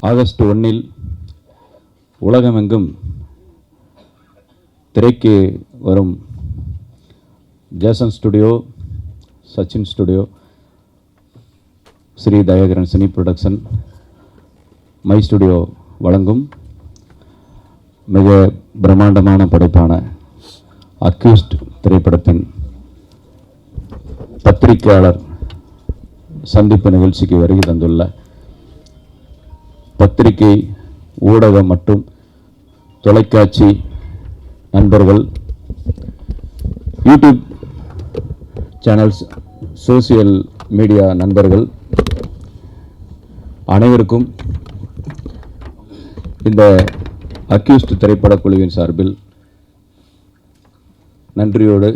August 1 உலகமெங்கும் திரைக்கு வரும் Jason studio, Sachin studio, Sri Dhayakaran cine production, my studio வழங்கும் மிக பிரம்மாண்டமான படைப்பான அக்யூஸ்ட் திரைப்படத்தின் பத்திரிகையாளர் சந்திப்பு நிகழ்ச்சிக்கு வருகை தந்துள்ள பத்திரிகை, ஊடகம் மற்றும் தொலைக்காட்சி நண்பர்கள், யூடியூப் சேனல்ஸ், சோசியல் மீடியா நண்பர்கள் அனைவருக்கும் இந்த அக்யூஸ்ட் திரைப்பட குழுவின் சார்பில் நன்றியோடு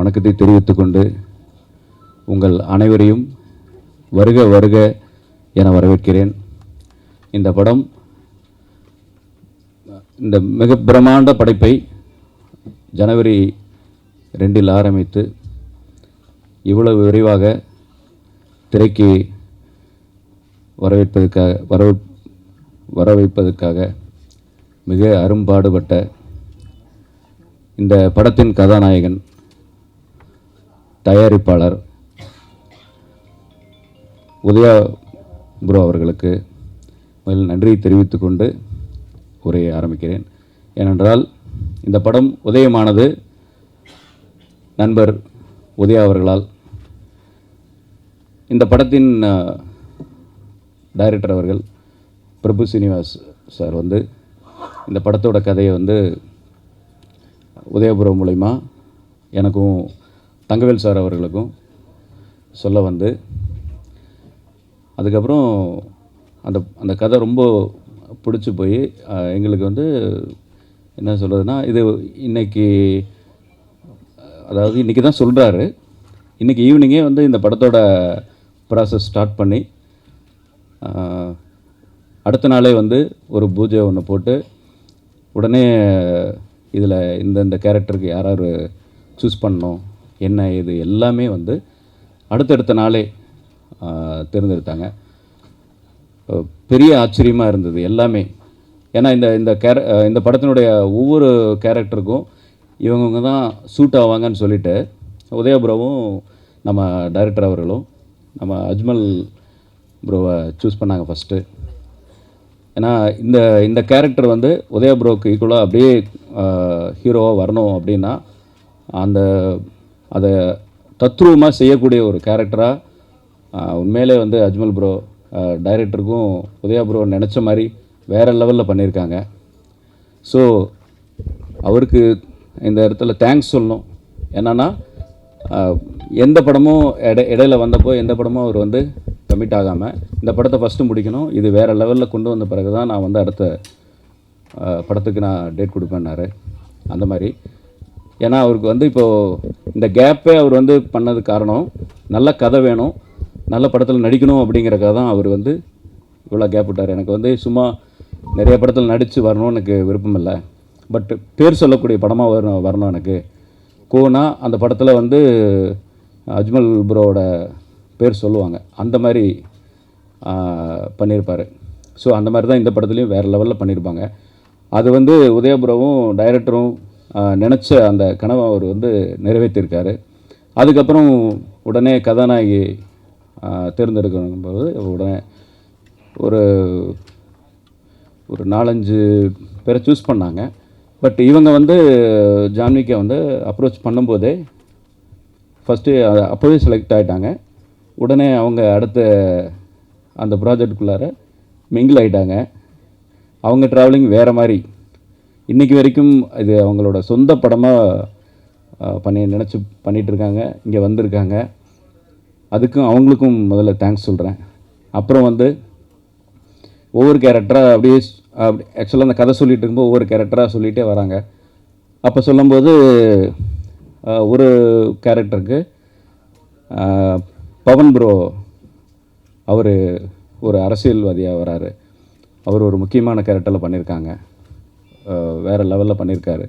வணக்கத்தை தெரிவித்துக் கொண்டு உங்கள் அனைவரையும் வருக வருக என வரவேற்கிறேன். இந்த படம், இந்த மிக பிரம்மாண்ட படைப்பை ஜனவரி 2 ஆரம்பித்து இவ்வளவு விரைவாக திரைக்கு வரவைப்பதற்காக மிக அரும்பாடுபட்ட இந்த படத்தின் கதாநாயகன், தயாரிப்பாளர் உதயா ப்ரோ அவர்களுக்கு முதல் நன்றியை தெரிவித்துக் கொண்டு உரையை ஆரம்பிக்கிறேன். ஏனென்றால் இந்த படம் உதயமானது நண்பர் உதயா அவர்களால். இந்த படத்தின் டைரக்டர் அவர்கள் பிரபு சீனிவாஸ் சார் இந்த படத்தோட கதையை உதயபுரம் மூலயமா எனக்கும் தங்கவேல் சார் அவர்களுக்கும் சொல்ல அதுக்கப்புறம் அந்த கதை ரொம்ப பிடிச்சி போய் எங்களுக்கு என்ன சொல்கிறதுனா, இது இன்றைக்கி தான் சொல்கிறாரு. இன்றைக்கி ஈவினிங்கே இந்த படத்தோட ப்ராசஸ் ஸ்டார்ட் பண்ணி அடுத்த நாளே ஒரு பூஜை ஒன்று போட்டு உடனே இதில் இந்த கேரக்டருக்கு யார் யார் சூஸ் பண்ணணும், என்ன இது எல்லாமே அடுத்தடுத்த நாளே தேர்ந்தெடுத்தாங்க. பெரிய ஆச்சரியமாக இருந்தது எல்லாமே. ஏன்னா இந்த படத்தினுடைய ஒவ்வொரு கேரக்டருக்கும் இவங்க தான் சூட் ஆவாங்கன்னு சொல்லிட்டு உதயபுரவும் நம்ம டைரக்டர் அவர்களும் நம்ம அஜ்மல் ப்ரோவை சூஸ் பண்ணாங்க ஃபஸ்ட்டு. ஏன்னா இந்த கேரக்டர் உதயபுரோவுக்கு ஈக்குவலாக அப்படியே ஹீரோவாக வரணும் அப்படின்னா அதை தத்ரூபமாக செய்யக்கூடிய ஒரு கேரக்டராக உண்மையிலே அஜ்மல் ப்ரோ டைரக்டருக்கும் உதயா ப்ரோ நினச்ச மாதிரி வேறு லெவலில் பண்ணியிருக்காங்க. ஸோ அவருக்கு இந்த இடத்துல தேங்க்ஸ் சொல்லணும். என்னென்னா எந்த படமும் இடையில வந்தப்போ எந்த படமும் அவர் கமிட் ஆகாமல் இந்த படத்தை ஃபஸ்ட்டு முடிக்கணும், இது வேறு லெவலில் கொண்டு வந்த பிறகு தான் நான் அடுத்த படத்துக்கு நான் டேட் கொடுப்பேன்னாரு. அந்த மாதிரி ஏன்னா அவருக்கு இப்போது இந்த கேப்பே அவர் பண்ணது காரணம், நல்ல கதை வேணும், நல்ல படத்தில் நடிக்கணும் அப்படிங்கிறக்காக தான் அவர் இவ்வளோ கேப் விட்டார். எனக்கு சும்மா நிறைய படத்தில் நடித்து வரணும்னு எனக்கு விருப்பம் இல்லை, பட் பேர் சொல்லக்கூடிய படமாக வரணும் எனக்கு. கோனா அந்த படத்தில் அஜ்மல் ப்ரோவோட பேர் சொல்லுவாங்க, அந்த மாதிரி பண்ணியிருப்பார். ஸோ அந்த மாதிரி தான் இந்த படத்துலையும் வேறு லெவலில் பண்ணியிருப்பாங்க. அது உதயா ப்ரோவும் டைரக்டரும் நினச்ச அந்த கனவை அவர் நிறைவேற்றியிருக்காரு. அதுக்கப்புறம் உடனே கதாநாயகி தேர்ந்தெடுக்கணும் போது உடனே ஒரு 4-5 பேரை சூஸ் பண்ணாங்க. பட் இவங்க ஜான்விக்கை அப்ரோச் பண்ணும்போதே ஃபஸ்ட்டு அப்போவே செலக்ட் ஆகிட்டாங்க. உடனே அவங்க அடுத்த அந்த ப்ராஜெக்டுக்குள்ளார மிங்கிள் ஆகிட்டாங்க. அவங்க ட்ராவலிங் வேறு மாதிரி. இன்றைக்கி வரைக்கும் இது அவங்களோட சொந்த படமாக நினச்சி பண்ணிகிட்ருக்காங்க, இங்கே வந்திருக்காங்க. அதுக்கும் அவங்களுக்கும் முதல்ல தேங்க்ஸ் சொல்கிறேன். அப்புறம் ஒவ்வொரு கேரக்டராக அப்படியே ஆக்சுவலாக அந்த கதை சொல்லிகிட்டு இருக்கும்போது ஒவ்வொரு கேரக்டராக சொல்லிகிட்டே வராங்க. அப்போ சொல்லும்போது ஒரு கேரக்டருக்கு பவன் ப்ரோ அவர் ஒரு அரசியல்வாதியாக வராரு. அவர் ஒரு முக்கியமான கேரக்டரில் பண்ணியிருக்காங்க, வேறு லெவலில் பண்ணியிருக்காரு.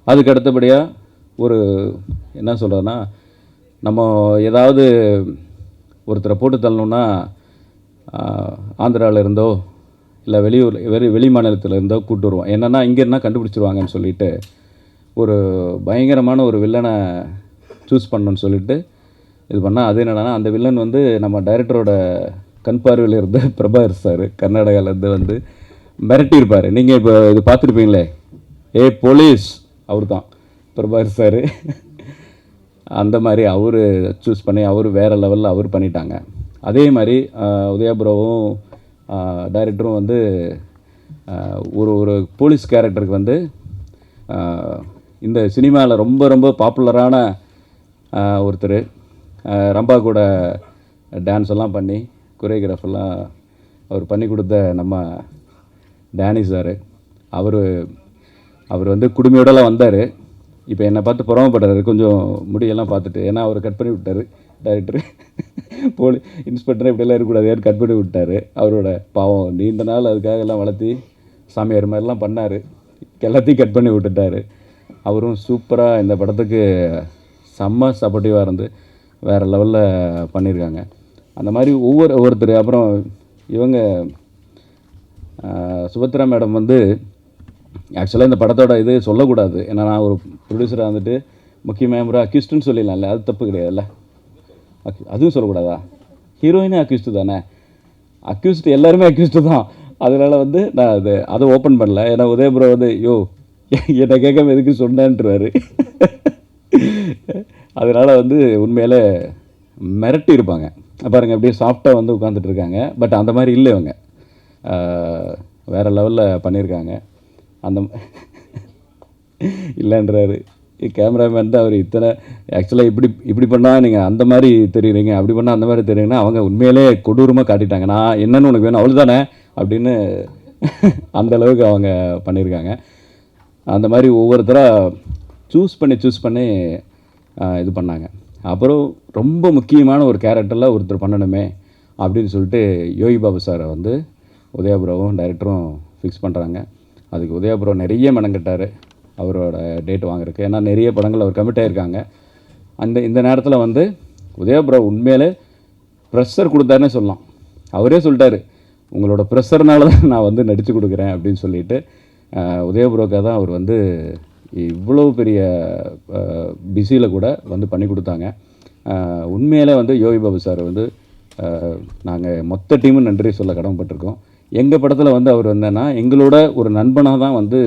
அதுக்கு அடுத்தபடியாக என்ன சொல்கிறதுனா, நம்ம ஏதாவது ஒருத்தரை போட்டு தள்ளணுன்னா ஆந்திராவில் இருந்தோ இல்லை வெளி மாநிலத்தில் இருந்தோ கூப்பிட்டு வருவோம். என்னென்னா இங்கே இருந்தால் கண்டுபிடிச்சிருவாங்கன்னு சொல்லிட்டு ஒரு பயங்கரமான ஒரு வில்லனை சூஸ் பண்ணணுன்னு சொல்லிட்டு இது பண்ணால், அது என்னென்னா அந்த வில்லன் வந்து நம்ம டைரக்டரோட கண் பார்வையில் இருந்த பிரபாகர் சார் கர்நாடகாவிலேருந்து வந்து மிரட்டியிருப்பார். நீங்கள் இப்போ இது பார்த்துருப்பீங்களே, ஏ போலீஸ், அவர் தான் பிரபாகர் சார். அந்த மாதிரி அவர் சூஸ் பண்ணி அவர் வேறு லெவலில் அவர் பண்ணிட்டாங்க. அதே மாதிரி உதயபுரவும் டைரக்டரும் வந்து ஒரு போலீஸ் கேரக்டருக்கு வந்து இந்த சினிமாவில் ரொம்ப ரொம்ப பாப்புலரான ஒருத்தர், ரம்பா கூட டான்ஸ் எல்லாம் பண்ணி கொரியோகிராஃபெல்லாம் அவர் பண்ணி கொடுத்த நம்ம டேனி சார். அவர் வந்து குடுமையோடலாம் வந்தார். இப்போ என்னை பார்த்து புறமப்படுறாரு கொஞ்சம் முடியெல்லாம் பார்த்துட்டு. ஏன்னா அவர் கட் பண்ணி விட்டார் டைரக்டர். இன்ஸ்பெக்டர் இப்படியெல்லாம் இருக்கக்கூடாது, கட் பண்ணி விட்டார். அவரோட பாவம் நீண்ட நாள் அதுக்காக எல்லாம் வளர்த்தி சாமியார் மாதிரிலாம் பண்ணார். எல்லாத்தையும் கட் பண்ணி விட்டுட்டார். அவரும் சூப்பராக இந்த படத்துக்கு செம்ம சப்போர்ட்டிவாக இருந்து வேறு லெவலில் பண்ணியிருக்காங்க. அந்த மாதிரி ஒவ்வொருத்தர். அப்புறம் இவங்க சுபத்ரா மேடம் வந்து ஆக்சுவலாக இந்த படத்தோட இது சொல்லக்கூடாது. ஏன்னா நான் ஒரு ப்ரொடியூசராக வந்துட்டு முக்கியமாக அக்யூஸ்டுன்னு சொல்லிடலாம்ல, அது தப்பு கிடையாதுல்ல. அதுவும் சொல்லக்கூடாதா? ஹீரோயினே அக்யூஸ்டு தானே, அக்யூஸ்டு எல்லாருமே அக்யூஸ்டு தான். அதனால் வந்து நான் அதை ஓப்பன் பண்ணல. ஏன்னா உதயபுரோ வந்து என்னை கேட்காம எதுக்கு சொன்னேன்ட்டுருவார். அதனால் வந்து உண்மையிலே மிரட்டி இருப்பாங்க பாருங்கள், அப்படியே சாஃப்டாக வந்து உட்காந்துட்ருக்காங்க. பட் அந்த மாதிரி இல்லை, இவங்க வேறு லெவலில் பண்ணியிருக்காங்க. அந்த இல்லைன்றாரு கேமராமேன் தான் அவர். இத்தனை ஆக்சுவலாக இப்படி பண்ணால் நீங்கள் அந்த மாதிரி தெரியுறீங்க, அப்படி பண்ணால் அந்த மாதிரி தெரியுங்கன்னா அவங்க உண்மையிலே கொடூரமாக காட்டிட்டாங்க. நான் என்னென்னு உனக்கு வேணும் அவ்வளோ தானே அப்படின்னு அந்தளவுக்கு அவங்க பண்ணியிருக்காங்க. அந்த மாதிரி ஒவ்வொருத்தராக சூஸ் பண்ணி இது பண்ணாங்க. அப்புறம் ரொம்ப முக்கியமான ஒரு கேரக்டரில் ஒருத்தர் பண்ணணுமே அப்படின்னு சொல்லிட்டு யோகி பாபு சாரை வந்து உதயபுரவும் டைரக்டரும் ஃபிக்ஸ் பண்ணுறாங்க. அதுக்கு உதயபுரம் நிறைய மெனங்கிட்டார் அவரோட டேட் வாங்குறதுக்கு. ஏன்னா நிறைய படங்கள் அவர் கமிட் ஆகியிருக்காங்க. இந்த நேரத்தில் வந்து உதயபுரம் உண்மையிலே ப்ரெஷர் கொடுத்தாருன்னே சொல்லலாம். அவரே சொல்லிட்டார், உங்களோட ப்ரெஷர்னால தான் நான் வந்து நடித்து கொடுக்குறேன் அப்படின்னு சொல்லிட்டு உதயபுரோக்காக தான் அவர் வந்து இவ்வளோ பெரிய பிஸியில் கூட வந்து பண்ணி கொடுத்தாங்க. உண்மையிலே வந்து யோகி பாபு சார் வந்து நாங்கள் மொத்த டீமும் நன்றி சொல்ல கடமைப்பட்டிருக்கோம். எங்கள் படத்தில் வந்து அவர் வந்தேன்னா எங்களோட ஒரு நண்பனாக தான் வந்து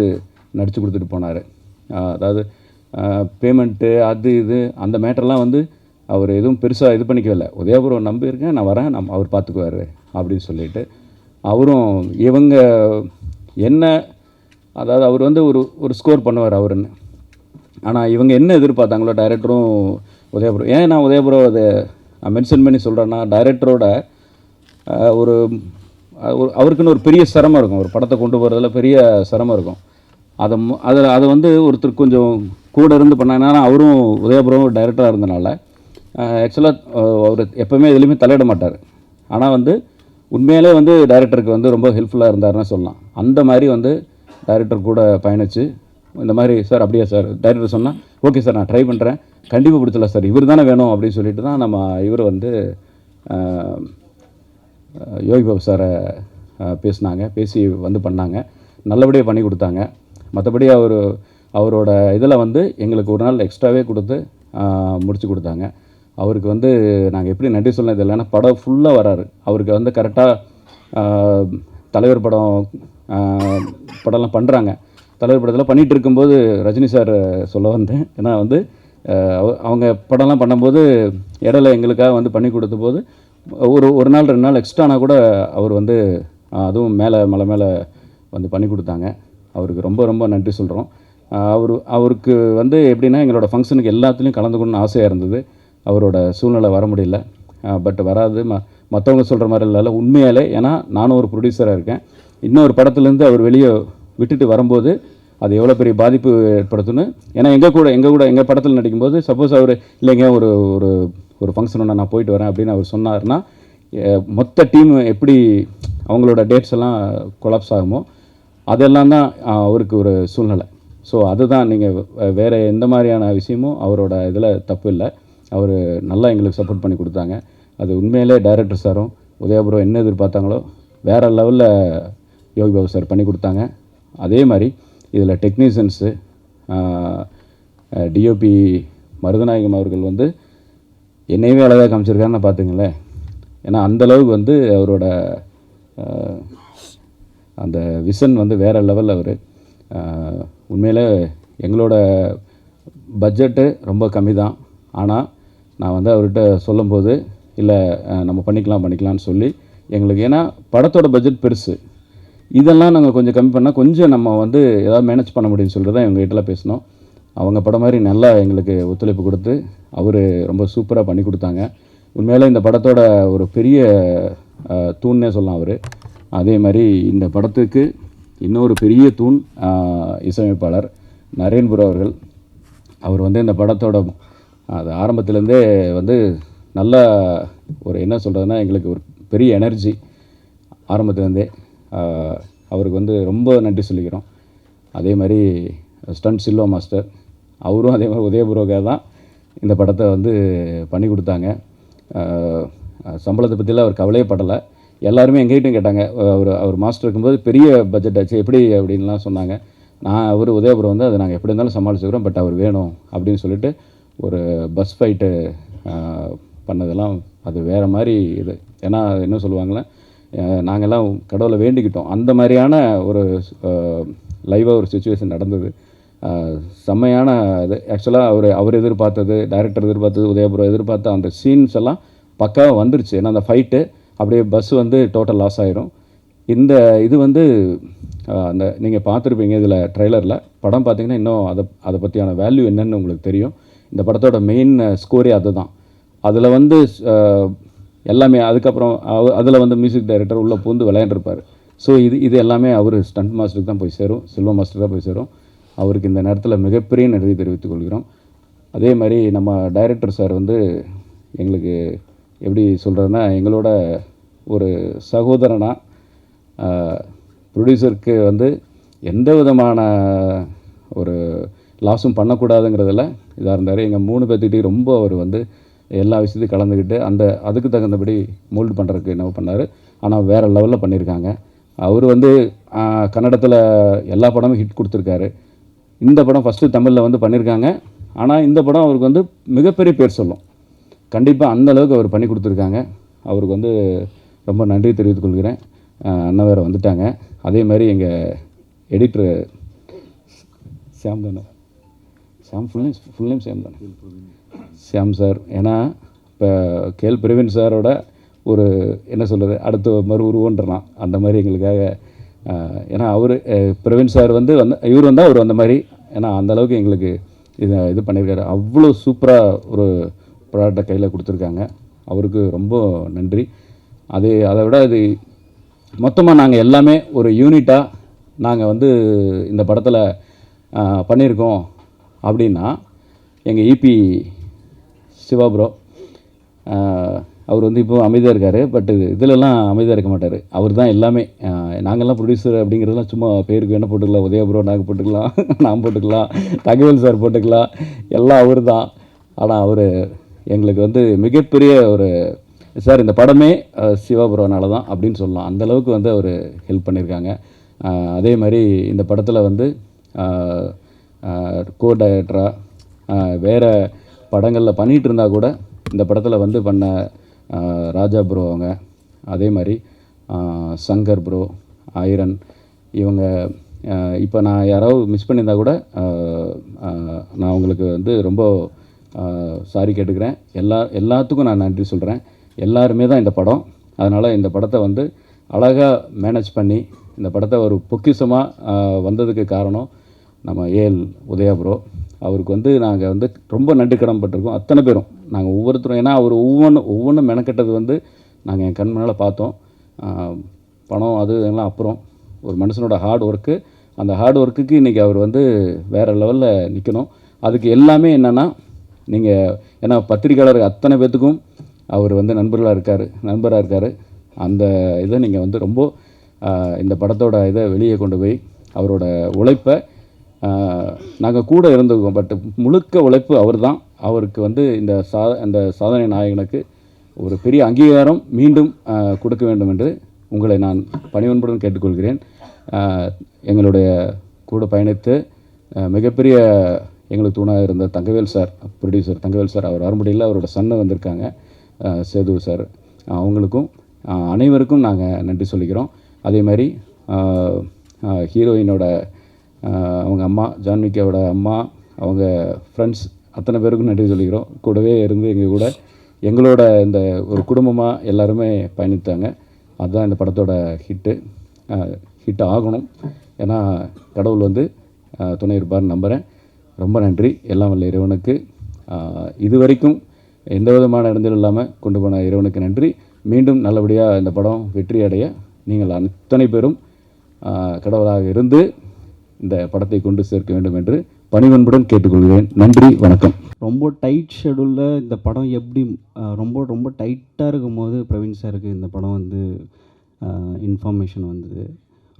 நடித்து கொடுத்துட்டு போனார். அதாவது பேமெண்ட்டு அது இது அந்த மேட்டர்லாம் வந்து அவர் எதுவும் பெருசாக இது பண்ணிக்கவில்லை. உதயபுரம் நம்பியிருக்கேன், நான் வரேன், அவர் பார்த்துக்குவார் அப்படின்னு சொல்லிட்டு அவரும் இவங்க என்ன, அதாவது அவர் வந்து ஒரு ஸ்கோர் பண்ணுவார் அவருன்னு. ஆனால் இவங்க என்ன எதிர்பார்த்தாங்களோ டைரக்டரும் உதயபுரம். ஏன் நான் உதயபுரம் அதை மென்ஷன் பண்ணி சொல்கிறேன்னா, டைரக்டரோட அவருக்குன்னு ஒரு பெரிய சிரமம் இருக்கும். ஒரு படத்தை கொண்டு போகிறதுல பெரிய சிரமம் இருக்கும். அதை வந்து ஒருத்தர் கொஞ்சம் கூட இருந்து பண்ணாங்கன்னா, அவரும் உதயபுரம் டைரக்டராக இருந்தனால ஆக்சுவலாக அவர் எப்போவுமே எதுலேயுமே தலையிட மாட்டார். ஆனால் வந்து உண்மையிலே வந்து டைரக்டருக்கு வந்து ரொம்ப ஹெல்ப்ஃபுல்லாக இருந்தாருன்னு சொல்லலாம். அந்த மாதிரி வந்து டைரக்டர் கூட பயணித்து இந்த மாதிரி சார் அப்படியா சார், டைரக்டர் சொன்னால் ஓகே சார் நான் ட்ரை பண்ணுறேன், கண்டிப்பாக பிடிச்சல சார், இவர் தானே வேணும் அப்படின்னு சொல்லிட்டு தான் நம்ம இவர் வந்து யோகி பாபு சாரை பேசி வந்து பண்ணாங்க. நல்லபடியாக பண்ணி கொடுத்தாங்க. மற்றபடி அவரோட இதில் வந்து எங்களுக்கு ஒரு நாள் எக்ஸ்ட்ராவே கொடுத்து முடித்து கொடுத்தாங்க. அவருக்கு வந்து நாங்கள் எப்படி நன்றி சொல்லணும் தெரியல. ஏன்னா படம் ஃபுல்லாக வராரு. அவருக்கு வந்து கரெக்டாக தலைவர் படம்லாம் பண்ணுறாங்க. தலைவர் படத்தில் பண்ணிகிட்டு இருக்கும்போது ரஜினி சார் சொல்ல வந்தேன். ஏன்னா வந்து அவங்க படம்லாம் பண்ணும்போது இடையில எங்களுக்காக வந்து பண்ணி கொடுத்த போது ஒரு நாள் 2 நாள் எக்ஸ்ட்ரானா கூட அவர் வந்து அதுவும் மலை மேலே வந்து பண்ணி கொடுத்தாங்க. அவருக்கு ரொம்ப ரொம்ப நன்றி சொல்கிறோம். அவருக்கு வந்து எப்படின்னா எங்களோட ஃபங்க்ஷனுக்கு எல்லாத்துலேயும் கலந்துக்கணும்னு ஆசையாக இருந்தது. அவரோட சூழ்நிலை வர முடியல. பட் வராது மற்றவங்க சொல்கிற மாதிரி இல்லை, உண்மையாலே. ஏன்னா நானும் ஒரு ப்ரொடியூசராக இருக்கேன். இன்னொரு படத்துலேருந்து அவர் வெளியே விட்டுட்டு வரும்போது அது எவ்வளோ பெரிய பாதிப்பு ஏற்படுத்துன்னு. ஏன்னா எங்கள் படத்தில் நடிக்கும்போது சப்போஸ் அவர் இல்லைங்க ஒரு ஃபங்க்ஷன் ஒன்று நான் போயிட்டு வரேன் அப்படின்னு அவர் சொன்னார்னா மொத்த டீம் எப்படி அவங்களோட டேட்ஸ் எல்லாம் கொலாப்ஸ் ஆகுமோ அதெல்லாம் தான் அவருக்கு ஒரு சூழ்நிலை. ஸோ அதுதான், நீங்கள் வேறு எந்த மாதிரியான விஷயமும் அவரோட இதில் தப்பு இல்லை. அவர் நல்லா எங்களுக்கு சப்போர்ட் பண்ணி கொடுத்தாங்க. அது உண்மையிலே டைரக்டர் சாரும் உதயா ப்ரோ என்ன எதிர்பார்த்தாங்களோ வேறு லெவலில் யோகி பாபு சார் பண்ணி கொடுத்தாங்க. அதே மாதிரி இதில் டெக்னீஷியன்ஸு டிஓபி மருதநாயகம் அவர்கள் வந்து என்னையவே அழகாக காமிச்சிருக்காருன்னு பார்த்துங்களேன். ஏன்னா அந்தளவுக்கு வந்து அவரோட அந்த விஷன் வந்து வேறு லெவலில் அவர். உண்மையில் எங்களோட பட்ஜெட்டு ரொம்ப கம்மி தான். ஆனால் நான் வந்து அவர்கிட்ட சொல்லும்போது இல்லை நம்ம பண்ணிக்கலாம்னு சொல்லி எங்களுக்கு, ஏன்னா படத்தோட பட்ஜெட் பெருசு, இதெல்லாம் நாங்கள் கொஞ்சம் கம்மி பண்ணால் கொஞ்சம் நம்ம வந்து ஏதாவது மேனேஜ் பண்ண முடியும்னு சொல்லிட்டு தான் எங்ககிட்டலாம் பேசினோம். அவங்க படம் மாதிரி நல்லா எங்களுக்கு ஒத்துழைப்பு கொடுத்து அவர் ரொம்ப சூப்பராக பண்ணி கொடுத்தாங்க. உண்மையிலே இந்த படத்தோட ஒரு பெரிய தூண்னே சொல்லலாம் அவர். அதே மாதிரி இந்த படத்துக்கு இன்னொரு பெரிய தூண் இசையமைப்பாளர் நரேன் ப்ரோ அவர்கள். அவர் வந்து இந்த படத்தோட அது ஆரம்பத்துலேருந்தே வந்து நல்லா ஒரு என்ன சொல்கிறதுனா எங்களுக்கு ஒரு பெரிய எனர்ஜி ஆரம்பத்துலேருந்தே. அவருக்கு வந்து ரொம்ப நன்றி சொல்லிக்கிறோம். அதே மாதிரி ஸ்டண்ட் சில்வா மாஸ்டர் அவரும் அதே மாதிரி உதயபுரோக்காக தான் இந்த படத்தை வந்து பண்ணி கொடுத்தாங்க. சம்பளத்தை பற்றிலாம் அவர் கவலையே படலை. எல்லாருமே எங்ககிட்டையும் கேட்டாங்க, அவர் மாஸ்டர் இருக்கும்போது பெரிய பட்ஜெட் ஆச்சு எப்படி அப்படின்லாம் சொன்னாங்க. உதயபுரம் வந்து அதை நாங்கள் எப்படி இருந்தாலும் சமாளிச்சுக்கிறோம், பட் அவர் வேணும் அப்படின்னு சொல்லிட்டு ஒரு பஸ் ஃபைட்டு பண்ணதெல்லாம் அது வேறு மாதிரி இது. ஏன்னா என்ன சொல்லுவாங்களே, நாங்கள்லாம் கடவுளை வேண்டிக்கிட்டோம். அந்த மாதிரியான ஒரு லைவாக ஒரு சுச்சுவேஷன் நடந்தது. செம்மையான இது. ஆக்சுவலாக அவர் எதிர்பார்த்தது, டைரக்டர் எதிர்பார்த்தது, உதயபுரம் எதிர்பார்த்த அந்த சீன்ஸ் எல்லாம் பக்காவாக வந்துருச்சு. ஏன்னா அந்த ஃபைட்டு அப்படியே பஸ் வந்து டோட்டல் லாஸ் ஆயிரும். இந்த இது வந்து அந்த நீங்கள் பார்த்துருப்பீங்க இதில் ட்ரெய்லரில். படம் பார்த்திங்கன்னா இன்னும் அதை பற்றியான வேல்யூ என்னென்னு உங்களுக்கு தெரியும். இந்த படத்தோட மெயின் ஸ்கோரே அதுதான். அதில் வந்து எல்லாமே அதுக்கப்புறம் அதில் வந்து மியூசிக் டைரக்டர் உள்ளே பூந்து விளையாண்டுருப்பார். ஸோ இது எல்லாமே அவர் ஸ்டண்ட் மாஸ்டருக்கு தான் போய் சேரும், சில்வா மாஸ்டர் தான் போய் சேரும். அவருக்கு இந்த நேரத்தில் மிகப்பெரிய நன்றி தெரிவித்துக் கொள்கிறோம். அதே மாதிரி நம்ம டைரக்டர் சார் வந்து எங்களுக்கு எப்படி சொல்கிறதுனா எங்களோட ஒரு சகோதரனாக, ப்ரொடியூசருக்கு வந்து எந்த விதமான ஒரு லாஸும் பண்ணக்கூடாதுங்கிறதுல இதாக இருந்தார். எங்கள் 3 பேர்த்துக்கிட்டையும் ரொம்ப அவர் வந்து எல்லா விஷயத்தையும் கலந்துக்கிட்டு அதுக்கு தகுந்தபடி மோல்டு பண்ணுறதுக்கு என்ன பண்ணார். ஆனால் வேறு லெவலில் பண்ணியிருக்காங்க. அவர் வந்து கன்னடத்தில் எல்லா படமும் ஹிட் கொடுத்துருக்காரு. இந்த படம் ஃபஸ்ட்டு தமிழில் வந்து பண்ணியிருக்காங்க. ஆனால் இந்த படம் அவருக்கு வந்து மிகப்பெரிய பேர் சொல்லும். கண்டிப்பாக அந்தளவுக்கு அவர் பண்ணி கொடுத்துருக்காங்க. அவருக்கு வந்து ரொம்ப நன்றி தெரிவித்துக் கொள்கிறேன். அண்ணன் வேறு வந்துட்டாங்க. அதே மாதிரி எங்கள் எடிட்ரு ஷியாம் தானே, ஃபுல் நேம் ஷியாம் தானே, ஷியாம் சார். ஏன்னா இப்போ கேஎல் பிரவீன் சாரோட ஒரு என்ன சொல்கிறது அடுத்த உருவன்றலாம் அந்த மாதிரி எங்களுக்காக. ஏன்னா பிரவீன் சார் வந்து இவர் வந்தால் அவர் வந்த மாதிரி. ஏன்னா அந்தளவுக்கு எங்களுக்கு இது பண்ணியிருக்காரு. அவ்வளோ சூப்பராக ஒரு ப்ராடக்டை கையில் கொடுத்துருக்காங்க. அவருக்கு ரொம்ப நன்றி. அதை விட இது மொத்தமாக நாங்கள் எல்லாமே ஒரு யூனிட்டாக நாங்கள் வந்து இந்த படத்தில் பண்ணியிருக்கோம். அப்படின்னா எங்கள் இபி சிவா ப்ரோ, அவர் வந்து இப்போ அமைதியாக இருக்கார். பட் இதிலெல்லாம் அமைதியாக இருக்க மாட்டார். அவர் தான் எல்லாமே. நாங்கள்லாம் ப்ரொடியூசர் அப்படிங்கிறதுலாம் சும்மா பேருக்கு வேணால் போட்டுக்கலாம். உதயா ப்ரோ நாங்கள் போட்டுக்கலாம், நான் போட்டுக்கலாம், தகவல் சார் போட்டுக்கலாம், எல்லாம் அவர் தான். ஆனால் அவர் எங்களுக்கு வந்து மிகப்பெரிய ஒரு சார். இந்த படமே சிவா ப்ரோனால தான் அப்படின்னு சொல்லலாம். அந்தளவுக்கு வந்து அவர் ஹெல்ப் பண்ணியிருக்காங்க. அதே மாதிரி இந்த படத்தில் வந்து கோ டைரக்டராக வேறு படங்களில் பண்ணிகிட்டு இருந்தால் கூட இந்த படத்தில் வந்து பண்ண ராஜா ப்ரோ அவங்க, அதே மாதிரி சங்கர் ப்ரோ, ஐரன், இவங்க இப்போ நான் யாராவது மிஸ் பண்ணியிருந்தால் கூட நான் உங்களுக்கு வந்து ரொம்ப சாரி கேட்டுக்கிறேன். எல்லாத்துக்கும் நான் நன்றி சொல்கிறேன். எல்லாருமே தான் இந்த படம். அதனால் இந்த படத்தை வந்து அழகாக மேனேஜ் பண்ணி இந்த படத்தை ஒரு பொக்கிஷமாக வந்ததுக்கு காரணம் நம்ம ஏஎல் உதயா ப்ரோ. அவருக்கு வந்து நாங்கள் வந்து ரொம்ப நன்றி கடன் பட்டிருக்கோம் அத்தனை பேரும். நாங்கள் ஒவ்வொருத்தரும், ஏன்னா அவர் ஒவ்வொன்றும் மெனக்கெட்டது வந்து நாங்கள் என் கண் முன்னால் பார்த்தோம். பணம் அது எல்லாம் அப்புறம், ஒரு மனுஷனோட ஹார்ட் ஒர்க்கு, அந்த ஹார்ட் ஒர்க்குக்கு இன்றைக்கி அவர் வந்து வேறு லெவலில் நிற்கணும். அதுக்கு எல்லாமே என்னென்னா நீங்கள், ஏன்னா பத்திரிக்கையாளர் அத்தனை பேர்த்துக்கும் அவர் வந்து நண்பராக இருக்கார். அந்த இதை நீங்கள் வந்து ரொம்ப இந்த படத்தோட இதை வெளியே கொண்டு போய் அவரோட உழைப்பை நாங்கள் கூட இருந்துக்குவோம். பட் முழுக்க உழைப்பு அவர் தான். அவருக்கு வந்து இந்த சாதனை நாயகனுக்கு ஒரு பெரிய அங்கீகாரம் மீண்டும் கொடுக்க வேண்டும் என்று உங்களை நான் பணிவன்புடன் கேட்டுக்கொள்கிறேன். எங்களுடைய கூட பயணித்து மிகப்பெரிய எங்களுக்கு தூணாக இருந்த Thangavel sir, producer Thangavel sir, அவர் வர முடியல, அவரோட சன்னை வந்திருக்காங்க, சேது சார், அவங்களுக்கும் அனைவருக்கும் நாங்கள் நன்றி சொல்லிக்கிறோம். அதே மாதிரி ஹீரோயினோட அவங்க அம்மா, ஜான்விகாவோட அம்மா, அவங்க ஃப்ரெண்ட்ஸ் அத்தனை பேருக்கும் நன்றி சொல்லிக்கிறோம். கூடவே இருந்து எங்கள் கூட எங்களோட இந்த ஒரு குடும்பமாக எல்லாருமே பயணித்தாங்க. அதுதான் இந்த படத்தோட ஹிட் ஆகணும். ஏன்னா கடவுள் வந்து துணை இருப்பார்னு நம்புகிறேன். ரொம்ப நன்றி. எல்லாம் வல்ல இறைவனுக்கு இது வரைக்கும் எந்த விதமான இடங்களும் இல்லாமல் கொண்டு போன இறைவனுக்கு நன்றி. மீண்டும் நல்லபடியாக இந்த படம் வெற்றி அடைய நீங்கள் அத்தனை பேரும் கடவுளாக இருந்து இந்த படத்தை கொண்டு சேர்க்க வேண்டும் என்று பணிவன்புடன் கேட்டுக்கொள்கிறேன். நன்றி, வணக்கம். ரொம்ப டைட் ஷெடியூலில் இந்த படம் எப்படி ரொம்ப டைட்டாக இருக்கும் போது பிரவீன் சாருக்கு இந்த படம் வந்து இன்ஃபர்மேஷன் வந்தது.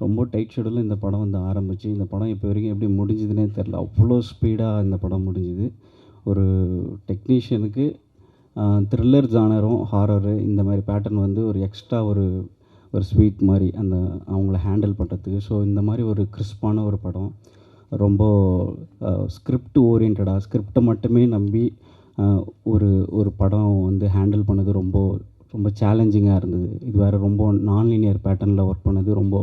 ரொம்ப டைட் ஷெடியூலில் இந்த படம் வந்து ஆரம்பித்து இந்த படம் இப்போ வரைக்கும் எப்படி முடிஞ்சுதுன்னே தெரில. அவ்வளோ ஸ்பீடாக இந்த படம் முடிஞ்சுது. ஒரு டெக்னீஷியனுக்கு த்ரில்லர் ஜானரும் ஹாரரு இந்த மாதிரி பேட்டர்ன் வந்து ஒரு எக்ஸ்ட்ரா ஒரு ஸ்வீட் மாதிரி அந்த அவங்கள ஹேண்டில் பண்ணுறதுக்கு. ஸோ இந்த மாதிரி ஒரு கிறிஸ்பான ஒரு படம், ரொம்ப ஸ்கிரிப்ட் ஓரியன்டாக ஸ்கிரிப்டை மட்டுமே நம்பி ஒரு படம் வந்து ஹேண்டில் பண்ணது ரொம்ப சேலஞ்சிங்காக இருந்தது. இது வேறு ரொம்ப நான்லீனியர் பேட்டர்னில் ஒர்க் பண்ணது ரொம்ப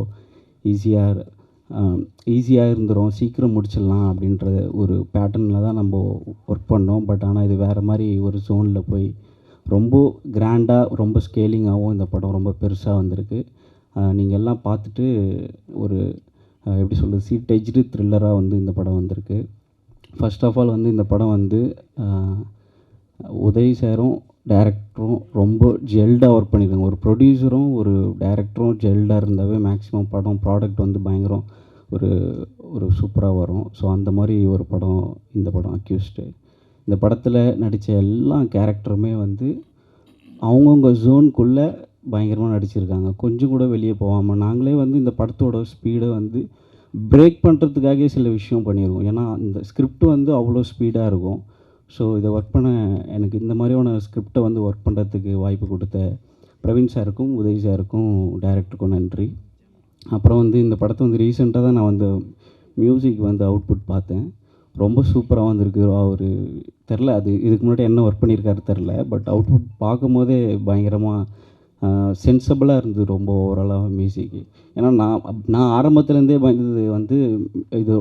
ஈஸியாக இருந்துடும், சீக்கிரம் முடிச்சிடலாம் அப்படின்ற ஒரு பேட்டர்னில் தான் நம்ம ஒர்க் பண்ணோம். பட் ஆனால் இது வேறு மாதிரி ஒரு ஜோனில் போய் ரொம்ப கிராண்டாக ரொம்ப ஸ்கேலிங்காகவும் இந்த படம் ரொம்ப பெருசாக வந்திருக்கு. நீங்கள் எல்லாம் பார்த்துட்டு ஒரு எப்படி சொல்கிறது, சீட்டேஜ்டு த்ரில்லராக வந்து இந்த படம் வந்திருக்கு. ஃபர்ஸ்ட் ஆஃப் ஆல் வந்து இந்த படம் வந்து உதய் சாரும் டைரக்டரும் ரொம்ப ஜெல்டாக ஒர்க் பண்ணியிருக்காங்க. ஒரு ப்ரொடியூசரும் ஒரு டைரக்டரும் ஜெல்டாக இருந்தாவே மேக்ஸிமம் படம் ப்ராடக்ட் வந்து பயங்கரம் ஒரு சூப்பராக வரும். ஸோ அந்த மாதிரி ஒரு படம் இந்த படம் அக்யூஸ்டு. இந்த படத்தில் நடித்த எல்லா கேரக்டருமே வந்து அவங்கவுங்க ஜோனுக்குள்ளே பயங்கரமாக நடிச்சிருக்காங்க. கொஞ்சம் கூட வெளியே போகாமல் நாங்களே வந்து இந்த படத்தோட ஸ்பீடை வந்து பிரேக் பண்ணுறதுக்காகவே சில விஷயம் பண்ணியிருக்கோம். ஏன்னா இந்த ஸ்கிரிப்ட் வந்து அவ்வளோ ஸ்பீடாக இருக்கும். ஸோ இதை ஒர்க் பண்ண எனக்கு இந்த மாதிரியான ஸ்கிரிப்டை வந்து ஒர்க் பண்ணுறதுக்கு வாய்ப்பு கொடுத்த பிரவீன் சாருக்கும் உதய் சாருக்கும் டைரக்டருக்கும் நன்றி. அப்புறம் வந்து இந்த படத்தை வந்து ரீசெண்டாக தான் நான் வந்து மியூசிக் வந்து அவுட்புட் பார்த்தேன். ரொம்ப சூப்பராக வந்திருக்கு. அவர் தெரில, அது இதுக்கு முன்னாடி என்ன ஒர்க் பண்ணியிருக்காரு தெரில, பட் அவுட்புட் பார்க்கும்போதே பயங்கரமாக சென்சபிளாக இருந்தது ரொம்ப ஓவராலாக மியூசிக்கு. ஏன்னா நான் ஆரம்பத்துலேருந்தே வந்து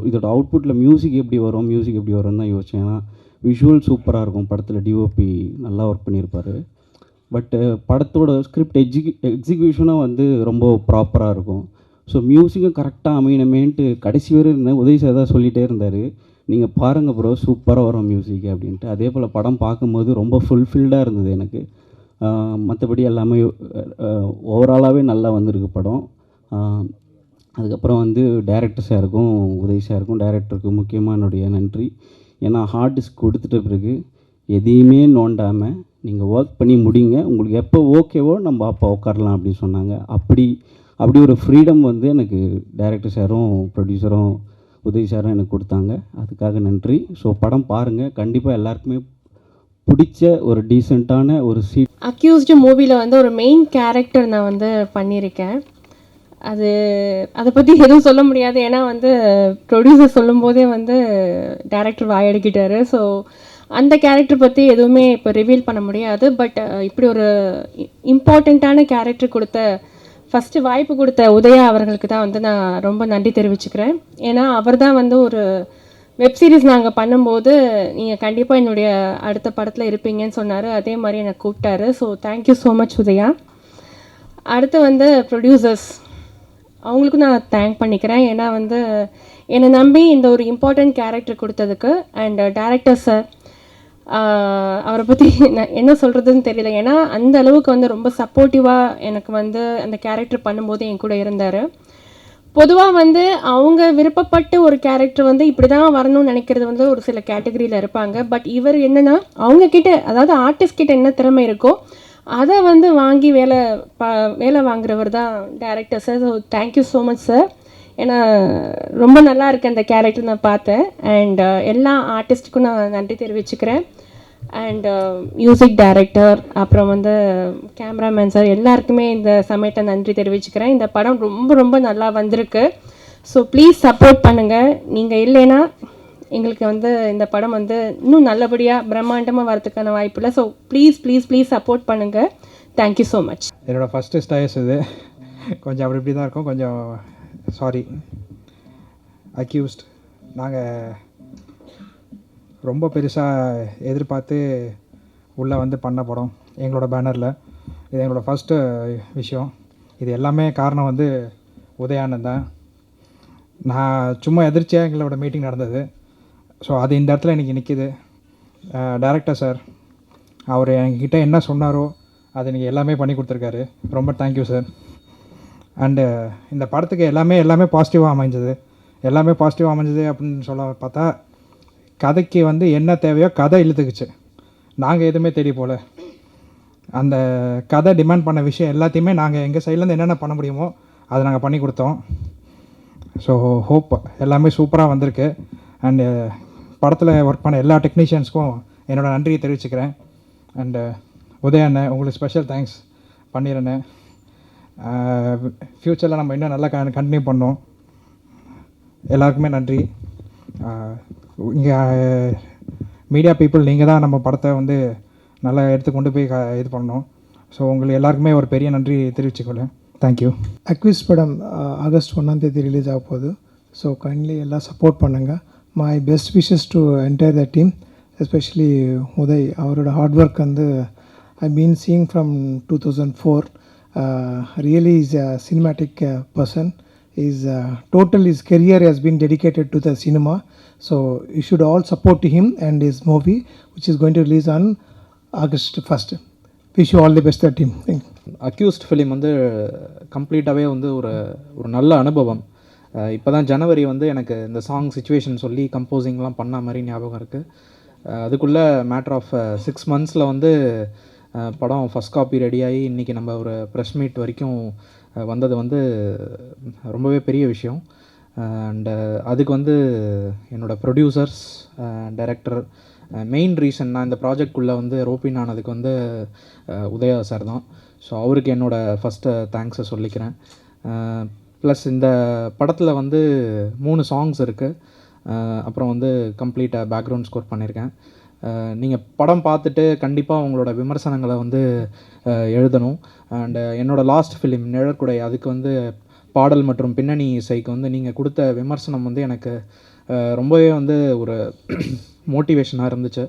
இதோட அவுட்புட்டில் மியூசிக் எப்படி வரும்னு தான் யோசித்தேன். ஏன்னா விஷுவல் சூப்பராக இருக்கும், படத்தில் டிஓபி நல்லா ஒர்க் பண்ணியிருப்பார். பட்டு படத்தோட ஸ்கிரிப்ட் எக்ஸிக்யூஷனும் வந்து ரொம்ப ப்ராப்பராக இருக்கும். ஸோ மியூசிக்கும் கரெக்டாக அமையணுமேன்ட்டு கடைசி வரை இருந்தேன். உதய் சார் தான் சொல்லிகிட்டே இருந்தார், நீங்கள் பாருங்கள் ப்ரோ சூப்பராக வரும் மியூசிக் அப்படின்ட்டு. அதே போல் படம் பார்க்கும்போது ரொம்ப ஃபுல்ஃபில்டாக இருந்தது எனக்கு. மற்றபடி எல்லாமே ஓவராலாகவே நல்லா வந்திருக்கு படம். அதுக்கப்புறம் வந்து டைரக்டர் சாருக்கும் உதய் சாருக்கும் டைரக்டருக்கு முக்கியமாக என்னுடைய நன்றி. ஏன்னா ஹார்ட் டிஸ்க் கொடுத்துட்ட பிறகு எதையுமே நோண்டாமல் நீங்கள் ஒர்க் பண்ணி முடிங்க, உங்களுக்கு எப்போ ஓகேவோ நம்ம அப்போ உட்காரலாம் அப்படின்னு சொன்னாங்க. அப்படி ஒரு ஃப்ரீடம் வந்து எனக்கு டைரக்டர் சாரும் ப்ரொடியூசரும் உதய் சாரும் எனக்கு கொடுத்தாங்க. அதுக்காக நன்றி. ஸோ படம் பாருங்கள், கண்டிப்பாக எல்லாருக்குமே பிடிச்ச ஒரு டீசெண்டான ஒரு அக்யூஸ்டு மூவியில் வந்து ஒரு மெயின் கேரக்டர் நான் வந்து பண்ணியிருக்கேன். அதை பற்றி எதுவும் சொல்ல முடியாது. ஏன்னா வந்து ப்ரொடியூசர் சொல்லும்போதே வந்து டைரக்டர் வாயடிக்கிட்டாரு. ஸோ அந்த கேரக்டர் பற்றி எதுவுமே இப்போ ரிவீல் பண்ண முடியாது. பட் இப்படி ஒரு இம்பார்ட்டண்ட்டான கேரக்டர் ஃபஸ்ட்டு வாய்ப்பு கொடுத்த உதயா அவர்களுக்கு தான் வந்து நான் ரொம்ப நன்றி தெரிவிச்சுக்கிறேன். ஏன்னா அவர் தான் வந்து ஒரு வெப் சீரிஸ் நாங்கள் பண்ணும்போது நீங்கள் கண்டிப்பாக என்னுடைய அடுத்த படத்தில் இருப்பீங்கன்னு சொன்னார். அதே மாதிரி என்னை கூப்பிட்டாரு. So thank you so much Udhaya. அடுத்து வந்து ப்ரொடியூசர்ஸ், அவங்களுக்கும் நான் தேங்க் பண்ணிக்கிறேன். ஏன்னா வந்து என்னை நம்பி இந்த ஒரு இம்பார்ட்டண்ட் கேரக்டர் கொடுத்ததுக்கு. அண்ட் டைரக்டர் சார், அவரை பற்றி நான் என்ன சொல்கிறதுன்னு தெரியல. ஏன்னா அந்த அளவுக்கு வந்து ரொம்ப சப்போர்ட்டிவாக எனக்கு வந்து அந்த கேரக்டர் பண்ணும்போது என் கூட இருந்தார். பொதுவாக வந்து அவங்க விருப்பப்பட்டு ஒரு கேரக்டர் வந்து இப்படி தான் வரணும்னு நினைக்கிறது வந்து ஒரு சில கேட்டகரியில் இருப்பாங்க. பட் இவர் என்னென்னா அவங்கக்கிட்ட, அதாவது ஆர்டிஸ்ட் கிட்ட என்ன திறமை இருக்கோ அதை வந்து வாங்கி வேலை வாங்குறவர் தான் director sir. So thank you so much sir. ஏன்னா ரொம்ப நல்லா இருக்கு அந்த கேரக்டர் நான் பார்த்தேன். அண்ட் எல்லா ஆர்டிஸ்ட்டுக்கும் நான் நன்றி தெரிவிச்சுக்கிறேன். அண்ட் மியூசிக் டைரக்டர், அப்புறம் வந்து கேமராமேன் சார், எல்லாருக்குமே இந்த சமயத்தை நன்றி தெரிவிச்சுக்கிறேன். இந்த படம் ரொம்ப ரொம்ப நல்லா வந்திருக்கு. ஸோ ப்ளீஸ் சப்போர்ட் பண்ணுங்கள். நீங்கள் இல்லைன்னா எங்களுக்கு வந்து இந்த படம் வந்து இன்னும் நல்லபடியாக பிரம்மாண்டமாக வரதுக்கான வாய்ப்பு இல்லை. So please please please support பண்ணுங்கள். Thank you so much. என்னோடய ஃபஸ்ட்டு ஸ்டேஸ் இது கொஞ்சம் அப்படி இப்படி தான் இருக்கும். கொஞ்சம் சாரி. அக்யூஸ்ட் நாங்கள் ரொம்ப பெருசாக எதிர்பார்த்து உள்ளே வந்து பண்ண படம் எங்களோட பேனரில். இது எங்களோட ஃபஸ்ட்டு விஷயம். இது எல்லாமே காரணம் வந்து உதயானந்த் தான். நான் சும்மா எதிர்ச்சியாக எங்களோட மீட்டிங் நடந்தது. ஸோ அது இந்த இடத்துல எனக்கு நிற்கிது. டைரக்டர் சார் அவர் என்கிட்ட என்ன சொன்னாரோ அது எனக்கு எல்லாமே பண்ணி கொடுத்துருக்காரு. ரொம்ப தேங்க்யூ சார். அண்டு இந்த படத்துக்கு எல்லாமே பாசிட்டிவாக அமைஞ்சது. எல்லாமே பாசிட்டிவாக அமைஞ்சது அப்படின்னு சொல்ல பார்த்தா, கதைக்கு வந்து என்ன தேவையோ கதை இழுத்துக்குச்சு. நாங்கள் எதுவுமே தேடி போகல. அந்த கதை டிமாண்ட் பண்ண விஷயம் எல்லாத்தையுமே நாங்கள் எங்கள் சைட்லேருந்து என்னென்ன பண்ண முடியுமோ அதை நாங்கள் பண்ணி கொடுத்தோம். ஸோ ஹோப் எல்லாமே சூப்பராக வந்திருக்கு. அண்டு படத்தில் ஒர்க் பண்ண எல்லா டெக்னீஷியன்ஸ்க்கும் என்னோடய நன்றியை தெரிவிச்சுக்கிறேன். அண்டு உதயண்ணே உங்களுக்கு ஸ்பெஷல் தேங்க்ஸ் பண்ணிடுறேன். ஃப்யூச்சரில் நம்ம இன்னும் நல்லா கண்டினியூ பண்ணோம். எல்லாருக்குமே நன்றி. இங்கே மீடியா பீப்புள் நீங்கள் தான் நம்ம படத்தை வந்து நல்லா எடுத்து கொண்டு போய் இது பண்ணணும். ஸோ உங்களுக்கு எல்லாருக்குமே ஒரு பெரிய நன்றி தெரிவிச்சுக்கொள்ளேன். தேங்க்யூ. அக்விஸ் படம் ஆகஸ்ட் 1 ரிலீஸ் ஆக போகுது. ஸோ கைண்ட்லி எல்லாம் சப்போர்ட் பண்ணுங்கள். My best wishes to entire the team, especially Uday. அவரோட ஹார்ட் ஒர்க் வந்து I been seeing from 2004. Really is a cinematic person. His career has been dedicated to the cinema. So you should all support him and his movie, which is going to release on August 1st. Wish you all the best, the team. Thank you. Accused film வந்து கம்ப்ளீட்டாகவே வந்து ஒரு நல்ல அனுபவம். இப்போ தான் ஜனவரி வந்து எனக்கு இந்த சாங் சிச்சுவேஷன் சொல்லி கம்போசிங்லாம் பண்ண மாதிரி ஞாபகம் இருக்குது. அதுக்குள்ளே மேட்ரு ஆஃப் 6 monthஸில் வந்து படம் ஃபஸ்ட் காப்பி ரெடியாகி இன்றைக்கி நம்ம ஒரு ப்ரெஸ் மீட் வரைக்கும் வந்தது வந்து ரொம்பவே பெரிய விஷயம். அண்டு அதுக்கு வந்து என்னோடய ப்ரொடியூசர்ஸ், டைரக்டர், மெயின் ரீசன் நான் இந்த ப்ராஜெக்ட்குள்ளே வந்து ரோப்பின் ஆனதுக்கு வந்து உதயா சார் தான். ஸோ அவருக்கு என்னோடய ஃபஸ்ட்டு தேங்க்ஸை சொல்லிக்கிறேன். ப்ளஸ் இந்த படத்தில் வந்து 3 சாங்ஸ் இருக்குது. அப்புறம் வந்து கம்ப்ளீட்டாக பேக்ரவுண்ட் ஸ்கோர் பண்ணியிருக்கேன். நீங்கள் படம் பார்த்துட்டு கண்டிப்பாக உங்களோட விமர்சனங்களை வந்து எழுதணும். அண்டு என்னோடய லாஸ்ட் ஃபிலிம் நிழற்குடை, அதுக்கு வந்து பாடல் மற்றும் பின்னணி இசைக்கு வந்து நீங்கள் கொடுத்த விமர்சனம் வந்து எனக்கு ரொம்பவே வந்து ஒரு மோட்டிவேஷனாக இருந்துச்சு.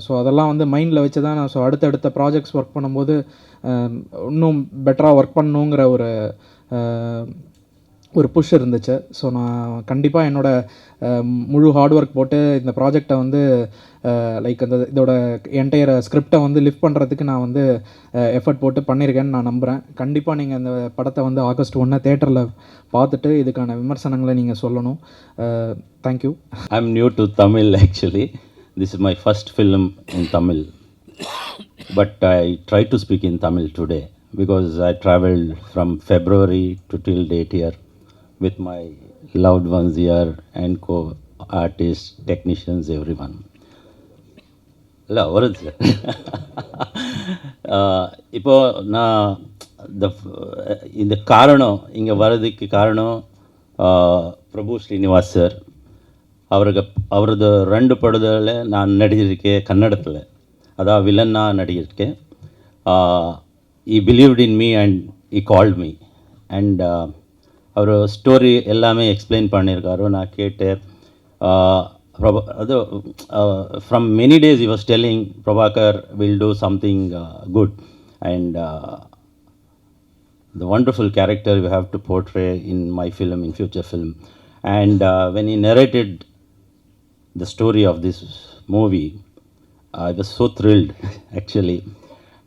ஸோ அதெல்லாம் வந்து மைண்டில் வச்சு தான் நான் அடுத்தடுத்த ப்ராஜெக்ட்ஸ் ஒர்க் பண்ணும்போது இன்னும் பெட்டராக ஒர்க் பண்ணணுங்கிற ஒரு புஷ் இருந்துச்சு. ஸோ நான் கண்டிப்பாக என்னோடய முழு ஹார்ட் ஒர்க் போட்டு இந்த ப்ராஜெக்டை வந்து லைக் இதோட என்டையர் ஸ்கிரிப்டை வந்து லிஃப்ட் பண்ணுறதுக்கு நான் வந்து எஃபர்ட் போட்டு பண்ணியிருக்கேன்னு நான் நம்புகிறேன். கண்டிப்பாக நீங்கள் இந்த படத்தை வந்து ஆகஸ்ட் 1 தேட்டரில் பார்த்துட்டு இதுக்கான விமர்சனங்களை நீங்கள் சொல்லணும். Thank you. I'm new to Tamil actually. This is my first film in Tamil. But I try to speak in Tamil today because I traveled from February to till date here with my loved ones here and co-artists, technicians, everyone. இல்லை வருது sir. இப்போது நான் இந்த காரணம் இங்கே வர்றதுக்கு காரணம் பிரபு Srinivas sir. அவரது 2 படத்தில் நான் நடிச்சிருக்கேன் கன்னடத்தில். அதான் வில்லனாக நடிச்சிருக்கேன். he believed in me and he called me and அவர் ஸ்டோரி எல்லாமே எக்ஸ்பிளைன் பண்ணியிருக்காரு. நான் கேட்டேன். அது from many days he was telling Prabhakar will do something good and the wonderful character you have to portray in my film, in future film. And when he narrated the story of this movie, I was so thrilled actually,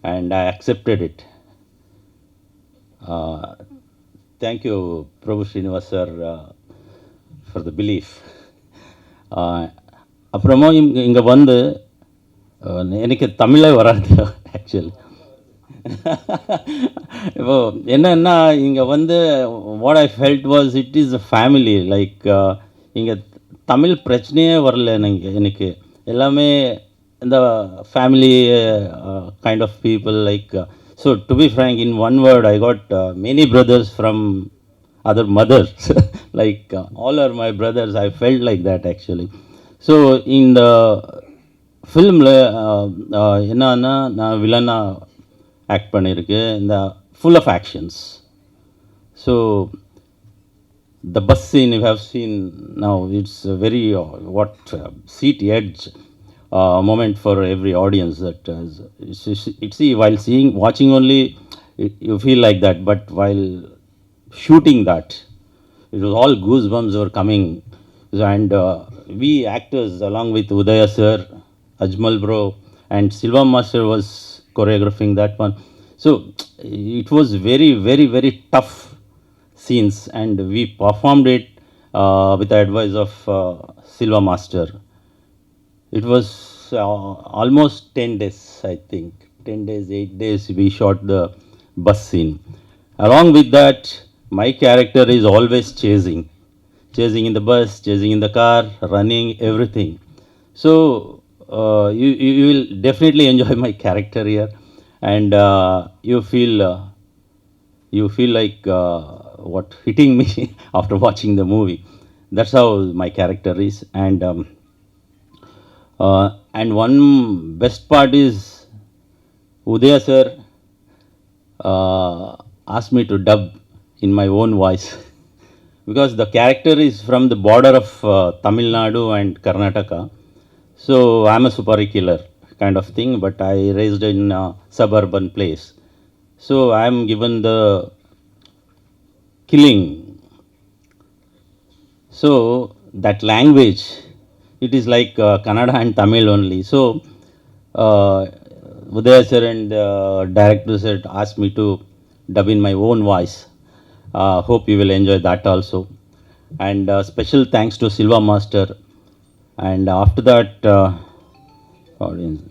and I accepted it. Thank you Prabhu Srinivas sir for the belief. அப்புறமா இங்கே வந்து எனக்கு தமிழே வராது actually. இப்போ என்னன்னா இங்கே வந்து what I felt was it is a family. Like இங்கே தமிழ் பிரச்சனையே வரல எனக்கு. எல்லாமே the family kind of people like. So to be frank, in one word, I got many brothers from other mothers. Like all are my brothers. I felt like that actually. So in the ஃபிலிமில் என்னன்னா நான் வில்லனாக act பண்ணியிருக்கேன். இந்த full of actions. So the bus scene you have seen now, it's a very seat edge moment for every audience. That it's while watching only, you feel like that, but while shooting that, it was all goosebumps were coming. And we actors along with Udaya sir, Ajmal bro, and Silva master was choreographing that one. So it was very, very, very tough scenes, and we performed it with the advice of Silva master. It was almost 10 days, I think. 10 days, 8 days we shot the bus scene. Along with that, my character is always chasing in the bus, chasing in the car, running, everything. So you will definitely enjoy my character here, and you feel like hitting me after watching the movie. That's how my character is. And one best part is Udaya sir asked me to dub in my own voice because the character is from the border of Tamil Nadu and Karnataka. So I'm a supari killer kind of thing, but I raised in a suburban place. So I'm given the killing. So that language, it is like Kannada and Tamil only. So Udaya sir and director sir asked me to dub in my own voice. Hope you will enjoy that also. And special thanks to Silva master. And after that, audience,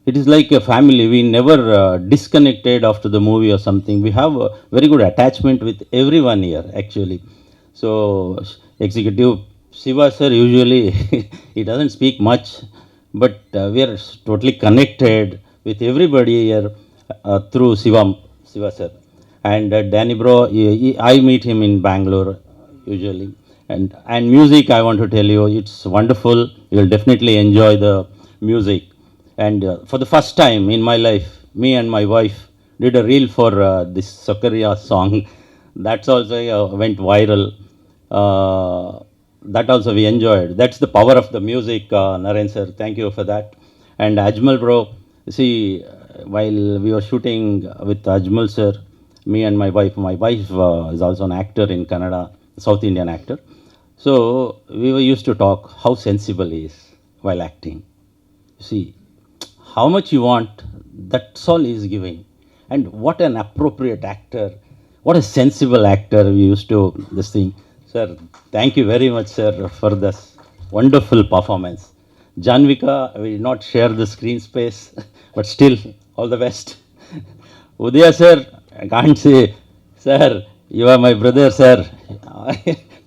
it is like a family. We never disconnected after the movie or something. We have a very good attachment with everyone here, actually. So, executive Shiva sir, usually he doesn't speak much, but we are totally connected with everybody here through Shiva sir. And Danny bro, I meet him in Bangalore usually. And music, I want to tell you, it's wonderful. You will definitely enjoy the music. And for the first time in my life, me and my wife did a reel for this Sakaria song. That's also went viral. That also we enjoyed. That's the power of the music, Naren sir. Thank you for that. And Ajmal bro, see, while we were shooting with Ajmal sir, me and my wife is also an actor in Kannada, South Indian actor. So we were used to talk how sensible he is while acting. See, how much you want, that's all he is giving. And what an appropriate actor, what a sensible actor we used to this thing. Sir, thank you very much, sir, for this wonderful performance. Janvika, we did not share the screen space, but still, all the best. Udaya sir, I can't say, sir, you are my brother, sir.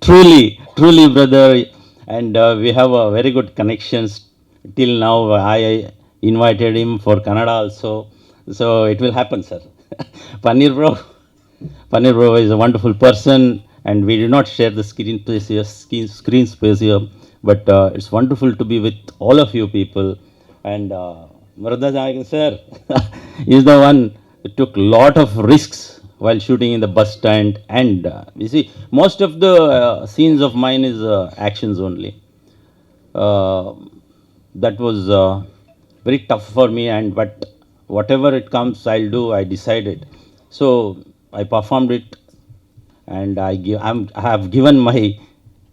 truly brother. And we have a very good connections. Till now, I invited him for Kannada also. So it will happen, sir. Paneer bro is a wonderful person, and we do not share the screen space here, but it's wonderful to be with all of you people. And Murada Nayakan sir is the one who took lot of risks while shooting in the bus stand. And you see, most of the scenes of mine is actions only. That was very tough for me, but whatever it comes, I'll do, I decided. So I performed it, and I have given my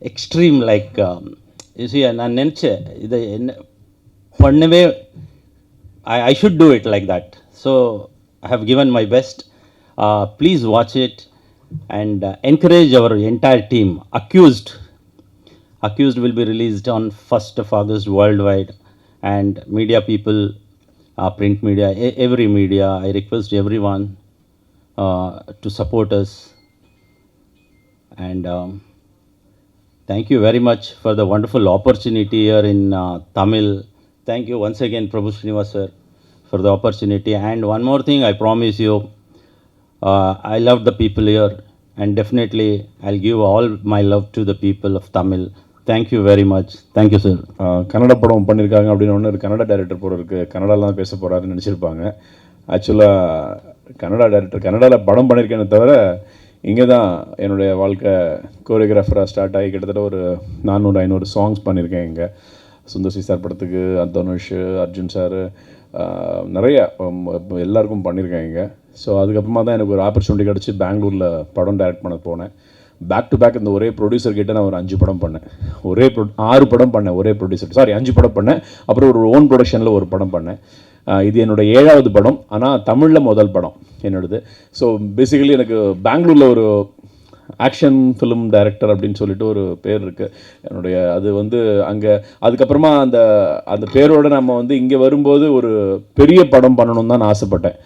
extreme, like, you see, நான் நினச்சேன் இதை என்ன பண்ணவே I should do it like that. So I have given my best. Please watch it and encourage our entire team. Accused will be released on 1st of August worldwide, and media people, print media, every media, I request everyone to support us. And Thank you very much for the wonderful opportunity here in Tamil. Thank you once again, Prabhu Srinivas sir, for the opportunity. And one more thing, I promise you, I love the people here, and definitely I'll give all my love to the people of Tamil. Thank you very much. Thank you, sir. Kannada படம் பண்ணியிருக்காங்க அப்படின்னு ஒன்று Kannada director போல இருக்குது, கன்னடாலாம் பேச போகிறாருன்னு நினச்சிருப்பாங்க. ஆக்சுவலாக Kannada director கன்னடாவில் படம் பண்ணியிருக்கேன்னு தவிர இங்கே தான் என்னுடைய வாழ்க்கை கோரியோகிராஃபராக ஸ்டார்ட் ஆகி கிட்டத்தட்ட ஒரு 400-500 சாங்ஸ் பண்ணியிருக்கேன் இங்கே. சுந்தர் சி சார் படத்துக்கு, தனுஷ், அர்ஜுன் சார், நிறைய எல்லாருக்கும் பண்ணியிருக்கேன் இங்கே. ஸோ அதுக்கப்புறமா தான் எனக்கு ஒரு ஆப்பர்ச்சுனிட்டி கிடச்சி பெங்களூரில் படம் டைரக்ட் பண்ண போனேன். பேக் டு பேக் இந்த ஒரே ப்ரொடியூசர் கிட்ட நான் ஒரு 5 படம் பண்ணேன். 6 படம் பண்ணேன் ஒரே ப்ரொடியூசர், 5 படம் பண்ணேன். அப்புறம் ஒரு ஓன் ப்ரொடக்ஷனில் ஒரு படம் பண்ணேன். இது என்னோடய 7வது படம், ஆனால் தமிழில் முதல் படம் என்னோடது. ஸோ பேசிக்கலி எனக்கு பெங்களூரில் ஒரு ஆக்ஷன் ஃபிலிம் டைரக்டர் அப்படின்னு சொல்லிட்டு ஒரு பேர் இருக்குது என்னுடைய. அது வந்து அங்கே அதுக்கப்புறமா அந்த அந்த பேரோடு நம்ம வந்து இங்கே வரும்போது ஒரு பெரிய படம் பண்ணணும்னு தான் நான் ஆசைப்பட்டேன்.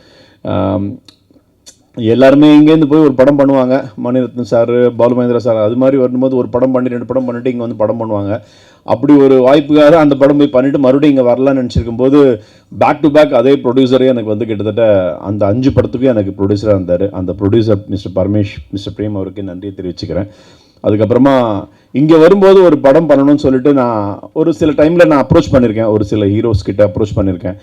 எல்லாருமே இங்கேருந்து போய் ஒரு படம் பண்ணுவாங்க, மணிரத்னம் சார், பாலுமகேந்திரா சார், அது மாதிரி வரும்போது ஒரு படம் பண்ணி 2 படம் பண்ணிட்டு இங்கே வந்து படம் பண்ணுவாங்க. அப்படி ஒரு வாய்ப்புக்காக அந்த படம் போய் பண்ணிவிட்டு மறுபடியும் இங்கே வரலான்னு நினச்சிருக்கும் போது பேக் டு பேக் அதே ப்ரொடியூசரே எனக்கு வந்து கிட்டத்தட்ட அந்த 5 படத்துக்கும் எனக்கு ப்ரொடியூசராக இருந்தார். அந்த producer mister Paramesh, mister Prem அவருக்கு நன்றியை தெரிவிச்சுக்கிறேன். அதுக்கப்புறமா இங்கே வரும்போது ஒரு படம் பண்ணணும்னு சொல்லிட்டு நான் ஒரு சில டைமில் நான் அப்ரோச் பண்ணியிருக்கேன், ஒரு சில ஹீரோஸ் கிட்ட அப்ரோச் பண்ணியிருக்கேன்,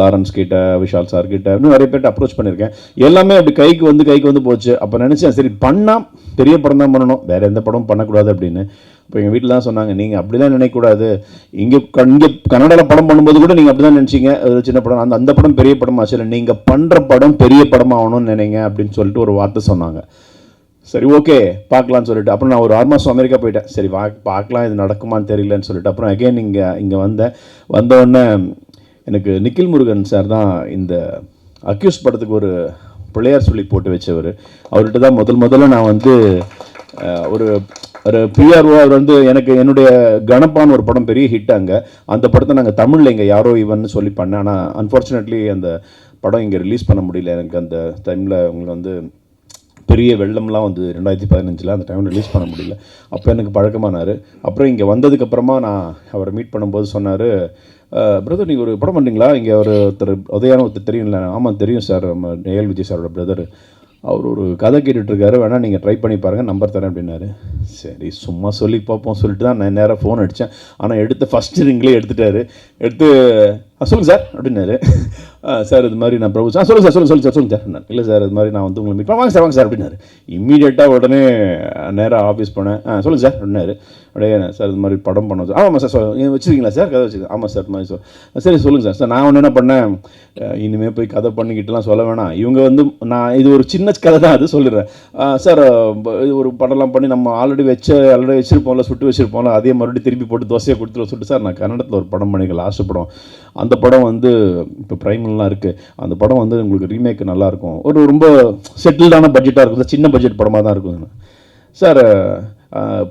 லாரன்ஸ் கிட்ட, விஷால் சார் கிட்ட, இன்னும் நிறைய பேர்ட்ட அப்ரோச் பண்ணியிருக்கேன். எல்லாமே அப்படி கைக்கு வந்து போச்சு. அப்போ நினச்சேன், சரி பண்ணால் பெரிய படம் தான் பண்ணணும், வேறு எந்த படமும் பண்ணக்கூடாது அப்படின்னு. இப்போ எங்கள் வீட்டில் தான் சொன்னாங்க, நீங்கள் அப்படி தான் நினைக்கக்கூடாது, இங்கே கன்னடாவில் படம் பண்ணும்போது கூட நீங்கள் அப்படி தான் நினச்சிங்க, சின்ன படம், அந்த படம் பெரிய படமாக ஆச்சு, நீங்கள் பண்ணுற படம் பெரிய படமாக ஆகணும்னு நினைங்க அப்படின்னு சொல்லிட்டு ஒரு வார்த்தை சொன்னாங்க. சரி ஓகே பார்க்கலான்னு சொல்லிட்டு அப்புறம் நான் ஒரு 6 மாதம் அமெரிக்கா போயிட்டேன். சரி பார்க்கலாம், இது நடக்குமான்னு தெரியலன்னு சொல்லிட்டு அப்புறம் அகெயின் இங்கே வந்தோடனே எனக்கு நிக்கில் முருகன் சார் தான் இந்த அக்யூஸ் படத்துக்கு ஒரு பிள்ளையார் சொல்லி போட்டு வச்சவர். அவர்கிட்ட தான் முதல்ல நான் வந்து ஒரு பிஆர்ஓ. அவர் வந்து எனக்கு என்னுடைய கணப்பான்னு ஒரு படம் பெரிய ஹிட் அங்கே, அந்த படத்தை நாங்கள் தமிழில் இங்கே யாரோ இவன்னு சொல்லி பண்ணேன். ஆனால் அன்ஃபார்ச்சுனேட்லி அந்த படம் இங்கே ரிலீஸ் பண்ண முடியல. எனக்கு அந்த டைமில் உங்களுக்கு வந்து பெரிய வெள்ளம்லாம் வந்து 2015 அந்த டைமில் ரிலீஸ் பண்ண முடியல. அப்போ எனக்கு பழக்கமானார். அப்புறம் இங்கே வந்ததுக்கப்புறமா நான் அவரை மீட் பண்ணும்போது சொன்னார், பிரதர் நீங்கள் ஒரு படம் பண்ணுறீங்களா, இங்கே ஒருத்தர் உதயான ஒருத்தர் தெரியும்ல? ஆமாம் தெரியும் சார், நம்ம ஏஎல் விஜய் சாரோட பிரதர், அவர் ஒரு கதை கேட்டுட்ருக்காரு, வேணால் நீங்கள் ட்ரை பண்ணி பாருங்கள், நம்பர் தரேன் அப்படின்னாரு. சரி சும்மா சொல்லி பார்ப்போம் சொல்லிட்டு தான் நான் நேராக ஃபோன் அடித்தேன். ஆனால் எடுத்து ஃபஸ்ட்டு ரிங்லேயே எடுத்துட்டாரு. எடுத்து சொல்லுங்கள் சார் அப்படின்னாரு. சார் இது மாதிரி நான் பிரபு சார், சொல்லுங்கள் சார் சொல்லுங்கள் சார். இல்லை சார் இது மாதிரி நான் வந்து உங்களை மீட் பண்ண வாங்க சார் அப்படின்னாரு. இம்மீடியட்டாக உடனே நேராக ஆஃபீஸ் போனேன். சொல்லுங்கள் சார் அப்படின்னாரு. அப்படியே சார் இது மாதிரி படம் பண்ணோம் சார். ஆமாம் சார் வச்சுருக்கீங்களா சார், கதை வச்சுருக்கேன். ஆமாம் சார் மாதிரி சரி சொல்லுங்கள் சார். நான் ஒன்று என்ன பண்ணேன், இனிமேல் போய் கதை பண்ணிக்கிட்டுலாம் சொல்ல வேணாம், இவங்க வந்து நான் இது ஒரு சின்ன கதை தான் அது சொல்லிடுறேன் சார். இது ஒரு படம்லாம் பண்ணி நம்ம ஆல்ரெடி வச்சுருப்போம்ல, சுட்டு வச்சுருப்போம்ல, அதே மறுபடியும் திருப்பி போட்டு தோசையை கொடுத்துட்டு சொல்லிட்டு சார் நான் கன்னடத்தில் ஒரு படம் பண்ணிக்க லாஸ்ட் படம், அந்த படம் வந்து இப்போ ப்ரைம்லாம் இருக்குது, அந்த படம் வந்து உங்களுக்கு ரீமேக் நல்லாயிருக்கும், ஒரு ரொம்ப செட்டில்டான பட்ஜெட்டாக இருக்கும், சின்ன பட்ஜெட் படமாக தான் இருக்கும் சார்,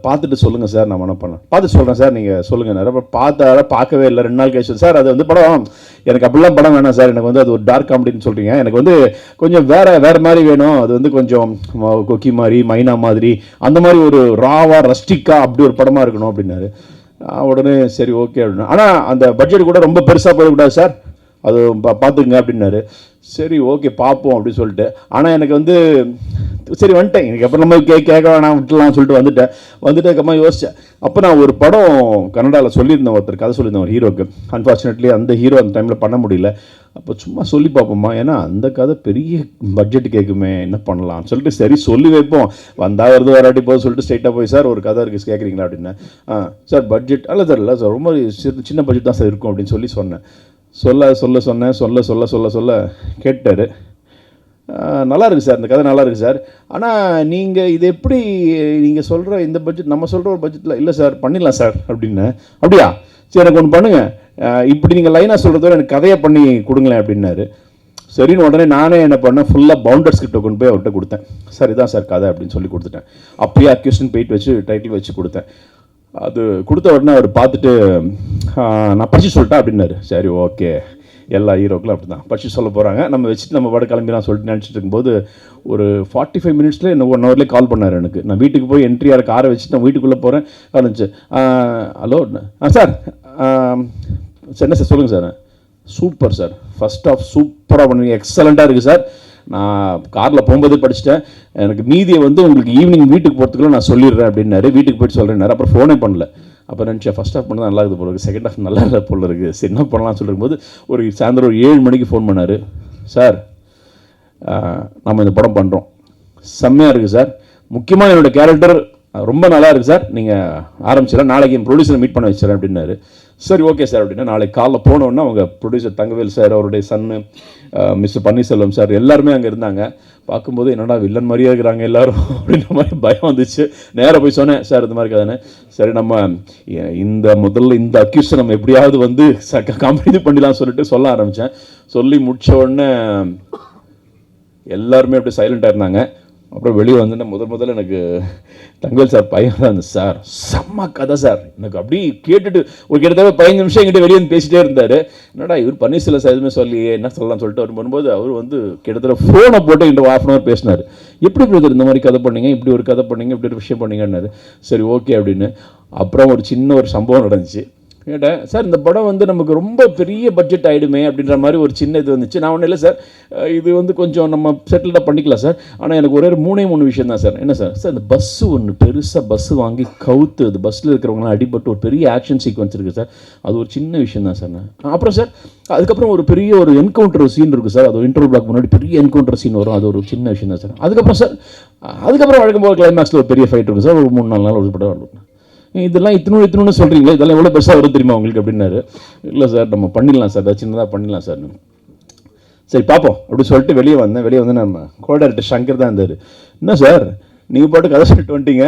பார்த்துட்டு சொல்லுங்கள் சார், நான் என்ன பண்ணேன் பார்த்துட்டு சொல்கிறேன் சார், நீங்கள் சொல்லுங்கள். நிறைய பார்க்கவே இல்லை, 2 நாள் கழிச்சு சார் அது வந்து படம் எனக்கு அப்படிலாம் படம் வேணாம் சார், எனக்கு வந்து அது ஒரு டார்க் காமெடின்னு சொல்கிறீங்க, எனக்கு வந்து கொஞ்சம் வேறு மாதிரி வேணும், அது வந்து கொஞ்சம் கொக்கி மாதிரி, மைனா மாதிரி, அந்த மாதிரி ஒரு ராவா ரஸ்டிக்காக அப்படி ஒரு படமாக இருக்கணும் அப்படின்னாரு. உடனே சரி ஓகே அப்படின்னா, ஆனால் அந்த பட்ஜெட் கூட ரொம்ப பெருசாக போயிடக்கூடாது சார், அது பார்த்துக்குங்க அப்படின்னாரு. சரி ஓகே பார்ப்போம் அப்படின்னு சொல்லிட்டு, ஆனால் எனக்கு வந்து சரி வந்துட்டேன், எனக்கு அப்புறம் நம்ம கேட்க வேணாம் விட்டுலாம் சொல்லிட்டு வந்துட்டதுக்கப்புறமா யோசித்தேன். அப்போ நான் ஒரு படம் கன்னடாவில் சொல்லியிருந்தேன், ஒருத்தர் கதை சொல்லியிருந்தேன் ஒரு ஹீரோக்கு. அன்ஃபார்ச்சுனேட்லி அந்த ஹீரோ அந்த டைமில் பண்ண முடியல. அப்போ சும்மா சொல்லி பார்ப்போமா, ஏன்னா அந்த கதை பெரிய பட்ஜெட் கேட்குமே, என்ன பண்ணலாம்னு சொல்லிட்டு சரி சொல்லி வைப்போம், வந்தால் வருது வராட்டி போது சொல்லிட்டு ஸ்ட்ரைட்டாக போய் சார் ஒரு கதை இருக்குது கேட்குறீங்களா அப்படின்னா, சார் பட்ஜெட் இல்லை சார் ரொம்ப சின்ன பட்ஜெட் தான் சார் இருக்கும் அப்படின்னு சொன்னேன். சொல்ல கேட்டார். நல்லா இருக்குது சார், இந்த கதை நல்லா இருக்குது சார், ஆனால் நீங்கள் இது எப்படி நீங்கள் சொல்கிற இந்த பட்ஜெட் நம்ம சொல்கிற ஒரு பட்ஜெட்டில் இல்லை சார், பண்ணிடலாம் சார் அப்படின்னு. அப்படியா சரி எனக்கு ஒன்று பண்ணுங்கள், இப்படி நீங்கள் லைனாக சொல்கிறதோட எனக்கு கதையை பண்ணி கொடுங்களேன் அப்படின்னாரு. சரின்னு உடனே நானே என்ன பண்ணேன், ஃபுல்லாக பவுண்டர்ஸ் கிட்ட கொண்டு போய் அவர்கிட்ட கொடுத்தேன். சார் இதான் சார் கதை அப்படின்னு சொல்லி கொடுத்துட்டேன். அப்படியே அக்யூஷன் பெயிட் வச்சு டைட்டில் வச்சு கொடுத்தேன். அது கொடுத்த உடனே அவர் பார்த்துட்டு நான் படித்து சொல்லிட்டேன் அப்படின்னாரு. சரி ஓகே எல்லா ஹீரோக்களும் அப்படி தான் படிச்சு சொல்ல போகிறாங்க, நம்ம வச்சுட்டு நம்ம பாட்டு கிளம்பிலாம் சொல்லிட்டு நினச்சிட்டு இருக்கும்போது ஒரு 45 மினிட்ஸில் என்ன 1 ஹவர்லேயே கால் பண்ணார் எனக்கு. நான் வீட்டுக்கு போய் என்ட்ரியாக காரை வச்சுட்டு நான் வீட்டுக்குள்ளே போகிறேன். இருந்துச்சு, ஹலோ சார், என்ன சார் சொல்லுங்கள் sir. Super sir, first of சூப்பராக பண்ணுவீங்க, எக்ஸலண்ட்டாக இருக்குது சார். நான் காரில் போகும்போது படிச்சுட்டேன், எனக்கு மீதியை வந்து உங்களுக்கு ஈவினிங் வீட்டுக்கு போகிறதுக்குள்ள நான் சொல்லிடுறேன் அப்படின்னாரு. வீட்டுக்கு போய்ட்டு சொல்கிறேன்னாரு. அப்புறம் ஃபோனே பண்ணல. அப்போ நினச்சேன் ஃபஸ்ட் ஹாஃப் பண்ணி தான் நல்லா இருக்குது போல இருக்குது, செகண்ட் ஹாஃப் நல்லா இல்லை போல இருக்குது, சரி என்ன பண்ணலாம்னு சொல்லும்போது ஒரு சாயந்தரம் ஒரு 7 மணிக்கு ஃபோன் பண்ணார். சார், நம்ம இந்த படம் பண்ணுறோம், செம்மையாக இருக்குது சார், முக்கியமாக என்னோடய கேரக்டர் ரொம்ப நல்லா இருக்குது சார், நீங்கள் ஆரம்பிச்சிடலாம், நாளைக்கு என் ப்ரொடியூசரை மீட் பண்ண வச்சுறேன் அப்படின்னாரு. சரி ஓகே சார் அப்படின்னா நாளைக்கு காலைல போனோன்னா அவங்க ப்ரொடியூசர் தங்கவேல் சார், அவருடைய சன்னு மிஸ்டர் பன்னீர்செல்வம் சார் எல்லாருமே அங்கே இருந்தாங்க. பார்க்கும்போது என்னடா வில்லன் மாதிரியே இருக்கிறாங்க எல்லாரும் அப்படின்ற மாதிரி பயம் வந்துச்சு. நேராக போய் சொன்னேன், சார் இந்த மாதிரி கதானே, சரி நம்ம முதல்ல இந்த அக்யூஸை நம்ம எப்படியாவது வந்து கம்பெனி பண்ணிடலாம் சொல்லிட்டு சொல்ல ஆரம்பித்தேன். சொல்லி முடித்த உடனே எல்லாருமே அப்படியே சைலண்டாக இருந்தாங்க. அப்புறம் வெளியே வந்துட்டு முதல்ல எனக்கு தங்கவேல் சார் பையன் தான் இருந்தது. சார் செம்ம கதை சார், எனக்கு அப்படி கேட்டுட்டு ஒரு கிட்டத்தட்ட 15 நிமிஷம் என்கிட்ட வெளியே வந்து பேசிட்டே இருந்தார். என்னடா இவர் பன்னீர்செல்வம் சார் எதுவுமே சொல்லியே என்ன சொல்லலாம்னு சொல்லிட்டு அவர் பண்ணும்போது அவர் வந்து கிட்டத்தட்ட ஃபோனை போட்டு என்கிட்ட 1/2 hour பேசினார். எப்படி பிரதர் இந்த மாதிரி கதை பண்ணீங்க, இப்படி ஒரு கதை பண்ணீங்க, இப்படி ஒரு விஷயம் பண்ணீங்கன்னாரு. சரி ஓகே அப்படின்னு. அப்புறம் ஒரு சின்ன ஒரு சம்பவம் நடந்துச்சு. கேட்டேன், சார் இந்த படம் வந்து நமக்கு ரொம்ப பெரிய பட்ஜெட் ஆகிடுமே அப்படின்ற மாதிரி ஒரு சின்ன இது வந்துச்சு. நான் ஒன்றும் இல்லை சார், இது வந்து கொஞ்சம் நம்ம செட்டில்டாக பண்ணிக்கலாம் சார், ஆனால் எனக்கு ஒரே 3 விஷயம் தான் சார். என்ன சார், சார் இந்த பஸ்ஸு ஒன்று பெருசாக பஸ்ஸு வாங்கி கவுத்து அது பஸ்ஸில் இருக்கிறவங்களாம் அடிபட்டு ஒரு பெரிய ஆக்ஷன் சீக்வன்ஸ் இருக்குது சார், அது ஒரு சின்ன விஷயம் தான் சார். அப்புறம் சார் அதுக்கப்புறம் ஒரு பெரிய ஒரு என்கவுண்டர் சீன் இருக்குது சார், அது ஒரு இன்டர்வல் பிளாக் முன்னாடி பெரிய என்கவுண்டர் சீன் வரும், அது ஒரு சின்ன விஷயம் தான் சார். அதுக்கப்புறம் சார் வழக்கம் போது கிளைமேக்ஸில் ஒரு பெரிய ஃபைட் இருக்குது சார், ஒரு 3-4 நாள் ஒரு படம். இதெல்லாம் இத்தனு சொல்கிறீங்களா, இதெல்லாம் எவ்வளோ பெருசாக வரும் தெரியுமா உங்களுக்கு அப்படின்னாரு. இல்லை சார் நம்ம பண்ணிடலாம் சார், அது சின்னதாக பண்ணிடலாம் சார். சரி பார்ப்போம் அப்படி சொல்லிட்டு வெளியே வந்து நம்ம கோடைரக்டர் சங்கர் தான் இருந்தார். என்ன சார் நீங்கள் பாட்டு கதை சொல்லிட்டு வந்துட்டீங்க,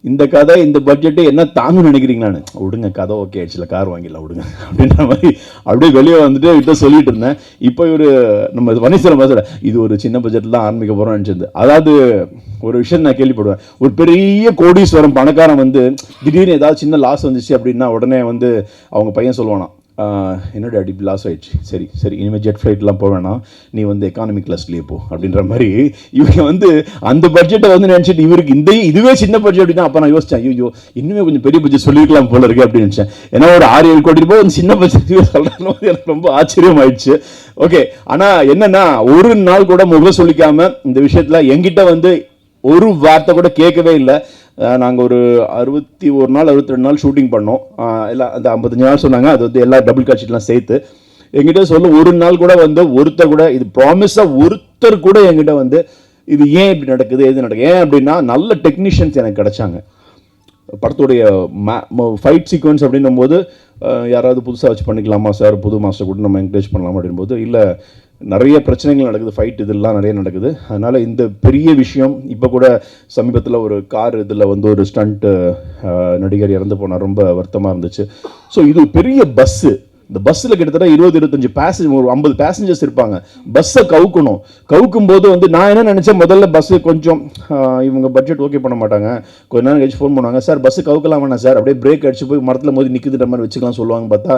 இந்த கதை இந்த பட்ஜெட்டு என்ன தாங்கன்னு நினைக்கிறீங்களான்னு. விடுங்க கதை ஓகே ஆயிடுச்சுல, கார் வாங்கிடலாம் விடுங்க அப்படின்ற மாதிரி அப்படியே வெளியே வந்துட்டு இதை சொல்லிட்டு இருந்தேன். இப்போ இவர் நம்ம பன்னீர்செல்வம் சார் இது ஒரு சின்ன பட்ஜெட்டில் தான் ஆரம்பிக்க போகிறோம்னு நினச்சிருந்து. அதாவது ஒரு விஷயம் நான் கேள்விப்படுவேன், ஒரு பெரிய கோடீஸ்வரம் பணக்காரன் வந்து திடீர்னு ஏதாவது சின்ன லாஸ் வந்துச்சு அப்படின்னா உடனே வந்து அவங்க பையன் சொல்லுவானா, என்னோட அடி லாஸ் ஆகிடுச்சு, சரி இனிமேல் ஜெட் ஃப்ளைட்லாம் போக வேணாம், நீ வந்து எக்கானமிக் கிளாஸ்லேயே போ அப்படின்ற மாதிரி இவங்க வந்து அந்த பட்ஜெட்டை வந்து நினச்சிட்டு இவருக்கு இதுவே சின்ன பட்ஜெட் அப்படின்னா. அப்போ நான் யோசித்தேன், ஐயோ இன்னுமே கொஞ்சம் பெரிய பட்ஜெட் சொல்லியிருக்கலாம் போல இருக்கு அப்படின்னு நினச்சேன். ஏன்னா ஒரு 6-7 கோடி ரூபாய் வந்து சின்ன பட்ஜெட் சொல்கிறாங்க, எனக்கு ரொம்ப ஆச்சரியம் ஆயிடுச்சு. ஓகே, ஆனால் என்னென்னா ஒரு நாள் கூட முகம் சொல்லிக்காமல் இந்த விஷயத்தில் என்கிட்ட வந்து ஒரு வார்த்தை கூட கேட்கவே இல்லை. நாங்கள் ஒரு 62 நாள் ஷூட்டிங் பண்ணோம். எல்லாம் அந்த 55 நாள் சொன்னாங்க, அது வந்து எல்லா டபுள் காட்சிலாம் சேர்த்து எங்கிட்ட சொல்ல ஒரு நாள் கூட வந்து ஒருத்தர் கூட இது ப்ராமிஸாக ஒருத்தர் கூட என்கிட்ட வந்து இது ஏன் இப்படி நடக்குது எது நடக்குது ஏன் அப்படின்னா நல்ல டெக்னீஷியன்ஸ் எனக்கு கிடைச்சாங்க. படத்துடைய ஃபைட் சீக்வன்ஸ் அப்படின்னும் போது யாராவது புதுசாக வச்சு பண்ணிக்கலாமா சார், புது மாஸ்டர் கூட நம்ம என்கரேஜ் பண்ணலாமா அப்படின்போது இல்லை, நிறைய பிரச்சனைகள் நடக்குது, ஃபைட் இதெல்லாம் நிறைய நடக்குது. அதனால் இந்த பெரிய விஷயம் இப்போ கூட சமீபத்தில் ஒரு கார் இதில் வந்து ஒரு ஸ்டண்ட் நடிகர் இறந்து போனார், ரொம்ப வருத்தமாக இருந்துச்சு. ஸோ இது பெரிய பஸ்ஸு, இந்த பஸ்ஸில் கிட்டத்தட்ட 20-25 பேசஞ்சர், ஒரு 50 பேசஞ்சர்ஸ் இருப்பாங்க. பஸ்ஸை கவுக்கும் போது வந்து நான் என்ன நினச்சேன், முதல்ல பஸ்ஸு கொஞ்சம் இவங்க பட்ஜெட் ஓகே பண்ண மாட்டாங்க, கொஞ்ச நேரம் கழிச்சு ஃபோன் பண்ணுவாங்க, சார் பஸ்ஸு கவுக்கலாம் வேணாம் சார், அப்படியே பிரேக் அடிச்சு போய் மரத்தில் மோதி நிற்குதுன்ற மாதிரி வச்சுக்கலாம் சொல்லுவாங்க. பார்த்தா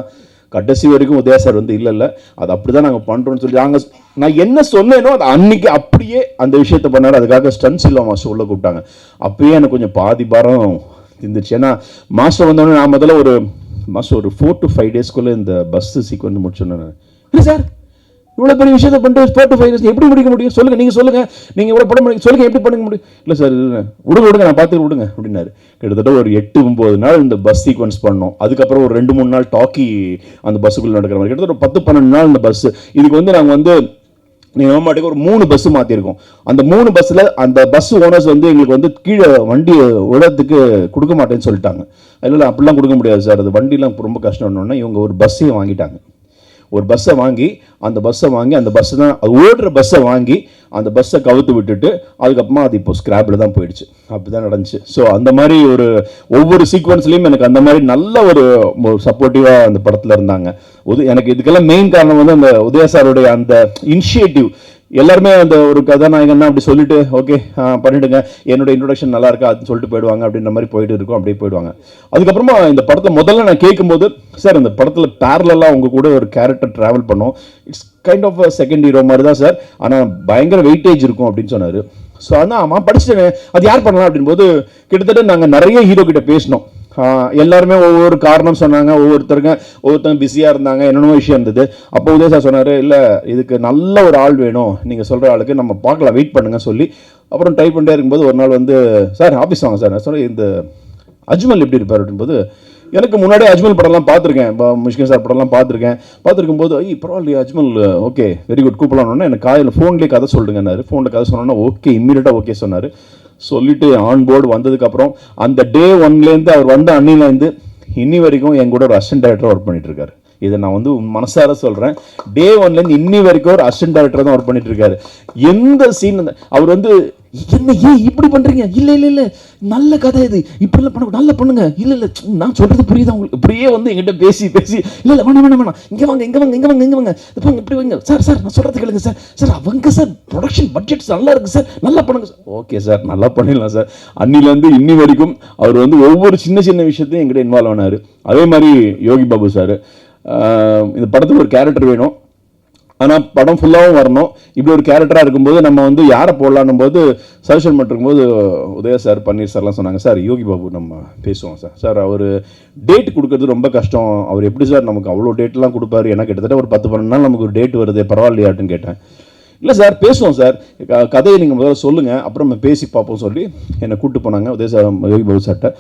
கடைசி வரைக்கும் உதயா சார் வந்து இல்லை அது அப்படி தான் நாங்கள் பண்ணுறோன்னு சொல்லி நான் என்ன சொன்னேனோ அது அன்னைக்கு அப்படியே அந்த விஷயத்த பண்ணார். அதுக்காக ஸ்டன்ஸ் இல்லை மாஸ்டர் உள்ள கூப்பிட்டாங்க. அப்பயே எனக்கு கொஞ்சம் பாதி பாரம் இருந்துச்சு. ஏன்னா மாஸ்டர் வந்தோடனே நான் முதல்ல ஒரு 4 to 5 டேஸ்க்குள்ளே இந்த பஸ்ஸு சீக்வன்ஸ் முடிச்சோன்னு, இல்லை சார் இவ்வளோ பெரிய விஷயத்தை பண்ணிட்டு 4 to 5 days எப்படி முடிக்க முடியும் சொல்லுங்கள், நீங்கள் சொல்லுங்கள், நீங்கள் இவ்வளோ படம் பண்ணி சொல்லுங்கள் எப்படி பண்ண முடியும். இல்லை சார் விடுங்க நான் பார்த்துக்க விடுங்க அப்படின்னாரு. கிட்டத்தட்ட ஒரு 8-9 நாள் இந்த பஸ் சீக்வன்ஸ் பண்ணோம். அதுக்கப்புறம் ஒரு 2-3 நாள் டாக்கி அந்த பஸ்ஸுக்குள்ளே நடக்கிற மாதிரி கிட்டத்தட்ட ஒரு 10-12 நாள் இந்த பஸ்ஸு. இதுக்கு வந்து நாங்கள் வந்து நீங்கள் மாட்டுக்கு ஒரு 3 பஸ்ஸு மாற்றிருக்கோம். அந்த 3 பஸ்ஸில் அந்த பஸ் ஓனர்ஸ் வந்து எங்களுக்கு வந்து கீழே வண்டி விடத்துக்கு கொடுக்க மாட்டேன்னு சொல்லிட்டாங்க. அதில் அப்படிலாம் கொடுக்க முடியாது சார், அது வண்டிலாம் ரொம்ப கஷ்டம்னோடனே இவங்க ஒரு பஸ்ஸையும் வாங்கிட்டாங்க. ஒரு பஸ்ஸை வாங்கி அந்த பஸ்ஸை தான் அது ஓடுற பஸ்ஸை வாங்கி அந்த பஸ்ஸை கவுத்து விட்டுட்டு அதுக்கப்புறமா அது இப்போ ஸ்கிராப்பில் தான் போயிடுச்சு. அப்படி தான் நடந்துச்சு. ஸோ அந்த மாதிரி ஒவ்வொரு சீக்வன்ஸ்லையும் எனக்கு அந்த மாதிரி நல்ல ஒரு சப்போர்ட்டிவாக அந்த படத்தில் இருந்தாங்க. எனக்கு இதுக்கெல்லாம் மெயின் காரணம் வந்து அந்த உதயா சாருடைய அந்த இனிஷியேட்டிவ். எல்லாருமே அந்த ஒரு கதாநாயகன்னா அப்படி சொல்லிட்டு ஓகே பண்ணிடுங்க, என்னோட இன்ட்ரோடக்ஷன் நல்லா இருக்கா அதுன்னு சொல்லிட்டு போயிடுவாங்க. அப்படின்ற மாதிரி போயிட்டு இருக்கும், அப்படியே போயிடுவாங்க. அதுக்கப்புறமா இந்த படத்தை முதல்ல நான் கேட்கும்போது, சார் இந்த படத்தில் பேரலாக உங்க கூட ஒரு கேரக்டர் ட்ராவல் பண்ணோம், it's kind of second hero மாதிரி தான் சார், ஆனால் பயங்கர வெயிட்டேஜ் இருக்கும் அப்படின்னு சொன்னார். ஸோ ஆனால் ஆமாம் படிச்சுட்டேன், அது யார் பண்ணலாம் அப்படின்போது கிட்டத்தட்ட நாங்கள் நிறைய ஹீரோ கிட்ட பேசினோம். எல்லாருமே ஒவ்வொரு காரணம் சொன்னாங்க, ஒவ்வொருத்தங்க பிஸியாக இருந்தாங்க, என்னென்ன விஷயம் இருந்தது. அப்போ உதய சார் சொன்னார், இல்லை இதுக்கு நல்ல ஒரு ஆள் வேணும், நீங்கள் சொல்கிற ஆளுக்கு நம்ம பார்க்கலாம், வெயிட் பண்ணுங்க சொல்லி அப்புறம் டைப் பண்ணிட்டே இருக்கும்போது ஒரு நாள் வந்து சார் ஆஃபீஸ் வாங்க சார், நான் சொன்னேன் இந்த அஜ்மல் எப்படி இருப்பார் அப்படின்போது, எனக்கு முன்னாடியே அஜ்மல் படம்லாம் பார்த்துருக்கேன், முஷ்கின் சார் படம்லாம் பார்த்துருக்கும் போது பரவாயில்லையா அஜ்மல், ஓகே வெரி குட் கூப்பிடலாம்னு எனக்கு காலையில் ஃபோன்லேயே கதை சொல்லுங்கன்னாரு. ஃபோனில் கதை சொன்னோன்னா ஓகே இம்மீடியட்டாக ஓகே சொன்னார். சொல்லிட்டு ஆன் போர்டு வந்ததுக்கப்புறம் அந்த டே ஒன்லேருந்து அவர் வந்த அன்னிலேருந்து இன்னி வரைக்கும் என் கூட ஒரு அசிஸ்டன்ட் டைரக்டர் ஒர்க் பண்ணிட்டு இருக்காரு. இதை நான் வந்து மனசார சொல்கிறேன், டே ஒன்லேருந்து இன்னி வரைக்கும் ஒரு அசிஸ்டன்ட் டைரக்டர் தான் ஒர்க் பண்ணிட்டு இருக்காரு. எந்த சீன் அவர் வந்து என்ன ஏன் இப்படி பண்ணுறீங்க, இல்லை இல்லை இல்லை நல்ல கதை இது, இப்படிலாம் பண்ண நல்லா பண்ணுங்க, இல்லை இல்லை நான் சொல்கிறது புரியுதா உங்களுக்கு, இப்படியே வந்து எங்கிட்ட பேசி இல்லை இல்லை வேணாம் இங்கே வாங்க இப்படி வைங்க சார் நான் சொல்கிறது கேளுங்க சார் அவங்க சார் ப்ரொடக்ஷன் பட்ஜெட் நல்லா இருக்குது சார், நல்லா பண்ணுங்க சார். ஓகே சார் நல்லா பண்ணிடலாம் சார். அன்னிலேருந்து இன்னி வரைக்கும் அவர் வந்து ஒவ்வொரு சின்ன சின்ன விஷயத்தையும் எங்கிட்ட இன்வால்வ் ஆனார். அதே மாதிரி யோகி பாபு சார், இந்த படத்தில் ஒரு கேரக்டர் வேணும், ஆனால் படம் ஃபுல்லாகவும் வரணும். இப்படி ஒரு கேரக்டராக இருக்கும்போது நம்ம வந்து யாரை போடலான்னும் போது சஜஷன் பண்ணிருக்கும்போது உதயா சார் பன்னீர் சார்லாம் சொன்னாங்க, சார் யோகி பாபு நம்ம பேசுவோம் சார் அவர் டேட் கொடுக்கறது ரொம்ப கஷ்டம், அவர் எப்படி சார் நமக்கு அவ்வளோ டேட்லாம் கொடுப்பாரு, ஏன்னா கிட்டத்தட்ட ஒரு 10-12 நாள் நமக்கு ஒரு டேட் வருது பரவாயில்லையாட்டுன்னு கேட்டேன். இல்லை சார் பேசுவோம் சார், கதையை நீங்கள் முதல்ல சொல்லுங்கள் அப்புறம் நம்ம பேசி பார்ப்போம் சொல்லி என்னை கூப்பிட்டு போனாங்க உதய சார் யோகி பாபு சார்கிட்ட.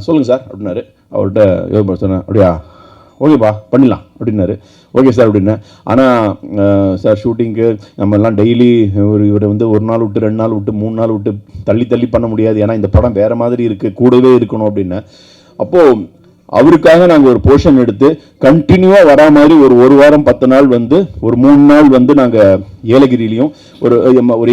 சொல்லுங்கள் சார் அப்படின்னாரு. அவர்கிட்ட யோகி பாபு சொன்னேன், அப்படியா ஓகேப்பா பண்ணிடலாம் அப்படின்னாரு. ஓகே சார் அப்படின்னேன். ஆனால் சார் ஷூட்டிங்க்கு நம்ம எல்லாம் டெய்லி இவரை வந்து ஒரு நாள் விட்டு 2 நாள் விட்டு 3 நாள் விட்டு தள்ளி பண்ண முடியாது, ஏன்னா இந்த படம் வேறு மாதிரி இருக்குது, கூடவே இருக்கணும் அப்படின்னேன். அப்போது அவருக்காக நாங்கள் ஒரு போர்ஷன் எடுத்து கண்டினியூவாக வரா மாதிரி ஒரு வாரம் 10 நாள் வந்து ஒரு 3 நாள் வந்து நாங்கள் ஏலகிரிலையும் ஒரு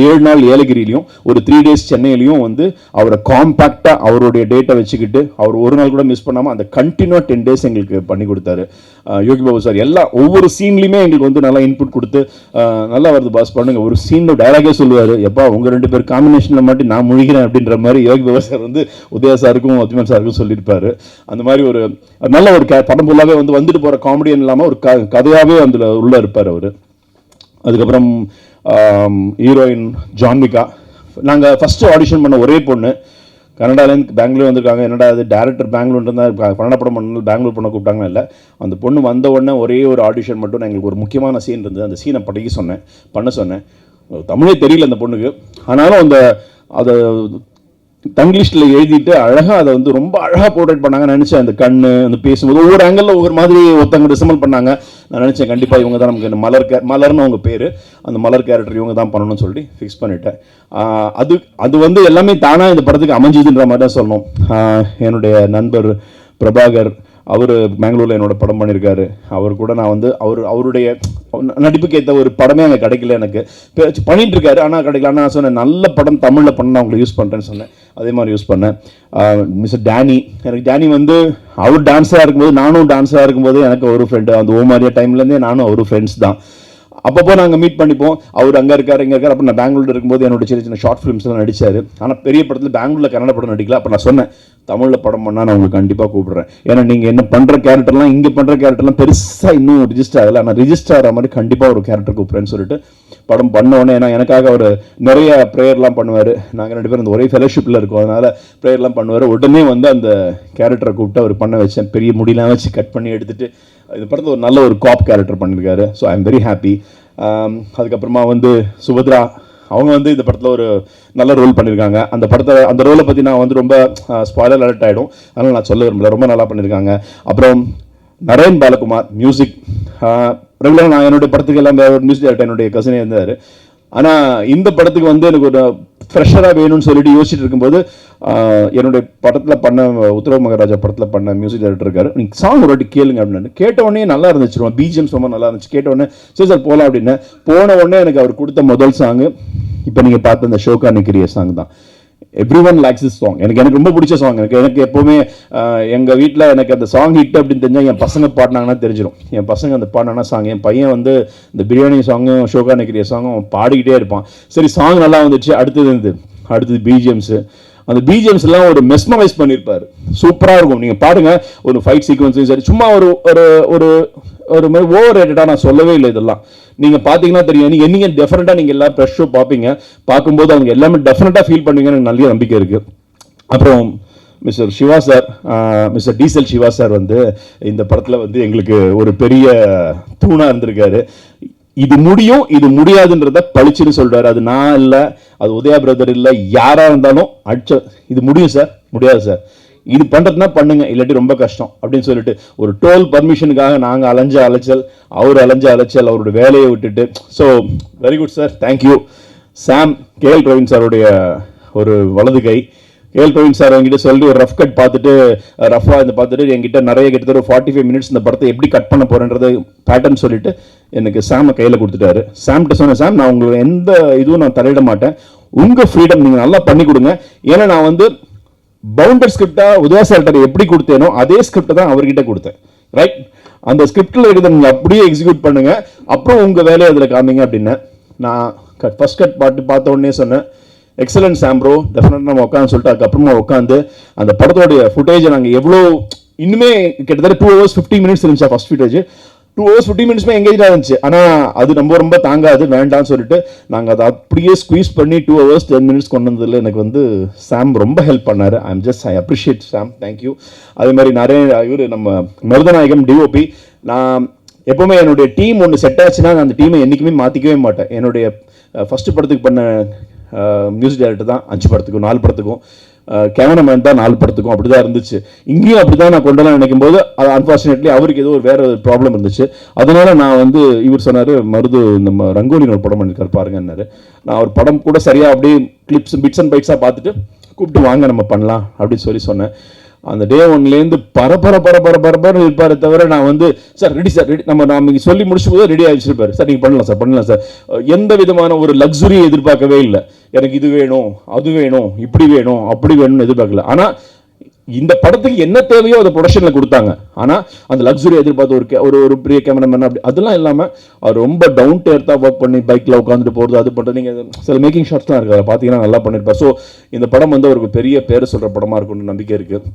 7 நாள் ஏலகிரிலையும் ஒரு 3 days சென்னையிலையும் வந்து அவரை காம்பேக்டாக அவருடைய டேட்டை வச்சுக்கிட்டு அவர் ஒரு நாள் கூட மிஸ் பண்ணாமல் அந்த கண்டினியூவாக 10 days எங்களுக்கு பண்ணி கொடுத்தாரு யோகி பாபு சார். ஒவ்வொரு சீன்லையுமே எங்களுக்கு வந்து நல்லா இன்புட் கொடுத்து நல்லா வருது பாஸ் பண்ணுங்க, ஒரு சீனில் டைலாகே சொல்லுவார், எப்பா உங்கள் 2 பேர் காம்பினேஷனில் மட்டும் நான் முழிக்கிறேன் அப்படின்ற மாதிரி யோகி பாபு சார் வந்து உதயா சாருக்கும் அஜ்மல் சாருக்கும் சொல்லியிருப்பாரு. அந்த மாதிரி ஒரு நல்ல ஒரு படம் ஃபுல்லாகவே வந்துட்டு போகிற காமெடியன் இல்லாமல் ஒரு கதையாகவே அதில் உள்ள இருப்பார் அவர். அதுக்கப்புறம் ஹீரோயின் ஜான்விகா, நாங்கள் ஃபஸ்ட்டு ஆடிஷன் பண்ண ஒரே பொண்ணு, கனடாலேருந்து பெங்களூர் வந்திருக்காங்க. என்னடா அது டேரக்டர் பெங்களூர் இருந்தால் கன்னட படம் பண்ணணும் பெங்களூர் பண்ண கூப்பிட்டாங்கன்னா இல்லை, அந்த பொண்ணு வந்த உடனே ஒரே ஒரு ஆடிஷன் மட்டும் எங்களுக்கு ஒரு முக்கியமான சீன் இருந்தது, அந்த சீனை பண்ண சொன்னேன். தமிழே தெரியல அந்த பொண்ணுக்கு, ஆனாலும் அதை தங்கிலீஷில் எழுதிட்டு அழகாக அதை வந்து ரொம்ப அழகாக போர்ட்ரேட் பண்ணாங்க. நினச்சேன் அந்த கண்ணு அந்த பேசும்போது ஒவ்வொரு ஆங்கிளில் ஒவ்வொரு மாதிரி ஒருத்தவங்க ரிசமல் பண்ணாங்க. நான் நினச்சேன் கண்டிப்பாக இவங்க தான் நமக்கு மலர்னு அவங்க பேர், அந்த மலர் கேரக்டர் இவங்க தான் பண்ணணும்னு சொல்லி ஃபிக்ஸ் பண்ணிட்டேன். அது வந்து எல்லாமே தானாக இந்த படத்துக்கு அமைஞ்சதுன்ற மாதிரி தான் சொல்லணும். என்னுடைய நண்பர் பிரபாகர், அவர் பெங்களூரில் என்னோட படம் பண்ணியிருக்காரு. அவர் கூட நான் வந்து அவருடைய நடிப்புக்கு ஏற்ற ஒரு படமே அங்கே கிடைக்கல, எனக்கு பண்ணிட்டு இருக்காரு ஆனால் கிடைக்கல. ஆனால் நான் சொன்னேன் நல்ல படம் தமிழில் பண்ண அவங்களை யூஸ் பண்ணுறேன்னு சொன்னேன், அதே மாதிரி யூஸ் பண்ணேன். மிஸ்டர் டேனி, எனக்கு டேனி வந்து அவர் டான்ஸராக இருக்கும்போது நானும் டான்ஸராக இருக்கும்போது எனக்கு ஒரு ஃப்ரெண்டு, அந்த ஓமாரியா டைம்லேருந்தே நானும் அவரும் ஃப்ரெண்ட்ஸ் தான். அப்பப்போ நாங்கள் மீட் பண்ணிப்போம், அவர் அங்கே இருக்கார் இங்கே இருக்கார். அப்போ நான் பெங்களூரில் இருக்கும்போது என்னோட சின்ன சின்ன ஷார்ட் ஃபிலிம்ஸ்லாம் நடித்தார். ஆனால் பெரிய படத்தில் பெங்களூரில் கன்னட படம் நடிக்கல. அப்போ நான் சொன்னேன் தமிழில் படம் பண்ணால் நான் உங்களுக்கு கண்டிப்பாக கூப்பிட்றேன், ஏன்னா நீங்கள் என்ன பண்ணுற கேரக்டர்லாம் இங்கே பண்ணுற கேரக்டர்லாம் பெருசாக இன்னும் ரிஜிஸ்டர் ஆகலை, ஆனால் ரிஜிஸ்டர் ஆகிற மாதிரி கண்டிப்பாக ஒரு கேரக்டர் கூப்பிட்றேன்னு சொல்லிட்டு படம் பண்ணோடனே, ஏன்னா எனக்காக அவர் நிறைய ப்ரேயர்லாம் பண்ணுவார், நாங்கள் 2 பேரும் அந்த ஒரே ஃபெலோஷிப்பில் இருக்கோம், அதனால் ப்ரேயர்லாம் பண்ணுவார். உடனே வந்து அந்த கேரக்டரை கூப்பிட்டு அவர் பண்ண வச்சேன், பெரிய முடியெலாம் வச்சு கட் பண்ணி எடுத்துகிட்டு இந்த படத்தில் ஒரு நல்ல ஒரு காப் கேரக்டர் பண்ணியிருக்காரு. So I am very happy. அதுக்கப்புறமா வந்து சுபத்ரா, அவங்க வந்து இந்த படத்தில் ஒரு நல்ல ரோல் பண்ணியிருக்காங்க. அந்த ரோலை பற்றி நான் வந்து ரொம்ப ஸ்பாய்லர் அலர்ட் ஆகிடும், அதனால் நான் சொல்ல விரும்பல, ரொம்ப நல்லா பண்ணியிருக்காங்க. அப்புறம் நரேன் பாலகுமார் மியூசிக், ரெகுலராக நான் என்னுடைய படத்துக்கு எல்லாம் ஒரு மியூசிக் டைரக்டர் என்னுடைய கசினே இருந்தார். ஆனால் இந்த படத்துக்கு வந்து எனக்கு ஒரு ஃப்ரெஷராக வேணும்னு சொல்லிட்டு யோசிச்சுட்டு இருக்கும்போது என்னுடைய படத்தில் பண்ண உத்தரவு மகாராஜா படத்தில் பண்ண மியூசிக் டைரக்டர் இருக்காரு, நீங்கள் சாங் ஒரு வாட்டி கேளுங்க அப்படின்னு. கேட்ட உடனே நல்லா இருந்துச்சு, பிஜிஎம்ஸ் ரொம்ப நல்லா இருந்துச்சு. கேட்ட உடனே சரி சார் போகலாம் அப்படின்னு. போன உடனே எனக்கு அவர் கொடுத்த முதல் சாங்கு இப்போ நீங்கள் பார்த்த இந்த ஷோகா நிக்கிறிய சாங் தான். Every one likes this song. எனக்கு ரொம்ப பிடிச்ச சாங். எனக்கு எப்போவுமே எங்கள் வீட்டில் எனக்கு அந்த சாங் ஹிட் அப்படின்னு தெரிஞ்சால் என் பசங்க பாடினாங்கன்னா தெரிஞ்சிடும். என் பசங்க அந்த பாடினாங்கன்னா சாங், என் பையன் வந்து இந்த பிரியாணி சாங்கும் ஷோகா நக்கிரிய சாங்கும் பாடிக்கிட்டே இருப்பான். சரி, சாங் நல்லா வந்துச்சு, அடுத்தது பிஜிஎம்ஸு. அந்த பிஜிஎம்ஸ் எல்லாம் ஒரு மெஸ்மரைஸ் பண்ணியிருப்பார், சூப்பராக இருக்கும். நீங்கள் பாருங்க, ஒரு ஃபைட் சீக்வன்ஸும் சரி, சும்மா ஒரு ஒரு ஒரு மாதிரி ஓவர் ரேட்டடாக நான் சொல்லவே இல்லை. இதெல்லாம் நீங்கள் பார்த்தீங்கன்னா தெரியும். நீங்கள் டெஃபினட்டாக நீங்கள் எல்லாம் ப்ரெஷ் ஷோ பார்ப்பீங்க. பார்க்கும்போது அவங்க எல்லாமே டெஃபினட்டாக ஃபீல் பண்ணுவீங்கன்னு எனக்கு நல்ல நம்பிக்கை இருக்குது. அப்புறம் mister Siva sir, mister diesel Siva sir வந்து இந்த படத்தில் வந்து எங்களுக்கு ஒரு பெரிய தூணாக இருந்திருக்காரு. இது முடியும், இது முடியாதுன்றத பளிச்சுன்னு சொல்றாரு. அது நான் இல்லை, அது உதயா பிரதர் இல்லை, யாராக இருந்தாலும் இது முடியும் சார், முடியாது சார், இது பண்ணுறதுனா பண்ணுங்க, இல்லாட்டி ரொம்ப கஷ்டம் அப்படின்னு சொல்லிட்டு ஒரு டோல் பர்மிஷனுக்காக நாங்கள் அலைச்சல், அவர் அலைச்சல், அவரோட வேலையை விட்டுட்டு. So very good sir, thank you. Sam, KL Praveen சாருடைய ஒரு வலது கை. கேஎல் பிரவீன் சார் என்கிட்ட சொல்லி ஒரு ரஃப் கட் பார்த்துட்டு, ரஃபாக இந்த பார்த்துட்டு என்கிட்ட நிறைய கிட்டத்தட்ட 45 மினிட்ஸ் இந்த படத்தை எப்படி கட் பண்ண போகிறேன்றதை பேட்டர்ன் சொல்லிட்டு எனக்கு சாமை கையில் கொடுத்துட்டாரு. சாம்கிட்ட சொன்னேன், சாம் நான் உங்களுக்கு எந்த இதுவும் நான் தலையிட மாட்டேன், உங்கள் ஃப்ரீடம் நீங்கள் நல்லா பண்ணி கொடுங்க. ஏன்னா நான் வந்து பவுண்டர் ஸ்கிரிப்டாக உதயா சார்கிட்ட எப்படி கொடுத்தேனோ அதே ஸ்கிரிப்டை தான் அவர்கிட்ட கொடுத்தேன். ரைட், அந்த ஸ்கிரிப்டில் இருக்கிறத நீங்கள் அப்படியே எக்ஸிக்யூட் பண்ணுங்க, அப்புறம் உங்கள் வேலையை அதில் காமிங்க அப்படின்னு. நான் ஃபர்ஸ்ட் கட் பார்த்த உடனே சொன்னேன், எக்ஸலன்ட் சாம் ப்ரோ, டெஃபினட்டாக நம்ம உட்காந்து சொல்லிட்டு அதுக்கப்புறமா உட்காந்து அந்த படத்தோடைய ஃபுட்டேஜை நாங்கள் எவ்வளோ இன்னுமே கிட்டத்தட்ட 2 hours 50 minutes இருந்துச்சா ஃபர்ஸ்ட் ஃபுட்டேஜ். 2 hours 50 minutes எங்கேஜாக இருந்துச்சு. ஆனால் அது ரொம்ப தாங்காது, வேண்டாம்னு சொல்லிட்டு நாங்கள் அதை அப்படியே ஸ்குவீஸ் பண்ணி 2 hours 10 minutes கொண்டு வந்ததில் எனக்கு வந்து சாம் ரொம்ப ஹெல்ப் பண்ணார். I appreciate Sam, thank you. அதே மாதிரி நிறைய இவர் நம்ம மருதநாயகம் டிஓபி. நான் எப்போவுமே என்னுடைய டீம் ஒன்று செட் ஆச்சுன்னா அந்த டீமை என்றைக்குமே மாற்றிக்கவே மாட்டேன். என்னுடைய ஃபஸ்ட்டு படத்துக்கு பண்ண மியூசிக் டைரக்டர் தான் 5 படத்துக்கும் 4 படத்துக்கும், கேமராமேன் தான் 4 படத்துக்கும், அப்படி தான் இருந்துச்சு. இங்கேயும் அப்படி தான் நான் கொண்டலாம் நினைக்கும் போது அது அன்ஃபார்ச்சுனேட்லி அவருக்கு ஏதோ வேற ஒரு ப்ராப்ளம் இருந்துச்சு. அதனால நான் வந்து இவர் சொன்னார், மருது நம்ம ரங்கோலின்னு ஒரு படம் பண்ணியிருக்காரு பாருங்கன்னாரு. நான் ஒரு படம் கூட சரியாக அப்படியே கிளிப்ஸ் பிட்ஸ் அண்ட் பைட்ஸாக பார்த்துட்டு கூப்பிட்டு வாங்க நம்ம பண்ணலாம் அப்படின்னு சொன்னேன். அந்த டே ஒன்லேருந்து பரபரன்னு இருப்பார் தவிர நான் வந்து சார் ரெடி சார் ரெடி, நம்ம சொல்லி முடிச்சும் போது ரெடி ஆகிச்சிருப்பாரு. சார் நீங்கள் பண்ணலாம் சார். எந்த விதமான ஒரு லக்ஸுரியை எதிர்பார்க்கவே இல்லை. எனக்கு இது வேணும், அது வேணும், இப்படி வேணும், அப்படி வேணும்னு எதிர்பார்க்கல. ஆனால் இந்த படத்துக்கு என்ன தேவையோ அதை ப்ரொடக்ஷனில் கொடுத்தாங்க. ஆனால் அந்த லக்ஸுரி எதிர்பார்த்து ஒரு பெரிய கேமராமேன் அப்படி அதெல்லாம் இல்லாமல் அவர் ரொம்ப டவுன் டு எர்த்தாக ஒர்க் பண்ணி பைக்கில் உட்காந்துட்டு போகிறது, அது பண்ணுறது. நீங்கள் சில மேக்கிங் ஷாட்ஸ்லாம் இருக்குது, அதை பார்த்தீங்கன்னா நல்லா பண்ணியிருப்பார். ஸோ இந்த படம் வந்து அவருக்கு பெரிய பேர் சொல்கிற படமாக இருக்கும்னு நம்பிக்கை இருக்குது.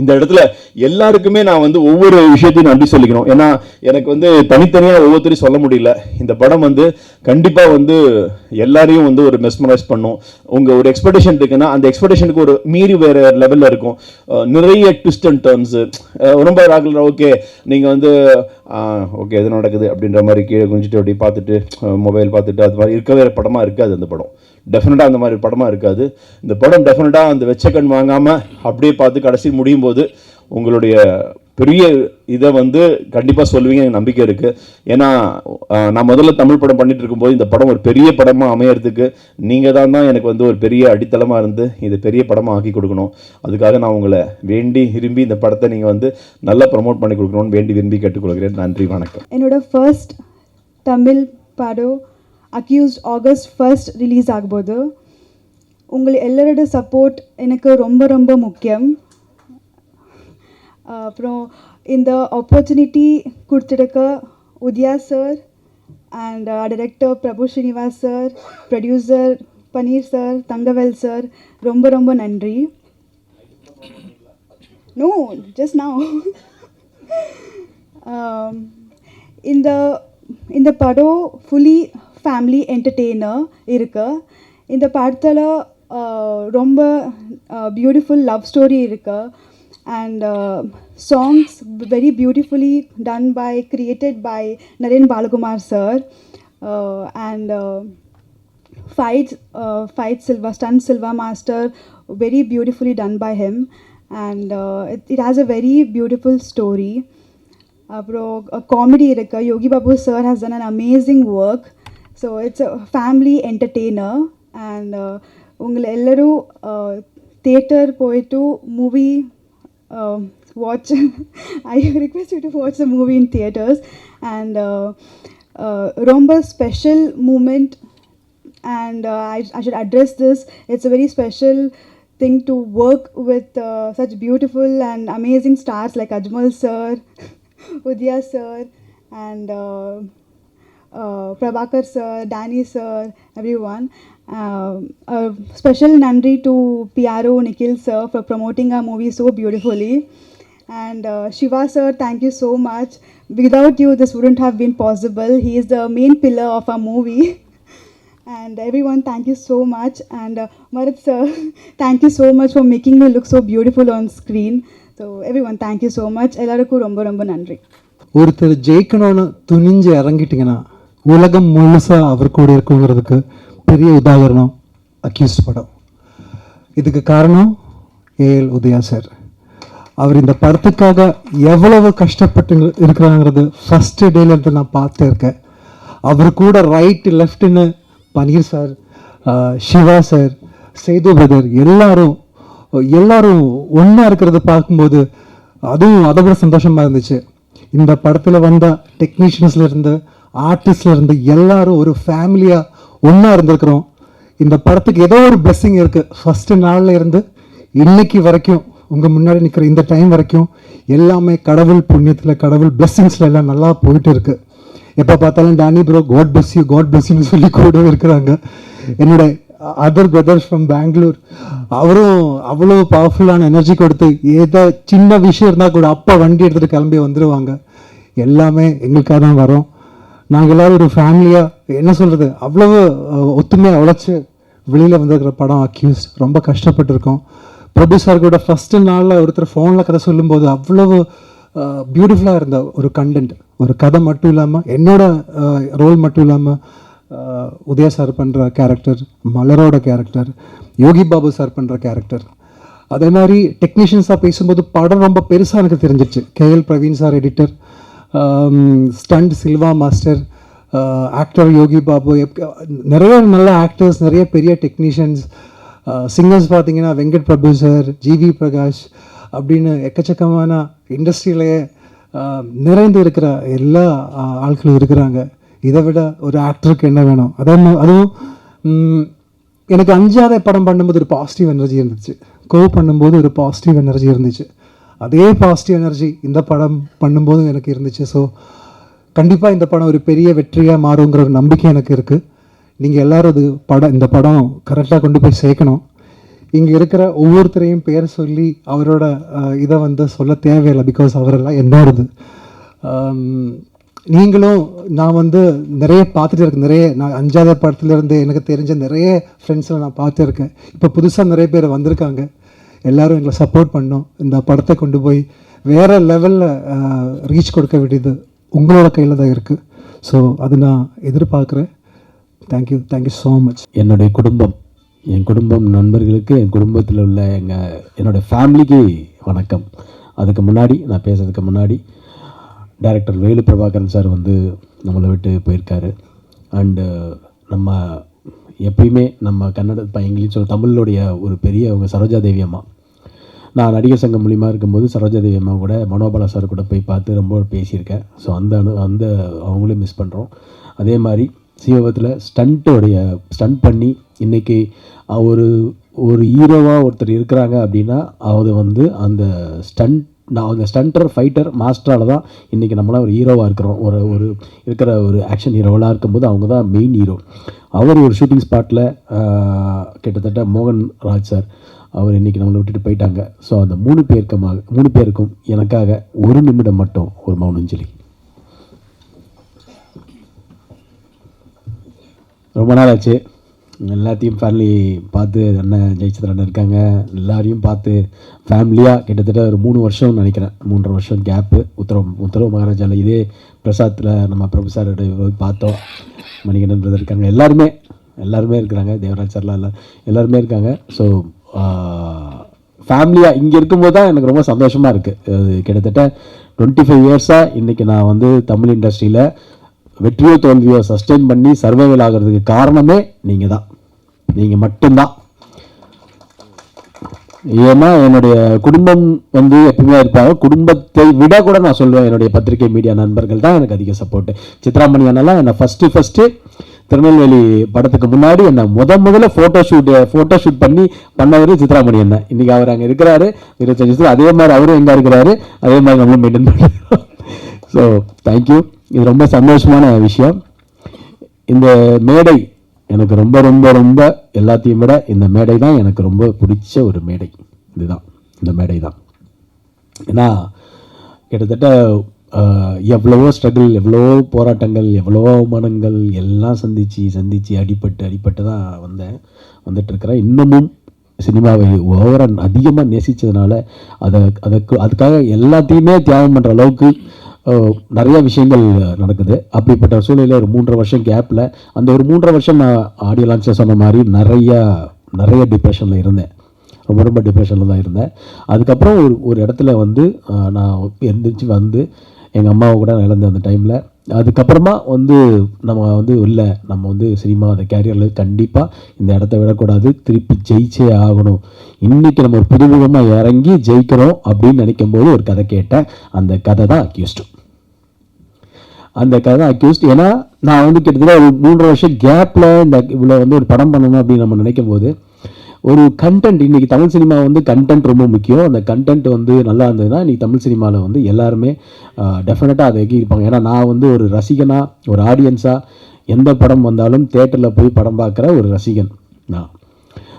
இந்த இடத்துல எல்லாருக்குமே நான் வந்து ஒவ்வொரு விஷயத்தையும் நன்றி சொல்லிக்கணும். ஏன்னா எனக்கு வந்து தனித்தனியாக ஒவ்வொருத்தரையும் சொல்ல முடியல. இந்த படம் வந்து கண்டிப்பாக வந்து எல்லாரையும் வந்து ஒரு மெஸ்மரைஸ் பண்ணும். உங்கள் ஒரு எக்ஸ்பெக்டேஷன் இருக்குன்னா அந்த எக்ஸ்பெக்டேஷனுக்கு ஒரு மீறி வேறு லெவலில் இருக்கும். நிறைய ட்விஸ்ட் அண்ட் டர்ன்ஸு ரொம்ப ராகுல் ஓகே நீங்கள் வந்து ஓகே எது நடக்குது அப்படின்ற மாதிரி கீழே குஞ்சிட்டு அப்படி பார்த்துட்டு மொபைல் பார்த்துட்டு அது மாதிரி இருக்கவே படமாக இருக்காது. அந்த படம் டெஃபினட்டாக அந்த மாதிரி படமாக இருக்காது. இந்த படம் டெஃபினட்டாக அந்த வெச்ச கண் வாங்காமல் அப்படியே பார்த்து கடைசி முடியும் போது உங்களுடைய பெரிய இதை வந்து கண்டிப்பாக சொல்லுவீங்க, எனக்கு நம்பிக்கை இருக்குது. ஏன்னா நான் முதல்ல தமிழ் படம் பண்ணிட்டு இருக்கும்போது இந்த படம் ஒரு பெரிய படமாக அமையறதுக்கு நீங்கள் தான் எனக்கு வந்து ஒரு பெரிய அடித்தளமாக இருந்து இது பெரிய படமாக ஆக்கி கொடுக்கணும். அதுக்காக நான் உங்களை வேண்டி விரும்பி இந்த படத்தை நீங்கள் வந்து நல்லா ப்ரமோட் பண்ணி கொடுக்கணும்னு வேண்டி விரும்பி கேட்டுக்கொள்கிறேன். நன்றி, வணக்கம். என்னோட ஃபர்ஸ்ட் தமிழ் படம் அக்யூஸ்ட் August 1st ரிலீஸ் ஆகும்போது உங்கள் எல்லாரோட சப்போர்ட் எனக்கு ரொம்ப முக்கியம். அப்புறம் இந்த ஆப்பர்ச்சுனிட்டி கொடுத்துருக்க Udhaya sir and director Prabhu Srinivas sir, producer Panneer sir, Thangavel sir, ரொம்ப நன்றி. நோ ஜஸ்ட் நவ் இந்த படம் ஃபுல்லி ஃபேமிலி என்டர்டெய்னர் இருக்கு. இந்த படத்தில் ரொம்ப பியூட்டிஃபுல் லவ் ஸ்டோரி இருக்கு and songs very beautifully done by created by Naren Balakumar sir and fight Silva stunt Silva master very beautifully done by him and it has a very beautiful story. A comedy irukka Yogi Babu sir has done an amazing work, so it's a family entertainer and ungal ellaru theater poitu movie watch I request you to watch the movie in theaters and romba special moment and I should address this. It's a very special thing to work with such beautiful and amazing stars like Ajmal sir, Udaya sir, and Prabhakar sir, Danny sir, everyone. A special nandri to PRO Nikhil sir for promoting our movie so beautifully. And Shiva sir, thank you so much. Without you, this wouldn't have been possible. He is the main pillar of our movie. And everyone, thank you so much. And Marat sir, thank you so much for making me look so beautiful on screen. So everyone, thank you so much. எல்லாருக்கும் ரொம்ப ரொம்ப நன்றி. ஒருத்தர் ஜெயிக்கணும்னு துணிஞ்சு இறங்கிட்டிங்கன்னா உலகம் முழுசாக அவர் கூட இருக்குங்கிறதுக்கு பெரிய உதாரணம் அக்யூஸ்ட் படம். இதுக்கு காரணம் ஏஎல் உதயா சார். அவர் இந்த படத்துக்காக எவ்வளவு கஷ்டப்பட்டு இருக்கிறாங்கிறது ஃபஸ்ட்டு டேலேருந்து நான் பார்த்து இருக்கேன். அவர் கூட ரைட்டு லெஃப்ட்டுன்னு Paneer sir, Siva sir, Sethu brother எல்லாரும் ஒன்றா இருக்கிறத பார்க்கும்போது அதுவும் அதை விட சந்தோஷமாக இருந்துச்சு. இந்த படத்தில் வந்த டெக்னீஷியன்ஸ்லேருந்து ஆர்டிஸ்ட்லேருந்து எல்லாரும் ஒரு ஃபேமிலியாக ஒன்றா இருந்திருக்கிறோம். இந்த படத்துக்கு ஏதோ ஒரு பிளெஸ்ஸிங் இருக்குது. ஃபஸ்ட்டு நாளில் இருந்து இன்னைக்கு வரைக்கும் உங்கள் முன்னாடி நிற்கிற இந்த டைம் வரைக்கும் எல்லாமே கடவுள் புண்ணியத்தில், கடவுள் பிளெஸ்ஸிங்ஸில் எல்லாம் நல்லா போயிட்டு இருக்குது. எப்போ பார்த்தாலும் டேனி ப்ரோ காட் பிளஸ் யூன்னு சொல்லி கூட இருக்கிறாங்க. என்னோட அதர் பிரதர்ஸ் ஃப்ரம் பெங்களூர், அவரும் அவ்வளோ பவர்ஃபுல்லான எனர்ஜி கொடுத்து ஏதோ சின்ன விஷயம் இருந்தால் கூட அப்பா வண்டி எடுத்துகிட்டு கிளம்பி வந்துடுவாங்க. எல்லாமே எங்களுக்காக தான் வரோம். நாங்கள் எல்லோரும் ஒரு ஃபேமிலியாக என்ன சொல்கிறது, அவ்வளவு ஒத்துமையாக உழைச்சி வெளியில் வந்திருக்கிற படம் அக்யூஸ்ட். ரொம்ப கஷ்டப்பட்டுருக்கோம். பிரபு சார் கூட ஃபஸ்ட்டு நாளில் ஒருத்தர் ஃபோனில் கதை சொல்லும்போது அவ்வளவு பியூட்டிஃபுல்லாக இருந்த ஒரு கண்டென்ட், ஒரு கதை மட்டும் இல்லாமல் என்னோட ரோல் மட்டும் இல்லாமல் உதயா சார் பண்ணுற கேரக்டர், மலரோட கேரக்டர், யோகி பாபு சார் பண்ணுற கேரக்டர், அதே மாதிரி டெக்னீஷியன்ஸாக பேசும்போது படம் ரொம்ப பெருசாக எனக்கு தெரிஞ்சிச்சு. KL Praveen sir editor, stunt Silva master, actor Yogi Babu, நிறைய நல்ல ஆக்டர்ஸ், நிறைய பெரிய டெக்னீஷியன்ஸ், சிங்கர்ஸ் பார்த்தீங்கன்னா வெங்கட் பிரபு சார், ஜிவி பிரகாஷ் அப்படின்னு எக்கச்சக்கமான இண்டஸ்ட்ரியிலேயே நிறைந்து இருக்கிற எல்லா ஆட்களும் இருக்கிறாங்க. இதை விட ஒரு ஆக்டருக்கு என்ன வேணும்? அதுவும் எனக்கு 5ஆவது படம் பண்ணும்போது ஒரு பாசிட்டிவ் எனர்ஜி இருந்துச்சு, பண்ணும்போது ஒரு பாசிட்டிவ் எனர்ஜி இருந்துச்சு. அதே பாசிட்டிவ் எனர்ஜி இந்த படம் பண்ணும்போது எனக்கு இருந்துச்சு. ஸோ கண்டிப்பாக இந்த படம் ஒரு பெரிய வெற்றியாக மாறுங்கிற ஒரு நம்பிக்கை எனக்கு இருக்குது. நீங்கள் எல்லோரும் இந்த படம் கரெக்டாக கொண்டு போய் சேர்க்கணும். இங்கே இருக்கிற ஒவ்வொருத்தரையும் பேர் சொல்லி அவரோட இதை சொல்ல தேவையில்லை, பிகாஸ் அவரெல்லாம் என்னோடது. நீங்களும் நான் நிறைய பார்த்துட்டு இருக்கேன். நான் 5ஆவது படத்துலேருந்து எனக்கு தெரிஞ்ச நிறைய ஃப்ரெண்ட்ஸில் நான் பார்த்துருக்கேன். இப்போ புதுசாக நிறைய பேர் வந்திருக்காங்க. எல்லோரும் எங்களை சப்போர்ட் பண்ணோம். இந்த படத்தை கொண்டு போய் வேறு லெவலில் ரீச் கொடுக்க வேண்டியது உங்களோட கையில் தான் இருக்குது. ஸோ அது நான் எதிர்பார்க்குறேன். Thank you so much. என்னுடைய குடும்பம், என் குடும்பம், நண்பர்களுக்கு, என் குடும்பத்தில் உள்ள என்னோடய ஃபேமிலிக்கு வணக்கம். அதுக்கு முன்னாடி நான் பேசுறதுக்கு முன்னாடி டைரக்டர் வேலு பிரபாகரன் சார் நம்மளை விட்டு போயிருக்காரு. அண்டு நம்ம எப்பயுமே நம்ம கன்னட இங்கிலீஷ் சொல்ல தமிழுடைய ஒரு பெரிய அவங்க சரோஜா தேவி அம்மா. நான் நடிகர் சங்கம் மூலிமா இருக்கும்போது சரோஜா தேவி அம்மா கூட மனோபாலா சார் கூட போய் பார்த்து ரொம்ப பேசியிருக்கேன். ஸோ அந்த அவங்களையும் மிஸ் பண்ணுறோம். அதே மாதிரி சீவகத்தில் ஸ்டண்ட் பண்ணி இன்றைக்கி ஒரு ஹீரோவாக ஒருத்தர் இருக்கிறாங்க அப்படின்னா அது அந்த ஸ்டண்டர் ஃபைட்டர் மாஸ்டரால் தான் இன்றைக்கி நம்மளாம் ஒரு ஹீரோவாக இருக்கிறோம். ஒரு இருக்கிற ஒரு ஆக்ஷன் ஹீரோவெலாம் இருக்கும்போது அவங்க தான் மெயின் ஹீரோ. அவர் ஒரு ஷூட்டிங் ஸ்பாட்டில் கிட்டத்தட்ட மோகன் ராஜ் சார் அவர் இன்றைக்கி நம்மளை விட்டுட்டு போயிட்டாங்க. ஸோ அந்த 3 பேருக்கும் எனக்காக 1 நிமிடம் மட்டும் ஒரு மௌனஞ்சலி. ரொம்ப நாள் ஆச்சு. எல்லாத்தையும் ஃபேமிலி பார்த்து, அண்ணன் ஜெயிச்சந்திரன் இருக்காங்க, எல்லாரையும் பார்த்து ஃபேமிலியாக கிட்டத்தட்ட ஒரு 3 வருஷம் நினைக்கிறேன், 3.5 வருஷம் கேப்பு. உத்தரவு மகாராஜாவில் இதே பிரசாத்தில் நம்ம பிரபு சார் பார்த்தோம். மணிகண்டன் பிரதர் இருக்காங்க, எல்லாருமே இருக்கிறாங்க, தேவராஜ் சார்லாம் எல்லாருமே இருக்காங்க. ஸோ ஃபேமிலியாக இங்கே இருக்கும்போது தான் எனக்கு ரொம்ப சந்தோஷமாக இருக்குது. அது கிட்டத்தட்ட 25 இயர்ஸாக இன்றைக்கி நான் தமிழ் இண்டஸ்ட்ரியில் வெற்றியோ தோல்வியோ சஸ்டெயின் பண்ணி சர்வைவல் ஆகிறதுக்கு காரணமே நீங்கள் மட்டும்தான். ஏன்னா என்னுடைய குடும்பம் எப்பயுமே இருப்பாங்க. குடும்பத்தை விட கூட நான் சொல்லுவேன், என்னுடைய பத்திரிகை மீடியா நண்பர்கள் தான் எனக்கு அதிக சப்போர்ட்டு. சித்ராமணி அண்ணெல்லாம் என்னை ஃபஸ்ட்டு திருநெல்வேலி படத்துக்கு முன்னாடி என்ன முதல்ல ஃபோட்டோ ஷூட் பண்ணி பண்ணவர் சித்ராமணி என்ன. இன்னைக்கு அவர் அங்கே இருக்கிறாரு 25 வருஷம். அதே மாதிரி அவரும் எங்கே இருக்கிறாரு, அதே மாதிரி நம்மளும் மெயின்டைன் பண்ணுறோம். So thank you. இது ரொம்ப சந்தோஷமான விஷயம். இந்த மேடை எனக்கு ரொம்ப ரொம்ப ரொம்ப எல்லாத்தையும் விட இந்த மேடை தான் எனக்கு ரொம்ப பிடிச்ச ஒரு மேடை. இதுதான், இந்த மேடை தான். ஏன்னா கிட்டத்தட்ட எவ்வளவோ ஸ்ட்ரகிள், எவ்வளவோ போராட்டங்கள், எவ்வளவோ அவமானங்கள் எல்லாம் சந்தித்து அடிபட்டு தான் வந்துட்டுருக்கிறேன். இன்னமும் சினிமாவை ஓவராக அதிகமாக நேசித்ததுனால அதுக்காக எல்லாத்தையுமே தியாகம் பண்ணுற அளவுக்கு நிறைய விஷயங்கள் நடக்குது. அப்படிப்பட்ட சூழ்நிலையில் ஒரு 3.5 வருஷம் கேப்பில், அந்த ஒரு 3.5 வருஷம் நான் ஆடியோ லான்ச்சில் சொன்ன மாதிரி நிறைய டிப்ரெஷனில் இருந்தேன். ரொம்ப டிப்ரெஷனில் தான் இருந்தேன். அதுக்கப்புறம் ஒரு இடத்துல நான் எந்திரிச்சு எங்கள் அம்மாவை கூட இழந்த அந்த டைமில், அதுக்கப்புறமா நம்ம சினிமா அந்த கேரியரில் கண்டிப்பாக இந்த இடத்த விடக்கூடாது, திருப்பி ஜெயிச்சே ஆகணும், இன்றைக்கி நம்ம ஒரு புதுமுகமாக இறங்கி ஜெயிக்கிறோம் அப்படின்னு நினைக்கும் போது ஒரு கதை கேட்டேன். அந்த கதை தான் அக்யூஸ்ட். ஏன்னா நான் கிட்டத்தட்ட ஒரு 3.5 வருஷம் கேப்பில் இவ்வளோ ஒரு படம் பண்ணணும் அப்படின்னு நம்ம நினைக்கும் போது ஒரு கண்டென்ட், இன்றைக்கி தமிழ் சினிமா கண்டென்ட் ரொம்ப முக்கியம். அந்த கண்டென்ட் நல்லா இருந்ததுன்னா இன்றைக்கி தமிழ் சினிமாவில் எல்லாருமே டெஃபினட்டாக அதை இருப்பாங்க. ஏன்னா நான் ஒரு ரசிகனாக, ஒரு ஆடியன்ஸாக எந்த படம் வந்தாலும் தேட்டரில் போய் படம் பார்க்குற ஒரு ரசிகன் நான்.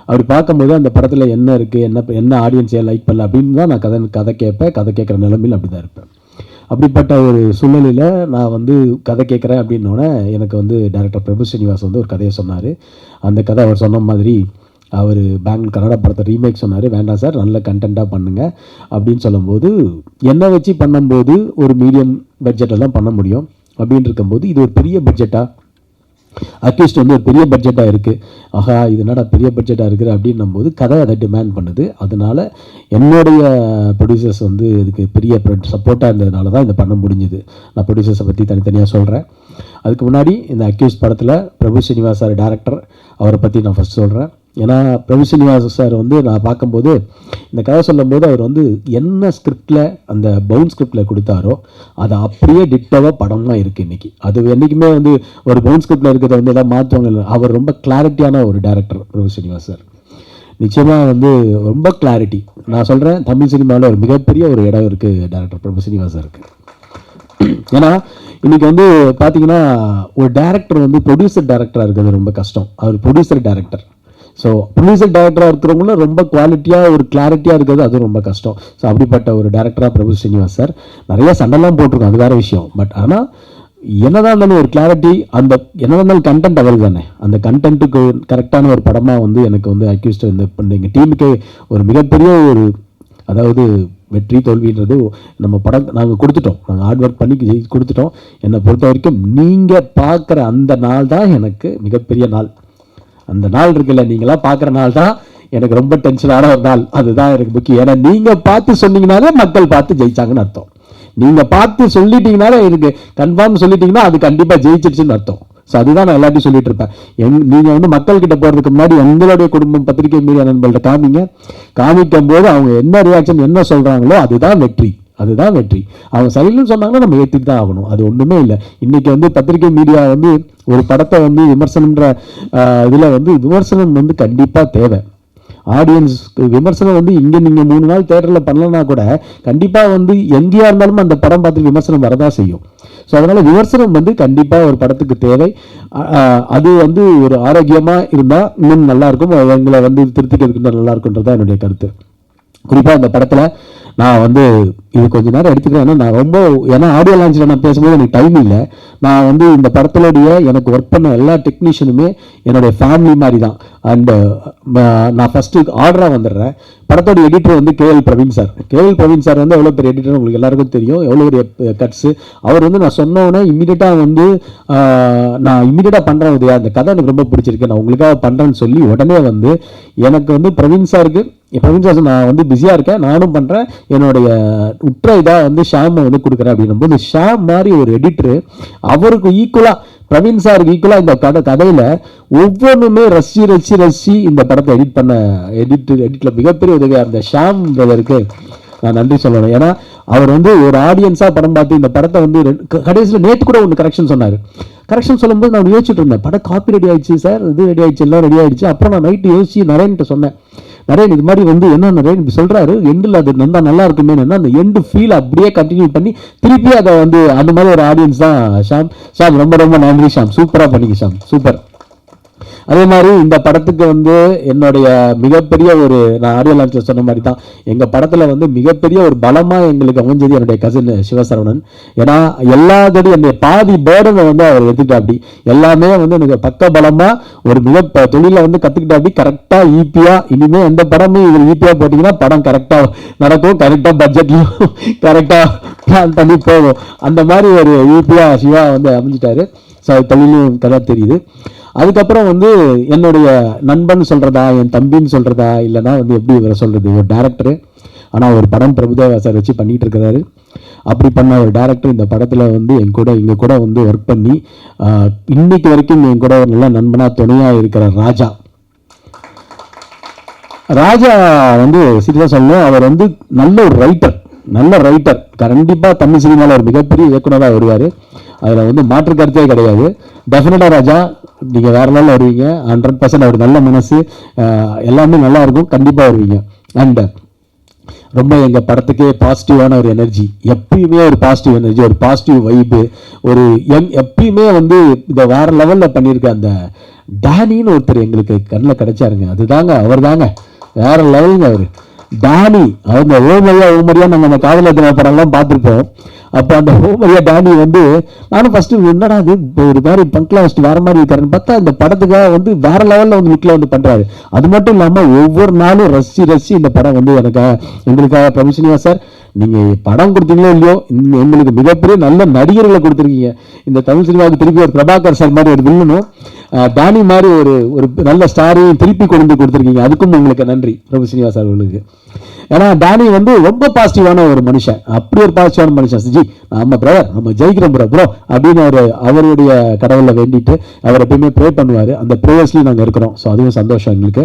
அப்படி பார்க்கும்போது அந்த படத்தில் என்ன இருக்குது, என்ன ஆடியன்ஸே லைக் பண்ணல அப்படின்னு தான் நான் கதை கேட்குற நிலைமையில் அப்படி தான் இருப்பேன். அப்படிப்பட்ட ஒரு சூழ்நிலையில் நான் கதை கேட்குறேன் அப்படின்னோடனே எனக்கு டைரக்டர் பிரபு ஸ்ரீனிவாஸ் ஒரு கதையை சொன்னார். அந்த கதை அவர் சொன்ன மாதிரி அவர் பெங்களூர் கன்னடா படத்தை ரீமேக் சொன்னார். வேண்டாம் சார், நல்ல கண்டென்ட்டாக பண்ணுங்கள் அப்படின்னு சொல்லும்போது, என்னை வச்சு பண்ணும்போது ஒரு மீடியம் பட்ஜெட்டில் தான் பண்ண முடியும். அப்படின்னு இருக்கும்போது இது ஒரு பெரிய பட்ஜெட்டாக, அட்லீஸ்ட் ஒரு பெரிய பட்ஜெட்டாக இருக்குது. ஆஹா, இது என்னடா பெரிய பட்ஜெட்டாக இருக்குது அப்படின்னும் போது கதை அதை டிமாண்ட் பண்ணுது. அதனால் என்னுடைய ப்ரொடியூசர்ஸ் இதுக்கு பெரிய சப்போர்ட்டாக இருந்ததுனால தான் இதை பண்ண முடிஞ்சுது. நான் ப்ரொடியூசர்ஸை பற்றி தனித்தனியாக சொல்கிறேன். அதுக்கு முன்னாடி இந்த அக்யூஸ்ட் படத்தில் பிரபு ஸ்ரீனிவாஸ் சார் டைரக்டர், அவரை பற்றி நான் ஃபஸ்ட் சொல்கிறேன். ஏன்னா பிரபு ஸ்ரீனிவாஸ் சார் நான் பார்க்கும்போது இந்த கதை சொல்லும்போது அவர் என்ன ஸ்கிரிப்டில், அந்த பவுன் ஸ்கிரிப்டில் கொடுத்தாரோ அதை அப்படியே டிட்டோவாக படமாக இருக்குது இன்றைக்கி. அது என்றைக்குமே ஒரு பவுன் ஸ்கிரிப்டில் இருக்கிறத எல்லாம் மாற்றுவாங்க இல்லை. அவர் ரொம்ப கிளாரிட்டியான ஒரு டைரக்டர் பிரபு ஸ்ரீனிவாஸ் சார். நிச்சயமாக ரொம்ப கிளாரிட்டி. நான் சொல்கிறேன், தமிழ் சினிமாவில் ஒரு மிகப்பெரிய ஒரு இடம் இருக்குது டைரக்டர் பிரபு ஸ்ரீனிவாஸ் சாருக்கு. ஏன்னா இன்றைக்கி பார்த்தீங்கன்னா ஒரு டைரக்டர் ப்ரொடியூசர் டைரக்டராக இருக்கிறது ரொம்ப கஷ்டம். அவர் ப்ரொடியூசர் டைரக்டர். ஸோ ப்ரொடியூசர் டைரக்டராக இருக்கிறவங்கள ரொம்ப குவாலிட்டியாக ஒரு கிளாரிட்டியாக இருக்கிறது அது ரொம்ப கஷ்டம். ஸோ அப்படிப்பட்ட ஒரு டைரக்டராக பிரபு ஸ்ரீனிவாஸ் சார். நிறைய சண்டைலாம் போட்டிருக்கோம், அது வேறு விஷயம். பட் ஆனால் என்னதான் இருந்தாலும் ஒரு கிளாரிட்டி, அந்த என்னதான் இருந்தாலும் கண்டென்ட் அவர் தானே. அந்த கண்டென்ட்டுக்கு கரெக்டான ஒரு படமாக எனக்கு அக்யூஸ்ட் எங்கள் டீமுக்கு ஒரு மிகப்பெரிய ஒரு, அதாவது வெற்றி தோல்வின்றது நம்ம படம் நாங்கள் கொடுத்துட்டோம், நாங்கள் ஹார்ட் ஒர்க் பண்ணி கொடுத்துட்டோம். என்னை பொறுத்த வரைக்கும் நீங்கள் பார்க்குற அந்த நாள் தான் எனக்கு மிகப்பெரிய நாள். அந்த நாள் இருக்குல்ல, நீங்களாம் பார்க்குற நாள் தான் எனக்கு ரொம்ப டென்ஷனான ஒரு நாள். அதுதான் எனக்கு முக்கியம். ஏன்னா நீங்கள் பார்த்து சொன்னீங்கனாலே மக்கள் பார்த்து ஜெயிச்சாங்கன்னு அர்த்தம். நீங்கள் பார்த்து சொல்லிட்டீங்கனாலே எனக்கு கன்ஃபார்ம் சொல்லிட்டீங்கன்னா அது கண்டிப்பாக ஜெயிச்சிருச்சுன்னு அர்த்தம். ஸோ அதுதான் நான் எல்லாத்தையும் சொல்லிட்டு இருப்பேன். நீங்கள் மக்கள்கிட்ட போகிறதுக்கு முன்னாடி உங்களுடைய குடும்பம் பத்திரிகை மீடியா நண்பர்கள்ட்ட காமிக்கும் போது அவங்க என்ன ரியாக்ஷன் என்ன சொல்கிறாங்களோ அதுதான் வெற்றி. அவங்க சரியில்லைன்னு சொன்னாங்கன்னா நம்ம ஏற்றிட்டு தான் ஆகணும். அது ஒன்றுமே இல்லை. இன்றைக்கி பத்திரிகை மீடியா ஒரு படத்தை விமர்சனம்ன்ற இதில் விமர்சனம் கண்டிப்பாக தேவை. ஆடியன்ஸ் விமர்சனம் இங்கே நீங்கள் 3 நாள் தேட்டரில் பண்ணலன்னா கூட கண்டிப்பாக எங்கேயா இருந்தாலும் அந்த படம் பார்த்து விமர்சனம் வரதான் செய்யும். ஸோ அதனால் விமர்சனம் கண்டிப்பாக ஒரு படத்துக்கு தேவை. அது ஒரு ஆரோக்கியமாக இருந்தால் இன்னும் நல்லாயிருக்கும். அவங்களை திருத்திக்கிறதுக்கு நல்லா இருக்குன்றது தான் என்னுடைய கருத்து. குறிப்பாக இந்த படத்தில் நான் இது கொஞ்சம் நேரம் எடுத்துக்கிறேன். நான் ரொம்ப, ஏன்னா ஆடியோ லான்ச்சில் நான் பேசும்போது எனக்கு டைம் இல்லை. நான் இந்த படத்தினுடைய எனக்கு ஒர்க் பண்ண எல்லா டெக்னீஷியனுமே என்னுடைய ஃபேமிலி மாதிரி தான். அண்டு நான் ஃபஸ்ட்டு ஆர்டராக வந்துடுறேன். படத்தோட editor KL Praveen sir. KL Praveen sir எவ்வளோ பெரிய எடிட்டர் உங்களுக்கு எல்லாருக்கும் தெரியும். எவ்வளோ பெரிய கட்ஸு அவர். நான் சொன்னோன்னே இம்மீடியட்டாக நான் இம்மீடியட்டாக பண்ணுறேன் உதயா, அந்த கதை எனக்கு ரொம்ப பிடிச்சிருக்கு, நான் உங்களுக்காக பண்ணுறேன்னு சொல்லி உடனே எனக்கு பிரவீன் சாருக்கு, பிரவீன் சார் நான் பிஸியாக இருக்கேன், நானும் பண்ணுறேன், என்னுடைய உற்ற இதாக ஷாமை கொடுக்குறேன் அப்படின்னும் போது, ஷாம் மாதிரி ஒரு எடிட்டரு அவருக்கு ஈக்குவலாக, பிரவீன் சாருக்கு ஈக்குவலாக இந்த கதையில் ஒவ்வொன்றுமே ரசி இந்த படத்தை எடிட்டில் மிகப்பெரிய உதவியாக இருந்த ஷாம் பிரதருக்கு நான் நன்றி சொல்லணும். ஏன்னா அவர் வந்து ஒரு ஆடியன்ஸாக படம் பார்த்து இந்த படத்தை வந்து கடைசியில் நேற்று கூட ஒன்று கரெக்ஷன் சொன்னார். கரெக்ஷன் சொல்லும்போது நான் யோசிச்சுட்டு இருந்தேன், படம் காப்பி ரெடி ஆயிடுச்சு சார், இது ரெடி ஆயிடுச்சு, எல்லாம் ரெடி ஆயிடுச்சு. அப்புறம் நான் நைட்டு யோசிச்சு நரேன்கிட்ட சொன்னேன், நரேன் இது மாதிரி வந்து என்ன நரேன் இப்படி சொல்கிறாரு, எண்டில் அது நல்லா இருக்குமே, அந்த எண்டு ஃபீல் அப்படியே கண்டினியூ பண்ணி திருப்பி அதை வந்து அந்த மாதிரி ஒரு ஆடியன்ஸ் தான் ஷாம். ரொம்ப ரொம்ப நன்றி ஷாம், சூப்பராக பண்ணிங்க ஷாம், சூப்பர். அதே மாதிரி இந்த படத்துக்கு வந்து என்னுடைய மிகப்பெரிய ஒரு, நான் ஆடியோ லான்ச்சில் சொன்ன மாதிரி தான், எங்கள் படத்தில் வந்து மிகப்பெரிய ஒரு பலமாக எங்களுக்கு அமைஞ்சது என்னுடைய கசின் சிவசரவணன். ஏன்னா எல்லாத்தோடையும் என்னுடைய பாதி பேர்டனை வந்து அவர் எடுத்துக்கிட்டாப்படி, எல்லாமே வந்து எனக்கு பக்க பலமாக ஒரு தொழிலை வந்து கற்றுக்கிட்டாப்படி, கரெக்டாக ஈப்பியாக இனிமேல் எந்த படமும் இவர் ஈப்பியாக போட்டிங்கன்னா படம் கரெக்டாக நடக்கும், கரெக்டாக பட்ஜெட்லையும் கரெக்டாக பிளான் பண்ணி போகும். அந்த மாதிரி ஒரு ஈப்பியாக சிவா வந்து அமைஞ்சிட்டாரு. ஸோ தொழிலும் கதை தெரியுது. அதுக்கப்புறம் வந்து என்னுடைய நண்பன் சொல்கிறதா, என் தம்பின்னு சொல்கிறதா, இல்லைனா வந்து எப்படி இவரை சொல்கிறது, ஒரு டேரக்டரு, ஆனால் ஒரு படம் பிரபுதேவா சார் வச்சு பண்ணிகிட்டு இருக்கிறாரு. அப்படி பண்ண ஒரு டேரக்டர் இந்த படத்தில் வந்து இங்கே கூட வந்து ஒர்க் பண்ணி இன்னைக்கு வரைக்கும் என் கூட ஒரு நல்ல நண்பனாக துணையாக இருக்கிற ராஜா வந்து சீரியஸாக சொல்லணும், அவர் வந்து நல்ல ஒரு ரைட்டர், கண்டிப்பாக தமிழ் சினிமாவில் ஒரு மிகப்பெரிய இயக்குனராக வருவார். அதில் வந்து மாற்று கருத்தே கிடையாது. டெஃபினட்டாக ராஜா நீங்கள் வேறு லெவலில் வருவீங்க. 100% அவர் நல்ல மனசு, எல்லாமே நல்லா இருக்கும், கண்டிப்பாக வருவீங்க. அண்ட் ரொம்ப எங்கள் படத்துக்கே பாசிட்டிவான ஒரு எனர்ஜி, எப்பயுமே ஒரு பாசிட்டிவ் எனர்ஜி, ஒரு பாசிட்டிவ் வைப்பு, ஒரு எப்பயுமே வந்து இதை வேறு லெவலில் பண்ணியிருக்க அந்த டேனின்னு ஒருத்தர் எங்களுக்கு கண்ணில் கிடைச்சாருங்க. அதுதாங்க அவர் தாங்க வேறு லெவலுங்க அவர் டேனி. அவங்க ஓமரியா நம்ம அந்த காதல தின படம்லாம் பார்த்துருப்போம். அப்போ அந்த ஓமரியா டேனி வந்து நானும் ஃபஸ்ட்டு என்னடா அது ஒரு மாதிரி பங்க்லாம் வச்சுட்டு வேறு மாதிரி இருக்காருன்னு பார்த்தா இந்த படத்துக்காக வந்து வேறு லெவலில் வந்து வீட்டில் வந்து பண்ணுறாரு. அது மட்டும் இல்லாமல் ஒவ்வொரு நாளும் ரசித்து இந்த படம் வந்து எங்களுக்காக பிரபுசினியா சார், நீங்கள் படம் கொடுத்தீங்களோ இல்லையோ எங்களுக்கு மிகப்பெரிய நல்ல நடிகர்களை கொடுத்துருக்கீங்க. இந்த தமிழ் சினிமாவுக்கு திருப்பி ஒரு பிரபாகர் சார் மாதிரி ஒரு வில்லனும் டானி மாதிரி ஒரு நல்ல ஸ்டாரையும் திருப்பி கொண்டு கொடுத்துருக்கீங்க. அதுக்கும் உங்களுக்கு நன்றி பிரபு சீனிவாஸ் அவர்களுக்கு. ஏன்னா டானி வந்து ரொம்ப பாசிட்டிவான ஒரு மனுஷன், அப்படி ஒரு பாசிட்டிவான மனுஷன். ஜி நம்ம பிரதர் நம்ம ஜெயிக்கிறோம் ப்ரோ அப்படின்னு அவருடைய கடவுளில் வேண்டிட்டு அவர் எப்பயுமே ப்ரே பண்ணுவார். அந்த ப்ரேயர்ஸ்லையும் நாங்கள் இருக்கிறோம். ஸோ அதுவும் சந்தோஷம் எங்களுக்கு.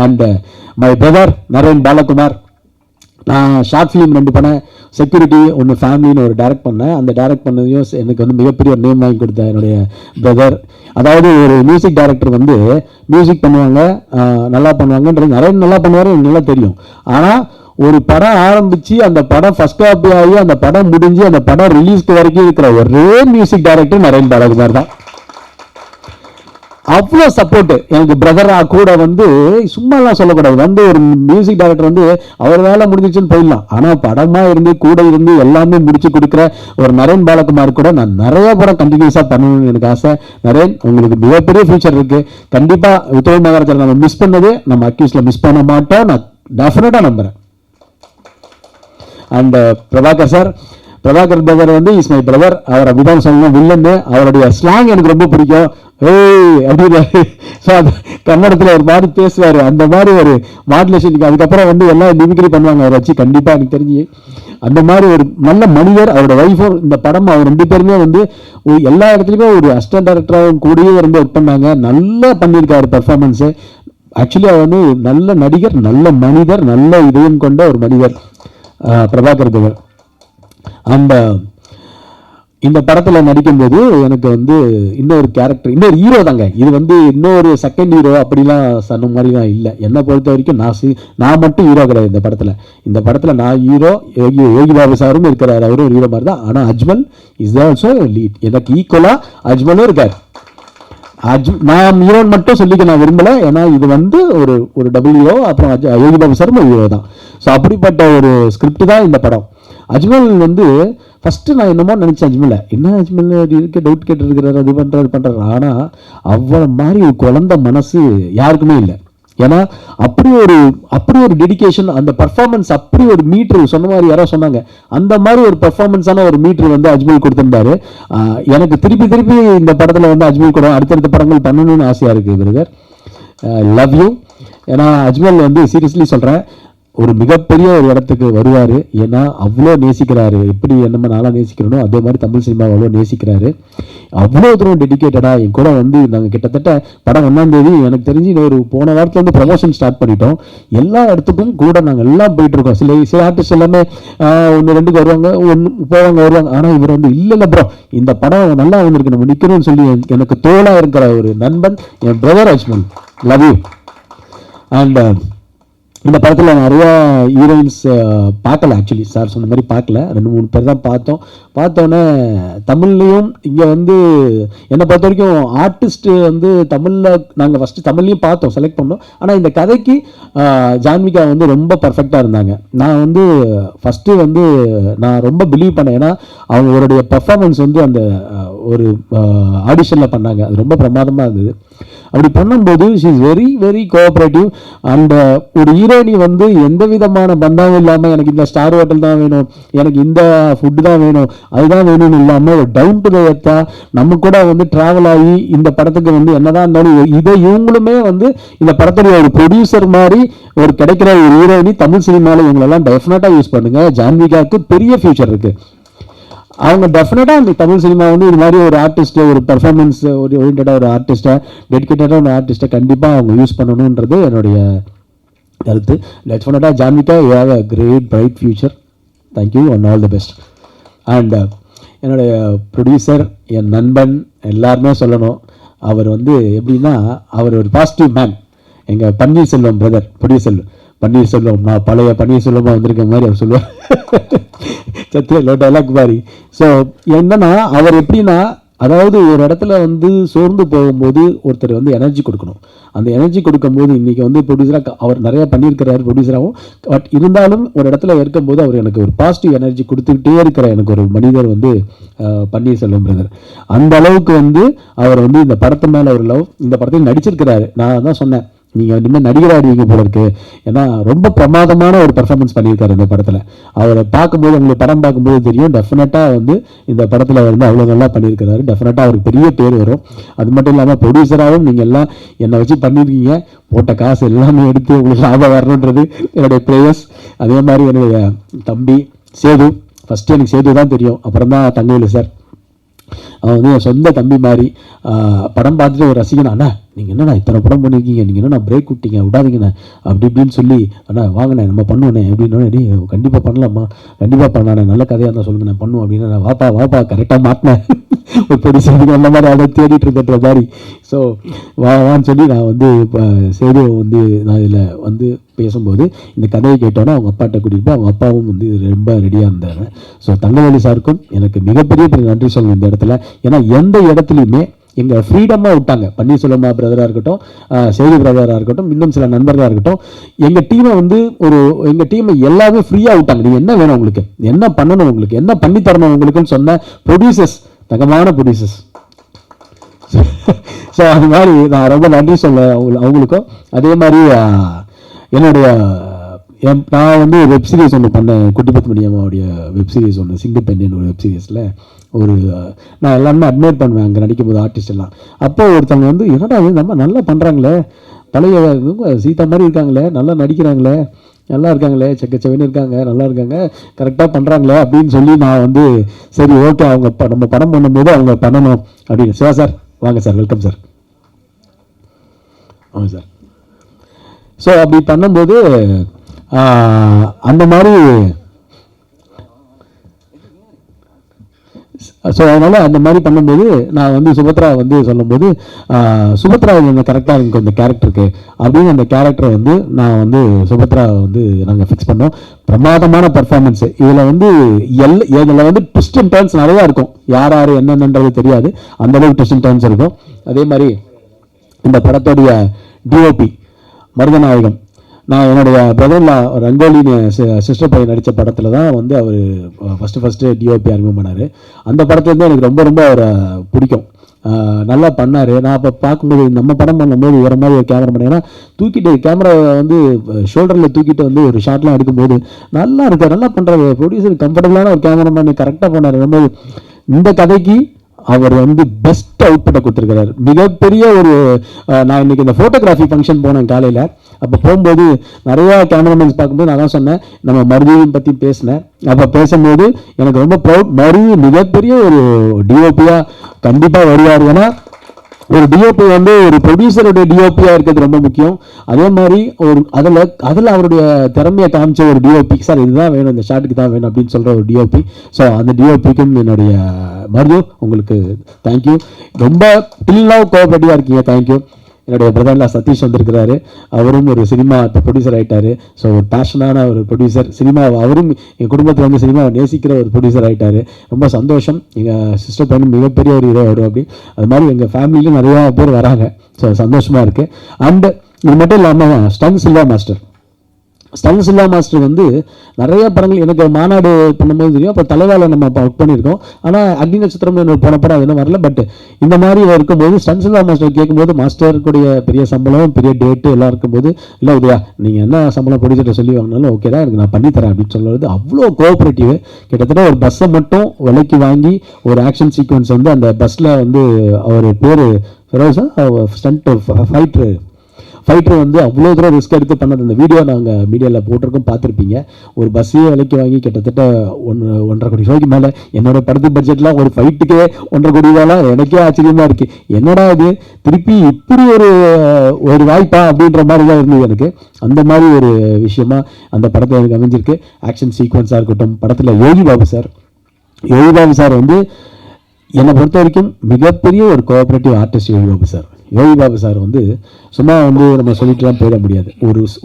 And my brother Naren Balakumar, நான் ஷார்ட் ஃபிலிம் 2 பண்ணேன், செக்யூரிட்டி ஒன்று ஃபேமிலின்னு ஒரு டைரக்ட் பண்ணேன். அந்த டைரக்ட் பண்ணதையும் எனக்கு வந்து மிகப்பெரிய ஒரு நேம் வாங்கி கொடுத்தேன் என்னுடைய பிரதர். அதாவது ஒரு மியூசிக் டைரக்டர் வந்து மியூசிக் பண்ணுவாங்க, நல்லா பண்ணுவாங்கன்றது நிறைய நல்லா பண்ணுவார், எனக்கு நல்லா தெரியும். ஆனால் ஒரு படம் ஆரம்பித்து அந்த படம் ஃபர்ஸ்ட் காப்பி ஆகி அந்த படம் முடிஞ்சு அந்த படம் ரிலீஸ்க்கு வரைக்கும் இருக்கிற ஒரே மியூசிக் டைரக்டர் நரேன் பாலகுமார் தான். அவ்வளோ சப்போர்ட்டு எனக்கு பிரதராக கூட வந்து சும்மாலாம் சொல்லக்கூடாது. வந்து ஒரு மியூசிக் டைரக்டர் வந்து அவர் வேலை முடிஞ்சிச்சுன்னு போயிடலாம், ஆனால் படமாக இருந்து கூட இருந்து எல்லாமே முடிச்சு கொடுக்குற ஒரு நரேன் பாலகுமார் கூட நான் நிறைய படம் கண்டினியூஸாக பண்ணணும்னு எனக்கு ஆசை. நரேன் உங்களுக்கு மிகப்பெரிய ஃபியூச்சர் இருக்குது. கண்டிப்பாக உத்தவ மகாராஜில் நம்ம மிஸ் பண்ணது நம்ம அக்யூஸில் மிஸ் பண்ண மாட்டோம், நான் டெஃபினட்டாக நம்புகிறேன். And Prabhakar sir, Prabhakar brother வந்து இஸ் மை பிரதர். அவர் அப்படிதான் சொல்லணும், வில்லன்னு. அவருடைய ஸ்லாங் எனக்கு ரொம்ப பிடிக்கும். ஏய் அப்படின்னு ஸோ அது கன்னடத்தில் ஒரு மாதிரி பேசுவார், அந்த மாதிரி ஒரு மாடுலேஷனுக்கு. அதுக்கப்புறம் வந்து எல்லாம் மிமிக்ரி பண்ணுவாங்க அவரை வச்சு. கண்டிப்பாக எனக்கு தெரிஞ்சு அந்த மாதிரி ஒரு நல்ல மனிதர். அவரோட ஒய்ஃபும் இந்த படம் அவர் 2 பேருமே வந்து எல்லா இடத்துலையுமே ஒரு அசிஸ்டன்ட் டைரக்டராகவும் கூடயே வந்து ஒர்க் பண்ணாங்க. நல்லா பண்ணியிருக்காரு பர்ஃபார்மன்ஸு. ஆக்சுவலி அவர் வந்து நல்ல நடிகர், நல்ல மனிதர், நல்ல இதயம் கொண்ட ஒரு மனிதர் பிரபாகர் பிரதர். அந்த இந்த படத்தில் நடிக்கும்போது எனக்கு வந்து இன்னொரு கேரக்டர், இன்னொரு ஹீரோ தாங்க. இது வந்து இன்னொரு செகண்ட் ஹீரோ அப்படிலாம் சொன்ன மாதிரிலாம் இல்லை. என்னை பொறுத்த வரைக்கும் நான் மட்டும் ஹீரோ கிடையாது இந்த படத்தில். இந்த படத்தில் நான் ஹீரோ, யோகி பாபு சாரும் இருக்கிறார், அவரும் ஒரு ஹீரோ மாதிரி தான். ஆனால் அஜ்மல் இஸ் ஆல்சோ லீட். எனக்கு ஈக்குவலாக அஜ்மலும் இருக்கார். நான் ஹீரோன் மட்டும் சொல்லிக்க நான் விரும்பலை, ஏன்னா இது வந்து ஒரு டபுள் ஹீரோ, அப்புறம் யோகி பாபு சாரும் ஒரு ஹீரோ தான். ஸோ அப்படிப்பட்ட ஒரு ஸ்கிரிப்ட் தான் இந்த படம். அஜ்மல் வந்து ஃபஸ்ட்டு நான் என்னமோ நினச்சேன், என்ன அஜ்மல் இருக்க டவுட் கேட்டுருக்கிறாரு, அது பண்ணுறாரு. ஆனால் அவ்வளோ மாதிரி ஒரு குழந்தை மனசு யாருக்குமே இல்லை. ஏன்னா அப்படி ஒரு டெடிகேஷன், அந்த பர்ஃபார்மன்ஸ் அப்படி ஒரு மீட்ரு சொன்ன மாதிரி யாரோ சொன்னாங்க, அந்த மாதிரி ஒரு பர்ஃபார்மன்ஸான ஒரு மீட்ரு வந்து அஜ்மல் கொடுத்துருந்தாரு. எனக்கு திருப்பி இந்த படத்தில் வந்து அஜ்மல் கூட அடுத்தடுத்த படங்கள் பண்ணணும்னு ஆசையாக இருக்குது பிரதர். Love you. ஏன்னா அஜ்மல் வந்து சீரியஸ்லி சொல்கிறேன், ஒரு மிகப்பெரிய ஒரு இடத்துக்கு வருவார். ஏன்னா அவ்வளோ நேசிக்கிறாரு. எப்படி நம்ம நாளாக நேசிக்கிறனோ அதே மாதிரி தமிழ் சினிமாவை அவ்வளோ நேசிக்கிறாரு. அவ்வளோ தூரம் டெடிக்கேட்டடாக என் கூட வந்து நாங்கள் கிட்டத்தட்ட படம் 1ஆம் தேதி எனக்கு தெரிஞ்சு ஒரு போன வாரத்தில் வந்து ப்ரமோஷன் ஸ்டார்ட் பண்ணிட்டோம். எல்லா இடத்துக்கும் கூட நாங்கள் எல்லாம் போயிட்டுருக்கோம். சில ஆர்டிஸ்ட் எல்லாமே 1-2க்கு வருவாங்க, வருவாங்க. ஆனால் இவர் வந்து இல்லை ப்ரோ, இந்த படம் நல்லா வந்திருக்கு, நம்ம நிற்கணும்னு சொல்லி எனக்கு தோளாக இருக்கிற ஒரு நண்பன் என் brother Ajmal. Love you. And இந்த படத்தில் நிறையா ஹீரோயின்ஸ் பார்க்கல. ஆக்சுவலி சார் சொன்ன மாதிரி பார்க்கல, 2-3 பேர் தான் பார்த்தோன்னே தமிழ்லேயும் இங்கே வந்து என்னை பொறுத்த வரைக்கும் ஆர்டிஸ்ட்டு வந்து தமிழில் நாங்கள் ஃபஸ்ட்டு தமிழ்லையும் பார்த்தோம், செலக்ட் பண்ணோம். ஆனால் இந்த கதைக்கு ஜான்விகா வந்து ரொம்ப பர்ஃபெக்டாக இருந்தாங்க. நான் வந்து ஃபஸ்ட்டு வந்து நான் ரொம்ப பிலீவ் பண்ணேன். ஏன்னா அவங்களுடைய பர்ஃபார்மன்ஸ் வந்து அந்த ஒரு ஆடிஷனில் பண்ணாங்க, அது ரொம்ப பிரமாதமாக இருந்தது. அப்படி பண்ணும்போது she is very very cooperative. அந்த ஒரு ஹீரோயினி வந்து எந்த விதமான பந்தாவும் இல்லாமல் எனக்கு இந்த ஸ்டார் ஹோட்டல் தான் வேணும், எனக்கு இந்த ஃபுட்டு தான் வேணும், அதுதான் வேணும்னு இல்லாமல் ஒரு டவுன் டு த எர்த்தா நம்ம கூட வந்து ட்ராவல் ஆகி இந்த படத்துக்கு வந்து என்னதான் இருந்தாலும் இதை இவங்களுமே வந்து இந்த படத்துடைய ஒரு ப்ரொடியூசர் மாதிரி ஒரு கிடைக்கிற ஒரு ஹீரோயினி தமிழ் சினிமாவில் இவங்களெல்லாம் டெஃபினட்டாக யூஸ் பண்ணுங்க. ஜான்விகாவுக்கு பெரிய ஃபியூச்சர் இருக்குது. அவங்க டெஃபினட்டாக இந்த தமிழ் சினிமா வந்து இது மாதிரி ஒரு ஆர்டிஸ்ட்டை, ஒரு பெர்ஃபார்மன்ஸ் ஒரு ஓரியன்டாக ஒரு ஆர்டிஸ்ட்டை, டெடிக்கேட்டடாக ஒரு ஆர்டிஸ்ட்டை கண்டிப்பாக அவங்க யூஸ் பண்ணணுன்றது என்னுடைய கருத்து. டெஃபினட்டாக Janvika, you have a great bright future. Thank you and all the best. And என்னுடைய ப்ரொடியூசர், என் நண்பன், எல்லாருமே சொல்லணும். அவர் வந்து எப்படின்னா அவர் ஒரு பாசிட்டிவ் மேன். எங்கள் பன்னீர்செல்வம் பிரதர் ப்ரொடியூசர் பன்னீர்செல்வம், நான் பழைய பன்னீர்செல்வமாக வந்திருக்க மாதிரி அவர் சொல்லுவார், சத்திய டைலாக் மாதிரி. ஸோ என்னன்னா அவர் எப்படின்னா, அதாவது ஒரு இடத்துல வந்து சோர்ந்து போகும்போது ஒருத்தர் வந்து எனர்ஜி கொடுக்கணும். அந்த எனர்ஜி கொடுக்கும்போது இன்றைக்கி வந்து ப்ரொடியூசராக அவர் நிறையா பண்ணியிருக்கிறார் ப்ரொடியூசராகவும். பட் இருந்தாலும் ஒரு இடத்துல இருக்கும்போது அவர் எனக்கு ஒரு பாசிட்டிவ் எனர்ஜி கொடுத்துக்கிட்டே இருக்கிற எனக்கு ஒரு மனிதர் வந்து பன்னீர்செல்வம் பிரதர். அந்த அளவுக்கு வந்து அவர் வந்து இந்த படத்து மேலே ஒரு லவ், இந்த படத்தில் நடிச்சிருக்கிறாரு. நான் தான் சொன்னேன், நீங்கள் இனிமேல் நடிகராடுவீங்க போல இருக்கு. ஏன்னா ரொம்ப பிரமாதமான ஒரு பெர்ஃபார்மன்ஸ் பண்ணியிருக்காரு இந்த படத்தில். அவரை பார்க்கும்போது, உங்களுக்கு படம் பார்க்கும்போது தெரியும், டெஃபினட்டாக வந்து இந்த படத்தில் வந்து அவ்வளோ நல்லா பண்ணியிருக்கிறாரு. டெஃபினட்டாக அவருக்கு பெரிய பேர் வரும். அது மட்டும் இல்லாமல் ப்ரொடியூசராகவும் நீங்கள் எல்லாம் என்னை வச்சு பண்ணியிருக்கீங்க, போட்ட காசு எல்லாமே எடுத்து உங்களுக்கு லாபம் வரணுன்றது என்னுடைய ப்ரேயர்ஸ். அதே மாதிரி என்னுடைய தம்பி சேது, ஃபஸ்ட்டு எனக்கு சேது தான் தெரியும், அப்புறம் தான் தங்கவேலு சார். அவன் வந்து என் சொந்த தம்பி மாதிரி. படம் பார்த்துட்டு ஒரு ரசிகனா, அண்ணா நீங்கள் என்னண்ணா இத்தனை படம் பண்ணியிருக்கீங்க, நீங்கள் என்னண்ணா பிரேக் விட்டீங்க, விடாதீங்கண்ணே அப்படி இப்படின்னு சொல்லி, அண்ணா வாங்கினே நம்ம பண்ணுவோண்ணே அப்படின்னே, கண்டிப்பாக பண்ணலாமா, கண்டிப்பாக பண்ணலாண்ணே, நல்ல கதையாக இருந்தால் சொல்லுங்கண்ணே பண்ணுவோம் அப்படின்னு. நான் வாப்பா கரெக்டாக மாட்டினேன் ஒரு ப்ரொடியூசருக்கு அந்த மாதிரி அதை தேடிட்டு இருக்கிற மாதிரி. ஸோ வான்னு சொல்லி நான் வந்து இப்போ சேது வந்து நான் இதில் வந்து பேசும்போது இந்த கதையை கேட்டோன்னே அவங்க அப்பாட்ட கூட்டிகிட்டு போய் அவங்க அப்பாவும் வந்து ரொம்ப ரெடியாக இருந்தாங்க. ஸோ தங்கவேலு சாருக்கும் எனக்கு மிகப்பெரிய நன்றி சொல்லணும் இந்த இடத்துல. ஏன்னா எந்த இடத்துலையுமே எங்கள் ஃப்ரீடமாக விட்டாங்க. பன்னீர்செல்வமா பிரதராக இருக்கட்டும், சேது பிரதராக இருக்கட்டும், இன்னும் சில நண்பர்களாக இருக்கட்டும், எங்கள் டீமை வந்து எங்கள் டீமை எல்லாமே ஃப்ரீயாக விட்டாங்க. நீங்கள் என்ன வேணும் உங்களுக்கு, என்ன பண்ணணும் உங்களுக்கு, என்ன பண்ணி தரணும் உங்களுக்குன்னு சொன்ன ப்ரொடியூசர்ஸ், தகமான ப்ரொடியூசர்ஸ். ஸோ அது மாதிரி நான் ரொம்ப நன்றி சொல்ல அவங்களுக்கும். அதே மாதிரி என்னுடைய நான் வந்து வெப் சீரிஸ் ஒன்று பண்ணேன், குட்டிபத் மணியம்மாவுடைய வெப் சீரிஸ் ஒன்று, சிங்கப்பெண்ணின் ஒரு வெப் சீரிஸில் ஒரு நான் எல்லாருமே அட்மையர் பண்ணுவேன் அங்கே நடிக்கும் போது ஆர்டிஸ்ட் எல்லாம். அப்போ ஒருத்தவங்க வந்து என்னடா நம்ம நல்லா பண்ணுறாங்களே, பழைய சீதா மாதிரி இருக்காங்களே, நல்லா நடிக்கிறாங்களே, நல்லா இருக்காங்களே, செக்கச்செவன்னு இருக்காங்க, நல்லா இருக்காங்க, கரெக்டாக பண்ணுறாங்களே அப்படின்னு சொல்லி நான் வந்து சரி ஓகே அவங்க நம்ம படம் பண்ணும்போது அவங்க பண்ணணும் அப்படின்னு. சிவா சார் வாங்க சார், வெல்கம் சார். ஆமாம் சார். ஸோ அப்படி பண்ணும்போது அந்த மாதிரி ஸோ அதனால் அந்த மாதிரி பண்ணும்போது நான் வந்து சுபத்ரா வந்து சொல்லும்போது சுபத்ரா இந்த கரெக்டாக எனக்கு அந்த கேரக்டருக்கு அப்படின்னு அந்த கேரக்டரை வந்து நான் வந்து சுபத்ரா வந்து நாங்கள் ஃபிக்ஸ் பண்ணோம். பிரமாதமான பர்ஃபார்மன்ஸு. இதில் வந்து இதில் வந்து ட்விஸ்ட் அண்ட் டர்ன்ஸ் நிறையா இருக்கும். யார் என்னென்னன்றது தெரியாது, அந்தளவுக்கு ட்விஸ்ட் அண்ட் டர்ன்ஸ் இருக்கும். அதே மாதிரி இந்த படத்தோடைய டிஓபி மருதநாயகம், நான் என்னுடைய பிரதர்ல ரங்கோலின்னு சிஸ்டர் பையன் நடித்த படத்தில் தான் வந்து அவர் ஃபஸ்ட்டு டிஓபி அறிமுகம் பண்ணார். அந்த படத்துலேருந்து எனக்கு ரொம்ப ரொம்ப அவரை பிடிக்கும். நல்லா பண்ணார். நான் அப்போ பார்க்கும்போது நம்ம படம் பண்ணும்போது வேறு மாதிரி ஒரு கேமரா பண்ணேன்னா தூக்கிட்டு கேமரா வந்து ஷோல்டரில் தூக்கிட்டு வந்து ஒரு ஷாட்லாம் எடுக்கும்போது நல்லா இருக்கு, நல்லா பண்ணுறாரு ப்ரொடியூசர், கம்ஃபர்டபுளான ஒரு கேமராமேன், கரெக்டாக பண்ணார். ரொம்ப இந்த கதைக்கு அவர் வந்து பெஸ்ட் அவுட்புட்டை கொடுத்துருக்கிறார். மிகப்பெரிய ஒரு நான் இன்னைக்கு இந்த ஃபோட்டோகிராஃபி ஃபங்க்ஷன் போனேன் காலையில். அப்போ போகும்போது நிறையா கேமராமேன்ஸ் பார்க்கும்போது நான் தான் சொன்னேன், நம்ம மருதியும் பற்றி பேசினேன். அப்போ பேசும்போது எனக்கு ரொம்ப ப்ரௌட், மருதி மிகப்பெரிய ஒரு டிஓபியாக கண்டிப்பாக வருவார். ஏன்னா ஒரு டிஓபி வந்து ஒரு ப்ரொடியூசருடைய டிஓபியாக இருக்கிறது ரொம்ப முக்கியம். அதே மாதிரி ஒரு அதில் அவருடைய திறமையை காமிச்ச ஒரு டிஓபி, சார் இதுதான் வேணும், இந்த ஷாட்டுக்கு தான் வேணும் அப்படின்னு சொல்கிற ஒரு டிஓபி. ஸோ அந்த டிஓபிக்கும் என்னுடைய மருது உங்களுக்கு தேங்க்யூ. ரொம்ப டில்லாக கோஆப்ரேட்டிவாக இருக்கீங்க, தேங்க்யூ. என்னுடைய பிரதர்லாம் சதீஷ் வந்திருக்கிறாரு, அவரும் ஒரு சினிமா இப்போ ப்ரொடியூசர் ஆகிட்டார். ஸோ ஒரு பேஷனான ஒரு ப்ரொடியூசர், சினிமா அவரும் எங்கள் குடும்பத்தில் வந்து சினிமாவை நேசிக்கிற ஒரு ப்ரொடியூசர் ஆகிட்டார். ரொம்ப சந்தோஷம். எங்கள் சிஸ்டர் பையனும் மிகப்பெரிய ஒரு ஹீரோ வரும் அப்படி. அது மாதிரி எங்கள் ஃபேமிலியிலும் நிறையா பேர் வராங்க. ஸோ சந்தோஷமாக இருக்குது. அண்டு இது மட்டும் இல்லாமல் ஸ்டன் சில்வா மாஸ்டர் வந்து நிறைய படங்கள் எனக்கு மாநாடு பண்ணும்போது தெரியும். அப்போ தலைவால நம்ம ஒர்க் பண்ணியிருக்கோம். ஆனால் அக்னி நட்சத்திரம் போன படம் அது என்ன வரல. பட் இந்த மாதிரி இருக்கும்போது ஸ்டன் சில்வா மாஸ்டர் கேட்கும்போது மாஸ்டருக்குடைய பெரிய சம்பளம் பெரிய டேட்டு எல்லாம் இருக்கும்போது, இல்லை உதயா நீங்கள் என்ன சம்பளம் ப்ரொடியூசர்கிட்ட சொல்லி வாங்கினாலும் ஓகே தான், எனக்கு நான் பண்ணித்தரேன் அப்படின்னு சொல்லுறது அவ்வளோ கோஆப்ரேட்டிவ். கிட்டத்தட்ட ஒரு பஸ்ஸை மட்டும் விலைக்கு வாங்கி ஒரு ஆக்ஷன் சீக்வன்ஸ் வந்து அந்த பஸ்ஸில் வந்து அவர் பேர் ஃபெரோஸா ஸ்டண்ட் ஃபைட்டர் வந்து அவ்வளோ தூரம் ரிஸ்க் எடுத்து பண்ணது. அந்த வீடியோ நாங்கள் மீடியாவில் போட்டிருக்கோம், பார்த்துருப்பீங்க. ஒரு பஸ்ஸையே விலைக்கு வாங்கி கிட்டத்தட்ட 1.5 கோடி ரூபாய்க்கு மேலே. என்னோட படத்து பட்ஜெட்லாம் ஒரு ஃபைட்டுக்கே 1.5 கோடி ரூபாலாம் எனக்கே ஆச்சரியமாக இருக்குது. என்னடா இது திருப்பி இப்படி ஒரு வாய்ப்பா அப்படின்ற மாதிரி தான் இருந்தது எனக்கு. அந்த மாதிரி ஒரு விஷயமா அந்த படத்தில் எனக்கு அமைஞ்சிருக்கு. ஆக்ஷன் சீக்வன்ஸாக இருக்கட்டும், படத்தில் யோகி பாபு சார் வந்து என்னை பொறுத்த வரைக்கும் மிகப்பெரிய ஒரு கோஆப்ரேட்டிவ் ஆர்டிஸ்ட் யோகி பாபு சார் வந்து சும்மா வந்து நம்ம சொல்லிட்டுலாம் போயிட முடியாது.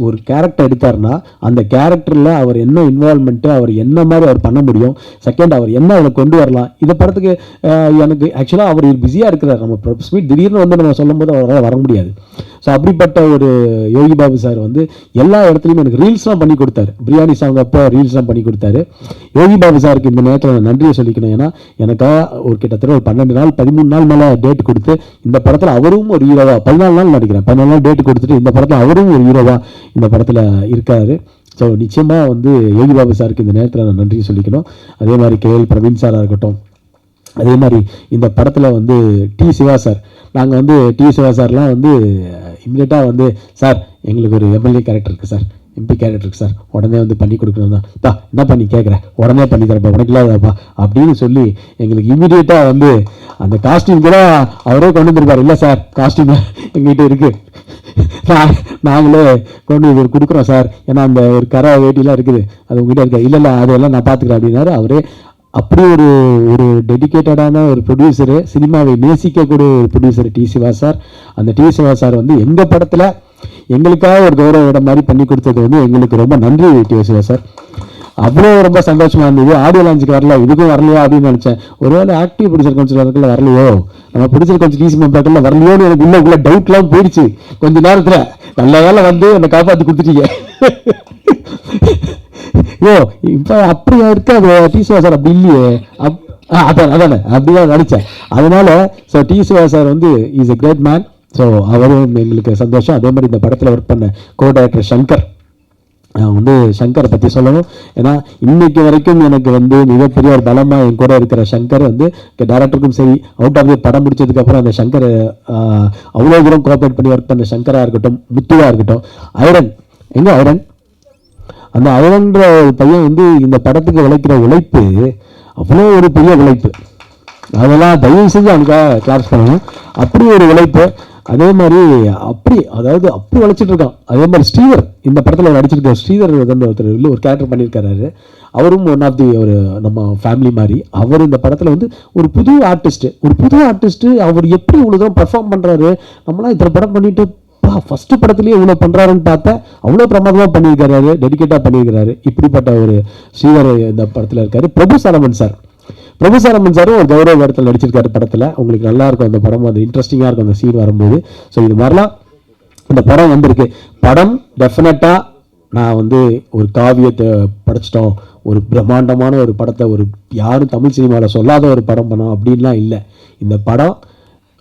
ஒரு கேரக்டர் எடுத்தார்னா அந்த கேரக்டரில் அவர் என்ன இன்வால்மெண்ட்டு, அவர் என்ன மாதிரி அவர் பண்ண முடியும், செகண்ட் அவர் என்ன அவரை கொண்டு வரலாம். இந்த படத்துக்கு எனக்கு ஆக்சுவலாக அவர் பிஸியாக இருக்கிறார். நம்ம ஸ்பீட் திடீர்னு வந்து நம்ம சொல்லும் போது அவரால் வர முடியாது. ஸோ அப்படிப்பட்ட ஒரு யோகி பாபு சார் வந்து எல்லா இடத்துலையும் எனக்கு ரீல்ஸ்லாம் பண்ணி கொடுத்தாரு. பிரியாணி சாங் அப்போ ரீல்ஸ்லாம் பண்ணி கொடுத்தாரு. யோகி பாபு சாருக்கு இந்த நேரத்தில் நான் நன்றியை சொல்லிக்கணும். ஏன்னா எனக்காக ஒரு கிட்டத்தட்ட ஒரு 12 நாள் 13 நாள் மேலே டேட் கொடுத்து இந்த படத்தில் அவரும் ஒரு ஹீரோவா 14 நாள் நடிக்கிறேன், 14 நாள் டேட் கொடுத்துட்டு இந்த படத்தில் அவரும் ஒரு ஹீரோவா இந்த படத்தில் இருக்காரு. ஸோ நிச்சயமாக வந்து யோகி பாபு சாருக்கு இந்த நேரத்தில் நான் நன்றி சொல்லிக்கணும். அதே மாதிரி கேஎல் பிரவீன் சாராக இருக்கட்டும், அதே மாதிரி இந்த படத்தில் வந்து டி சிவா சார், நாங்கள் வந்து டி சிவா சார்லாம் வந்து இம்மிடியட்டாக வந்து சார் எங்களுக்கு ஒரு எம்எல்ஏ கேரக்டர் இருக்குது சார், எம்பி கேரக்டர் இருக்குது சார், உடனே வந்து பண்ணி கொடுக்கணும் தான், பா என்ன பண்ணி கேட்குறேன், உடனே பண்ணி தரப்பா, உனக்கு இல்லாதப்பா அப்படின்னு சொல்லி எங்களுக்கு இம்மிடியட்டாக வந்து அந்த காஸ்டியூம் கூட அவரே கொண்டு வந்துருப்பார். இல்லை சார் காஸ்டியூம் எங்ககிட்ட இருக்குது, நாங்களே கொண்டு கொடுக்குறோம் சார், ஏன்னா அந்த ஒரு கரை வேட்டிலாம் இருக்குது அது உங்ககிட்ட இருக்கா, இல்லை அதெல்லாம் நான் பார்த்துக்கிறேன் அப்படின்னாரு. அவரே அப்படி ஒரு டெடிக்கேட்டடான ஒரு ப்ரொடியூசரு, சினிமாவை நேசிக்கக்கூடிய ஒரு ப்ரொடியூசர் டி சிவா சார். அந்த டி சிவா சார் வந்து எங்கள் படத்தில் எங்களுக்காக ஒரு கௌரவ இடம் மாதிரி பண்ணி கொடுத்தது வந்து எங்களுக்கு ரொம்ப நன்றி டி சிவா சார். அவ்வளோ ரொம்ப சந்தோஷமாக இருந்தது. ஆடியோ லான்ச்சுக்கு வரல, இதுக்கும் வரலையா அப்படின்னு நினச்சேன். ஒருவேளை ஆக்டிவ் ப்ரொடியூசர் கவுன்சிலருக்குள்ள வரலையோ, நம்ம ப்ரொடியூசர் கவுன்சில் டிசி மெம்பருக்குள்ள வரலையோன்னு எனக்கு உள்ள டவுட்லாம் போயிடுச்சு கொஞ்ச நேரத்தில். நல்ல வேலை வந்து என்னை காப்பாற்றி கொடுத்துட்டீங்க. இப்போ அப்படியா இருக்காது டி சிவா சார், அப்படி இல்லையே, அதானே அப்படிதான் நினைச்சேன். அதனால ஸோ டி சிவா சார் வந்து is a great man. So அவரும் எங்களுக்கு சந்தோஷம். அதே மாதிரி இந்த படத்தில் ஒர்க் பண்ண கோ டைரக்டர் சங்கர் வந்து சங்கரை பற்றி சொல்லணும். ஏன்னா இன்னைக்கு வரைக்கும் எனக்கு வந்து மிகப்பெரிய ஒரு பலமாக என் கூட இருக்கிற சங்கர் வந்து டைரக்டருக்கும் சரி, அவுட் ஆஃப் தி படம் முடிச்சதுக்கப்புறம் அந்த சங்கர் அவ்வளோ தூரம் கோஆப்ரேட் பண்ணி ஒர்க் பண்ண சங்கராக இருக்கட்டும், முத்துவாக இருக்கட்டும், ஐரன் எங்கே ஐரன், அந்த ஐரன்ற பையன் வந்து இந்த படத்துக்கு உழைக்கிற உழைப்பு அவ்வளோ ஒரு பெரிய உழைப்பு. அதெல்லாம் தயவு செஞ்சு அவனுக்காக கிளாப்ஸ் பண்ணணும். அப்படி ஒரு உழைப்பு. அதே மாதிரி அப்படி உழைச்சிட்டு இருக்கான். அதே மாதிரி ஸ்ரீதர் இந்த படத்தில் நடிச்சிருக்க ஸ்ரீதர் வந்து ஒருத்தர் இல்லை ஒரு கேரக்டர் பண்ணியிருக்காரு. அவரும் ஒன் ஆஃப் தி ஒரு நம்ம ஃபேமிலி மாதிரி. அவர் இந்த படத்தில் வந்து ஒரு புது ஆர்டிஸ்ட்டு அவர் எப்படி இவ்வளோ தூரம் பர்ஃபார்ம் பண்ணுறாரு. நம்மளாம் இத்தனை படம் பண்ணிட்டு ஃபஸ்ட்டு படத்துலேயே இவ்வளோ பண்ணுறாருன்னு பார்த்தா அவ்வளோ பிரமாதமாக பண்ணியிருக்காரு, டெடிக்கேட்டாக பண்ணியிருக்கிறாரு. இப்படிப்பட்ட ஒரு ஸ்ரீதர் இந்த படத்தில் இருக்கார். பிரபு சாலமன் சாரும் ஒரு கௌரவ இடத்துல நடிச்சிருக்காரு படத்தில். உங்களுக்கு நல்லா இருக்கும் அந்த படம், அது இன்ட்ரெஸ்டிங்காக இருக்கும் அந்த சீன் வரும்போது. ஸோ இது மாதிரிலாம் இந்த படம் வந்திருக்கு. படம் டெஃபினட்டாக நான் வந்து ஒரு காவியத்தை படைச்சிட்டோம், ஒரு பிரம்மாண்டமான ஒரு படத்தை ஒரு யாரும் தமிழ் சினிமாவில் சொல்லாத ஒரு படம் பண்ணோம் அப்படின்லாம் இல்லை. இந்த படம்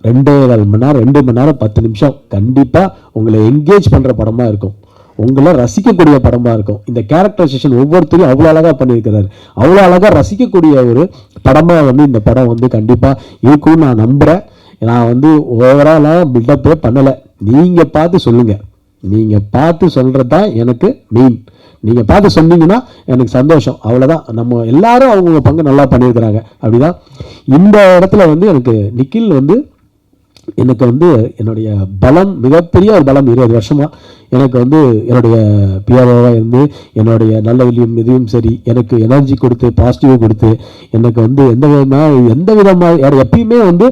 2.5 மணி நேரம் 2 மணி நேரம் 10 நிமிஷம் கண்டிப்பாக உங்களை என்கேஜ் பண்ணுற படமாக இருக்கும். உங்களை ரசிக்கக்கூடிய படமாக இருக்கும். இந்த கேரக்டரைசேஷன் ஒவ்வொருத்தரையும் அவ்வளோ அழகாக பண்ணியிருக்கிறாரு. அவ்வளோ அழகாக ரசிக்கக்கூடிய ஒரு படமாக வந்து இந்த படம் வந்து கண்டிப்பாக இருக்கும்னு நான் நம்புகிறேன். நான் வந்து ஓவராலாக பில்டப்பே பண்ணலை. நீங்கள் பார்த்து சொல்லுங்கள். நீங்கள் பார்த்து சொல்கிறது தான் எனக்கு மெயின். நீங்கள் பார்த்து சொன்னீங்கன்னா எனக்கு சந்தோஷம், அவ்வளோதான். நம்ம எல்லாரும் அவங்க பங்கு நல்லா பண்ணியிருக்கிறாங்க. அப்படிதான் இந்த இடத்துல வந்து எனக்கு நிக்கில் வந்து எனக்கு வந்து என்னுடைய பலம், மிகப்பெரிய ஒரு பலம். 20 வருஷமாக எனக்கு வந்து என்னுடைய பிஆர்ஓவாக இருந்து என்னுடைய நல்ல இதுவும் சரி எனக்கு எனர்ஜி கொடுத்து பாசிட்டிவாக கொடுத்து எனக்கு வந்து எந்த விதமாக எப்பயுமே வந்து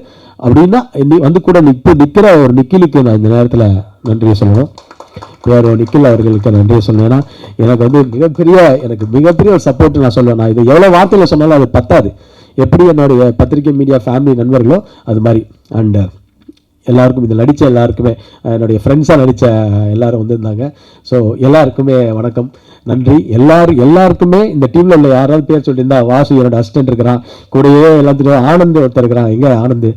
அப்படின்னா வந்து கூட நிற்கிற ஒரு நிக்கிலுக்கு நான் இந்த நேரத்தில் நன்றியை சொல்லணும். பிஆர்ஓ நிக்கில் அவர்களுக்கு நன்றியை சொல்லணும். ஏன்னா எனக்கு வந்து மிகப்பெரிய ஒரு சப்போர்ட் நான் சொல்லுவேன். நான் இது எவ்வளோ வார்த்தையில் சொன்னாலும் அது பத்தாது. எப்படி என்னுடைய பத்திரிகை மீடியா ஃபேமிலி நண்பர்களோ அது மாதிரி. அண்ட் எல்லாருக்கும் இதில் நடித்த எல்லாருக்குமே என்னுடைய ஃப்ரெண்ட்ஸாக நடித்த எல்லோரும் வந்திருந்தாங்க. ஸோ எல்லாருக்குமே வணக்கம், நன்றி. எல்லாருக்குமே இந்த டீமில் உள்ள யாராவது பேர் சொல்லியிருந்தா, வாசு என்னோட அசிஸ்டன்ட் இருக்கிறான், கூடயே எல்லாத்துக்கும் ஆனந்த் ஒருத்தர் இருக்கிறான், எங்கே ஆனந்த்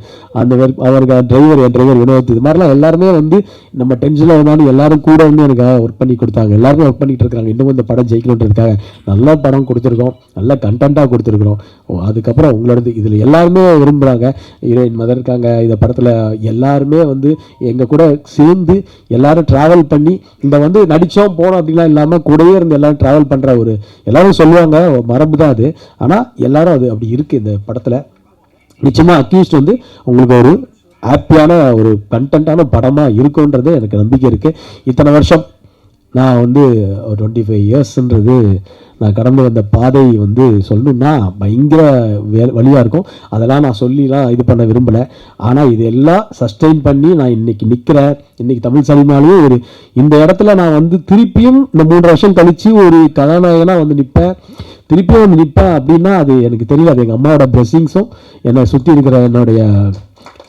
அந்த அவருக்கு டிரைவர், என் டிரைவர் வினோத், இது மாதிரிலாம் எல்லாருமே வந்து நம்ம டென்ஷனில் இருந்தாலும் எல்லாரும் கூட வந்து எனக்கு ஒர்க் பண்ணி கொடுத்தாங்க. எல்லாருமே ஒர்க் பண்ணிகிட்டு இருக்காங்க. இன்னும் இந்த படம் ஜெயிக்கணுன்றதுக்காக நல்ல படம் கொடுத்துருக்கோம், நல்ல கண்டென்ட்டாக கொடுத்துருக்குறோம். அதுக்கப்புறம் உங்களோட இதில் எல்லாருமே விரும்புகிறாங்க. ஹீரோயின் மதர் இருக்காங்க. இந்த படத்தில் எல்லாருமே வந்து எங்கள் கூட சேர்ந்து எல்லாரும் ட்ராவல் பண்ணி இந்த வந்து நடித்தோம் போனோம் அப்படின்லாம் இல்லாமல் கூடயே இருந்து எல்லாரும் ட்ராவல் பண்ணுற ஒரு எல்லாரும் சொல்லுவாங்க, மரபு தான் அது. ஆனால் எல்லாரும் அது அப்படி இருக்குது இந்த படத்தில். நிச்சயமாக அக்யூஸ்ட் வந்து உங்களுக்கு ஒரு ஹாப்பியான ஒரு கண்டென்ட்டான படமாக இருக்குன்றது எனக்கு நம்பிக்கை இருக்குது. இத்தனை வருஷம் நான் வந்து ஒரு 25 இயர்ஸ்ன்றது நான் கடந்து வந்த பாதை வந்து சொல்லணுன்னா பயங்கர வழியாக இருக்கும். அதெல்லாம் நான் சொல்லிலாம் இது பண்ண விரும்பலை. ஆனால் இது எல்லாம் சஸ்டெயின் பண்ணி நான் இன்றைக்கி நிற்கிறேன். இன்றைக்கி தமிழ் சினிமாலேயும் ஒரு இந்த இடத்துல நான் வந்து திருப்பியும் இந்த 3 வருஷம் கழித்து ஒரு கதாநாயகனாக வந்து திருப்பியும் வந்து நிற்பேன் அப்படின்னா அது எனக்கு தெரியல. அது எங்கள் அம்மாவோட பிளெஸிங்ஸும் என்னை சுற்றி இருக்கிற என்னுடைய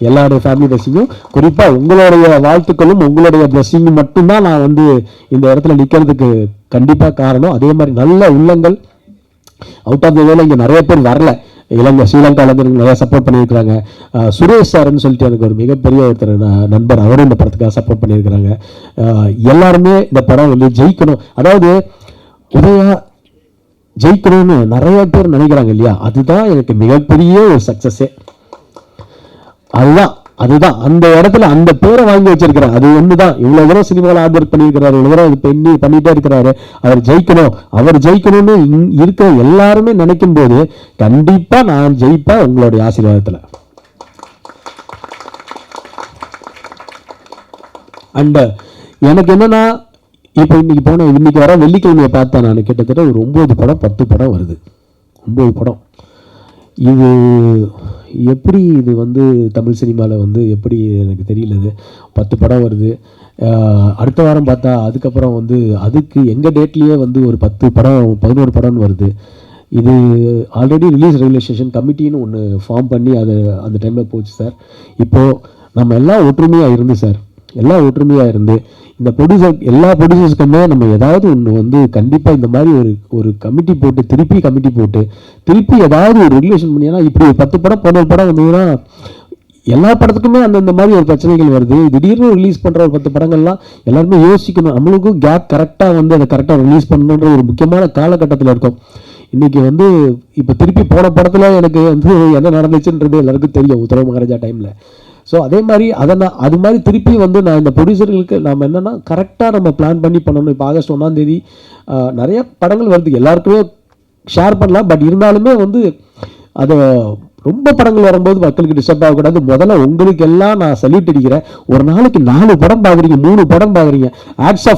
எல்லாருடைய ஃபேமிலி பிளெஸிங்கும், குறிப்பாக உங்களுடைய வாழ்த்துக்களும் உங்களுடைய பிளெஸிங்கும் மட்டும்தான் நான் வந்து இந்த இடத்துல நிற்கிறதுக்கு கண்டிப்பாக காரணம். அதே மாதிரி நல்ல உள்ளங்கள் அவுட் ஆஃப் த வேலை இங்கே நிறைய பேர் வரல. ஸ்ரீலங்காவிலேருந்து நிறையா சப்போர்ட் பண்ணியிருக்கிறாங்க. சுரேஷ் சார்ன்னு சொல்லிட்டு எனக்கு ஒரு மிகப்பெரிய ஒருத்தர் நண்பர், அவரும் இந்த படத்துக்காக சப்போர்ட் பண்ணியிருக்கிறாங்க. எல்லாருமே இந்த படம் வந்து ஜெயிக்கணும், அதாவது உதயா ஜெயிக்கணும்னு நிறைய பேர் நினைக்கிறாங்க இல்லையா, அதுதான் எனக்கு மிகப்பெரிய ஒரு சக்ஸஸே. அதுதான் அந்த இடத்துல அந்த பேரை வாங்கி வச்சிருக்கிறார். அது ஒன்று தான். இவ்வளோ தூரம் சினிமாவில் ஹார்ட் ஒர்க் பண்ணியிருக்கிறாரு, இவ்வளோ தூரம் இது பண்ணிகிட்டே இருக்கிறாரு. அவர் ஜெயிக்கணும்னு இருக்கிற எல்லாருமே நினைக்கும் போது கண்டிப்பாக நான் ஜெயிப்பேன் உங்களுடைய ஆசீர்வாதத்தில். அண்ட் எனக்கு என்னன்னா, இப்போ இன்னைக்கு வர வெள்ளிக்கிழமையை பார்த்தேன் நான், கிட்டத்தட்ட ஒரு 9 படம் 10 படம் வருது. 9 படம். இது எப்படி இது வந்து தமிழ் சினிமாவில் வந்து எப்படி எனக்கு தெரியல. இது 10 படம் வருது. அடுத்த வாரம் பார்த்தா அதுக்கப்புறம் வந்து அதுக்கு எங்கள் டேட்லேயே வந்து ஒரு 10 படம் 11 படம்னு வருது. இது ஆல்ரெடி ரிலீஸ் ரெகுலேஷன் கமிட்டின்னு ஒன்று ஃபார்ம் பண்ணி அது அந்த டைமில் போச்சு சார். இப்போது நம்ம எல்லாம் ஒற்றுமையாக இருந்து சார், எல்லாம் ஒற்றுமையாக இருந்து இந்த எல்லா ப்ரொடியூசர்ஸ்க்குமே நம்ம ஏதாவது ஒன்று வந்து கண்டிப்பாக இந்த மாதிரி ஒரு கமிட்டி போட்டு திருப்பி ஏதாவது ஒரு ரெகுலேஷன் பண்ணி. ஏன்னா இப்படி 10 படம் 11 படம் வந்ததுன்னா எல்லா படத்துக்குமே அந்த மாதிரி ஒரு பிரச்சனைகள் வருது. திடீர்னு ரிலீஸ் பண்ணுற ஒரு 10 படங்கள்லாம் எல்லாருமே யோசிக்கணும். நம்மளுக்கும் கேப் கரெக்டாக வந்து அதை கரெக்டாக ரிலீஸ் பண்ணணுன்ற ஒரு முக்கியமான காலகட்டத்தில் இருக்கும். இன்றைக்கி வந்து இப்போ திருப்பி போன படத்தில் எனக்கு வந்து என்ன நடந்துச்சுன்றது எல்லாருக்கும் தெரியும், உத்தரவு மகாராஜா டைமில். ஸோ அதே மாதிரி அது மாதிரி திருப்பி வந்து நான் இந்த ப்ரொடியூசர்களுக்கு நம்ம என்னென்னா கரெக்டாக நம்ம பிளான் பண்ணி பண்ணணும். இப்போ ஆகஸ்ட் 1ஆம் தேதி நிறைய படங்கள் வருது, எல்லாருக்குமே ஷேர் பண்ணலாம். பட் இருந்தாலுமே வந்து அதை ரொம்ப படங்கள் வரும்போது மக்களுக்கு டிஸ்டர்ப் ஆகக்கூடாது. முதல்ல உங்களுக்கு எல்லாம் நான் சல்யூட் அடிக்கிறேன். ஒரு நாளைக்கு 4 படம் பார்க்குறீங்க, 3 படம் பார்க்குறீங்க. ஆட்ஸ்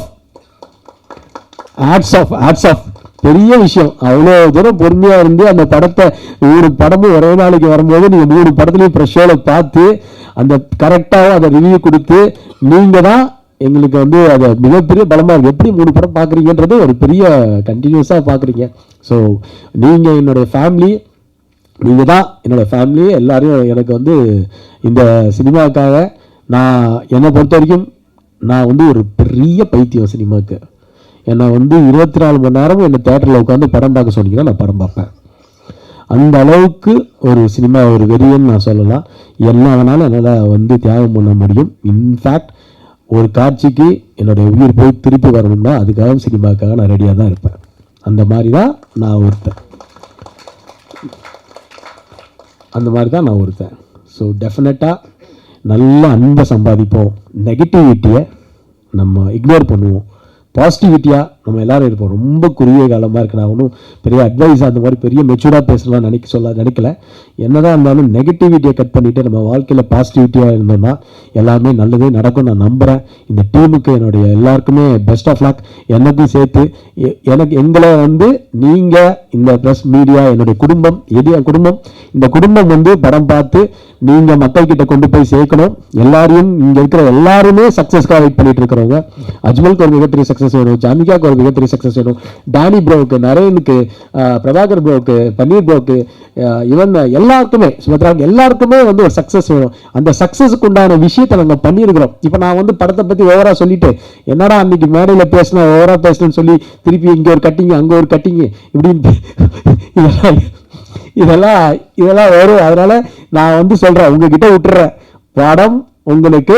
ஆஃப் பெரிய விஷயம். அவ்வளோ தூரம் பொறுமையாக இருந்து அந்த படத்தை 3 படமும் ஒரே நாளைக்கு வரும்போது நீங்கள் 3 படத்துலையும் ப்ரெஷோவில் பார்த்து அந்த கரெக்டாக அதை ரிவ்யூ கொடுத்து நீங்கள் தான் எங்களுக்கு வந்து அதை மிகப்பெரிய பலமாக இருக்குது. எப்படி 3 படம் பார்க்குறீங்கன்றது ஒரு பெரிய கண்டினியூஸாக பார்க்குறீங்க. ஸோ நீங்கள் என்னுடைய ஃபேமிலி, நீங்கள் தான் என்னோடய ஃபேமிலி. எல்லோரும் எனக்கு வந்து இந்த சினிமாவுக்காக என்னை பொறுத்த வரைக்கும் நான் வந்து ஒரு பெரிய பைத்தியம் சினிமாவுக்கு. என்னை வந்து 24 மணி நேரமும் என்னை தேட்டரில் உட்காந்து படம் பார்க்க சொன்னீங்கன்னா நான் படம் பார்ப்பேன். அந்த அளவுக்கு ஒரு சினிமா ஒரு வெறியன்னு நான் சொல்லலாம். என்ன வேணாலும் என்னால் வந்து தியாகம் பண்ண முடியும். இன்ஃபேக்ட் ஒரு காட்சிக்கு என்னுடைய உயிர் போய் திருப்பி வரணும்னா அதுக்காக சினிமாக்காக நான் ரெடியாக தான் இருப்பேன். அந்த மாதிரி தான் நான் ஒருத்தன். ஸோ டெஃபினட்டாக நல்ல அன்பை சம்பாதிப்போம். நெகட்டிவிட்டியை நம்ம இக்னோர் பண்ணுவோம். பாசிட்டிவிட்டியாக நம்ம எல்லோரும் இருப்போம். ரொம்ப குறுகிய காலமாக இருக்கு. நான் ஒன்றும் பெரிய அட்வைஸ் அந்த மாதிரி பெரிய மெச்சூர்டாக பேசலாம் நினைக்கல. என்னதான் இருந்தாலும் நெகட்டிவிட்டியை கட் பண்ணிவிட்டு நம்ம வாழ்க்கையில் பாசிட்டிவிட்டியாக இருந்தோம்னா எல்லாமே நல்லதே நடக்கும் நான் நம்புகிறேன். இந்த டீமுக்கு என்னுடைய எல்லாருக்குமே பெஸ்ட் ஆஃப் லக். எனக்கும் சேர்த்து எங்களை வந்து நீங்கள் இந்த ப்ரெஸ் மீடியா என்னுடைய குடும்பம் குடும்பம் இந்த குடும்பம் வந்து படம் பார்த்து நீங்கள் மக்கள்கிட்ட கொண்டு போய் சேர்க்கணும். எல்லாரையும் இங்கே இருக்கிற எல்லாருமே சக்ஸஸ்க்காக வெயிட் பண்ணிட்டு இருக்கிறவங்க. அஜ்மலுக்கு ஒரு மிகப்பெரிய சக்ஸஸ் வேணும், ஜாமிகாவுக்கு ஒரு மிகப்பெரிய சக்ஸஸ் வேணும், டானி ப்ரோவுக்கு, நரேனுக்கு, பிரபாகர் ப்ரோவுக்கு, பன்னீர் ப்ரோவுக்கு, இவன் எல்லாருக்குமே, சுமத்ராவுக்கு எல்லாருக்குமே வந்து ஒரு சக்ஸஸ் வேணும். அந்த சக்ஸஸுக்கு உண்டான விஷயத்தை நம்ம பண்ணியிருக்கிறோம். இப்போ நான் வந்து படத்தை பற்றி ஓவராக சொல்லிட்டு என்னடா அன்னைக்கு மேடையில் பேசினேன் ஓவராக பேசணும்னு சொல்லி திருப்பி இங்கே ஒரு கட்டிங்க அங்கே ஒரு கட்டிங்க இப்படின்னு இதெல்லாம் வரும். அதனால நான் வந்து சொல்கிறேன், உங்ககிட்ட விட்டுறேன். படம் உங்களுக்கு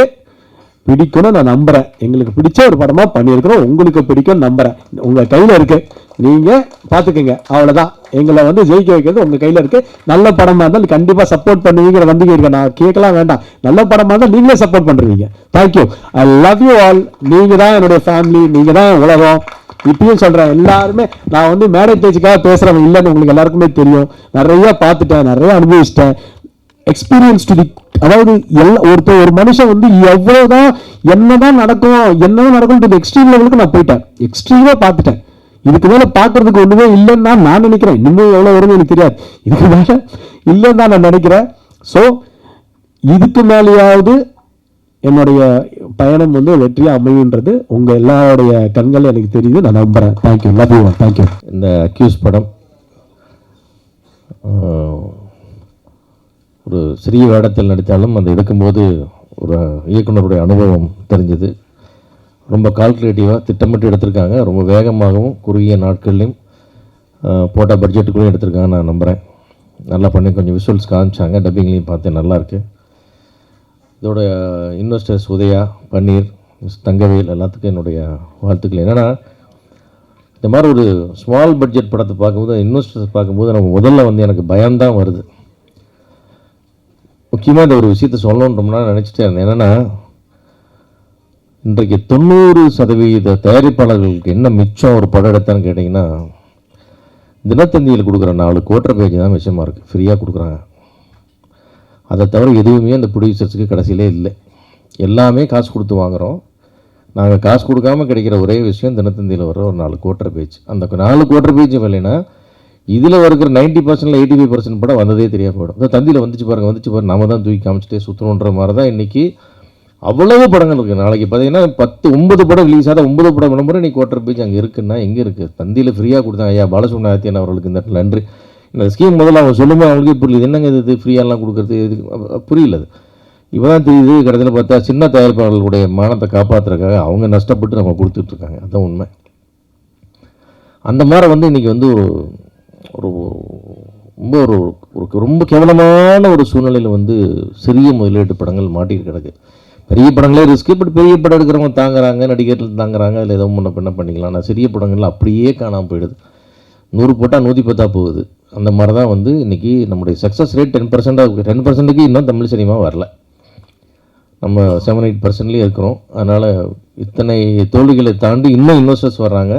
பிடிக்கும்னு நான் நம்புகிறேன். எங்களுக்கு பிடிச்ச ஒரு படமாக பண்ணியிருக்கிறோம். உங்களுக்கு பிடிக்கும் நம்புகிறேன். உங்கள் கையில் இருக்குது, நீங்கள் பார்த்துக்கோங்க. அவ்வளோதான். எங்களை வந்து ஜெயிக்க வைக்கிறது உங்கள் கையில் இருக்குது. நல்ல படமாக இருந்தால் கண்டிப்பாக சப்போர்ட் பண்ணுவீங்கிற வந்து நான் கேட்கலாம் வேண்டாம். நல்ல படமாக இருந்தால் நீங்களே சப்போர்ட் பண்ணுறீங்க. Thank you. I love you all. நீங்கள் தான் என்னுடைய ஃபேமிலி, நீங்கள் தான் உலகம். இப்பயும் சொல்கிறேன், எல்லாருமே நான் வந்து மேரேஜ் பேச்சுக்காக பேசுகிறவங்க இல்லைன்னு உங்களுக்கு எல்லாருக்குமே தெரியும். நிறைய பார்த்துட்டேன், நிறைய அனுபவிச்சிட்டேன். எக்ஸ்பீரியன்ஸ் டு தி, அதாவது ஒரு மனுஷன் வந்து எவ்வளோதான் என்னதான் நடக்கும் எக்ஸ்ட்ரீம் லெவலுக்கு நான் போயிட்டேன். எக்ஸ்ட்ரீமாக பார்த்துட்டேன். இதுக்கு மேலே பார்க்கறதுக்கு ஒன்றுமே இல்லைன்னு தான் நான் நினைக்கிறேன். இன்னும் எவ்வளோ வரும்னு எனக்கு தெரியாது. இதுக்கு மேலே இல்லைன்னு தான் நான் நினைக்கிறேன். ஸோ இதுக்கு மேலேயாவது என்னுடைய பயணம் வந்து வெற்றியாக அமையுன்றது உங்கள் எல்லாருடைய கண்கள் எனக்கு தெரியுது, நான் நம்புகிறேன். தேங்க்யூ. Love you. தேங்க்யூ. இந்த அக்யூஸ் படம் ஒரு சிறிய வேடத்தில் நடித்தாலும் அந்த எடுக்கும்போது ஒரு இயக்குனருடைய அனுபவம் தெரிஞ்சது. ரொம்ப கால்குலேட்டிவாக திட்டமிட்டு எடுத்திருக்காங்க. ரொம்ப வேகமாகவும் குறுகிய நாட்கள்லையும் போட்ட பட்ஜெட்டுக்குள்ளேயும் எடுத்திருக்காங்க நான் நம்புகிறேன். நல்லா பண்ணி கொஞ்சம் விஷுவல்ஸ் காமிச்சாங்க, டப்பிங்லேயும் பார்த்தேன், நல்லாயிருக்கு. இதோட இன்வெஸ்டர்ஸ் உதயா, பன்னீர், தங்கவேல் எல்லாத்துக்கும் என்னுடைய வாழ்த்துக்கள். என்னென்னா இந்த மாதிரி ஒரு ஸ்மால் பட்ஜெட் படத்தை பார்க்கும்போது, இன்வெஸ்டர்ஸ் பார்க்கும்போது நமக்கு முதல்ல வந்து எனக்கு பயம்தான் வருது. முக்கியமாக இந்த ஒரு விஷயத்தை சொல்லணுன்றோம்னா நினச்சிட்டே இருந்தேன். என்னென்னா இன்றைக்கு 90% தயாரிப்பாளர்களுக்கு என்ன மிச்சம் ஒரு படம் எடுத்தான்னு கேட்டிங்கன்னா, தினத்தந்தியில் கொடுக்குற 4 கோட்டர் பேஜ் தான் விஷயமா இருக்குது. ஃப்ரீயாக கொடுக்குறாங்க. அதை தவிர எதுவுமே அந்த ப்ரொடியூசர்ஸுக்கு கடைசியிலே இல்லை. எல்லாமே காசு கொடுத்து வாங்குகிறோம். நாங்கள் காசு கொடுக்காமல் கிடைக்கிற ஒரே விஷயம் தினத்தந்தியில் வர ஒரு 4 கோட்டர் பேஜ். அந்த 4 கோட்டர் பேஜ் இல்லைன்னா இதில் இருக்கிற 90%, 85% படம் வந்ததே தெரியாமல் போயிடும். இந்த தந்தியில் வந்துச்சு பாருங்க, நம்ம தான் தூக்கி காமிச்சிட்டே சுற்றணுன்ற மாதிரி தான் இன்றைக்கி அவ்வளவு படங்கள் இருக்குது. நாளைக்கு பார்த்தீங்கன்னா 9 படம் ரிலீஸ் ஆகாத 9 படம் விளம்பரம் நீ கோட்டர் பேஜ் அங்கே இருக்குன்னா எங்கே இருக்குது? தந்தியில் ஃப்ரீயாக கொடுத்தாங்க. ஐயா பாலசுப்ரமணியன் அவர்களுக்கு இந்த இடத்துல நன்றி. இந்த ஸ்கீம் முதல்ல அவங்க சொல்லும்போது அவங்களுக்கே புரியல, என்னங்க இது ஃப்ரீயாலாம் கொடுக்குறது, இது புரியல. அது இப்போ தான் தெரியுது. கடைசியில் பார்த்தா சின்ன தயாரிப்பாளர்களுடைய மானத்தை காப்பாற்றுறதுக்காக அவங்க நஷ்டப்பட்டு நம்ம கொடுத்துட்ருக்காங்க. அதுதான் உண்மை. அந்த மாதிரி வந்து இன்றைக்கி வந்து ரொம்ப கேவலமான ஒரு சூழ்நிலையில் வந்து சிறிய முதலீட்டு படங்கள் மாட்டிட்டு கிடக்கு. பெரிய படங்களே ரிஸ்க்கு. பட் பெரிய படம் எடுக்கிறவங்க தாங்குறாங்க, நடிகர்கள் தாங்குறாங்க, அதில் ஏதோ முன்ன பண்ணிக்கலாம். ஆனால் சிறிய படங்கள் அப்படியே காணாமல் போயிடுது. 100 போட்டால் 110 போகுது. அந்த மாதிரி தான் வந்து இன்றைக்கி நம்முடைய சக்ஸஸ் ரேட் 10%க்கு இன்னும் தமிழ் சினிமா வரல. நம்ம 7-8%லேயே இருக்கிறோம். அதனால் இத்தனை தோல்விகளை தாண்டி இன்னும் இன்வெஸ்டர்ஸ் வர்றாங்க,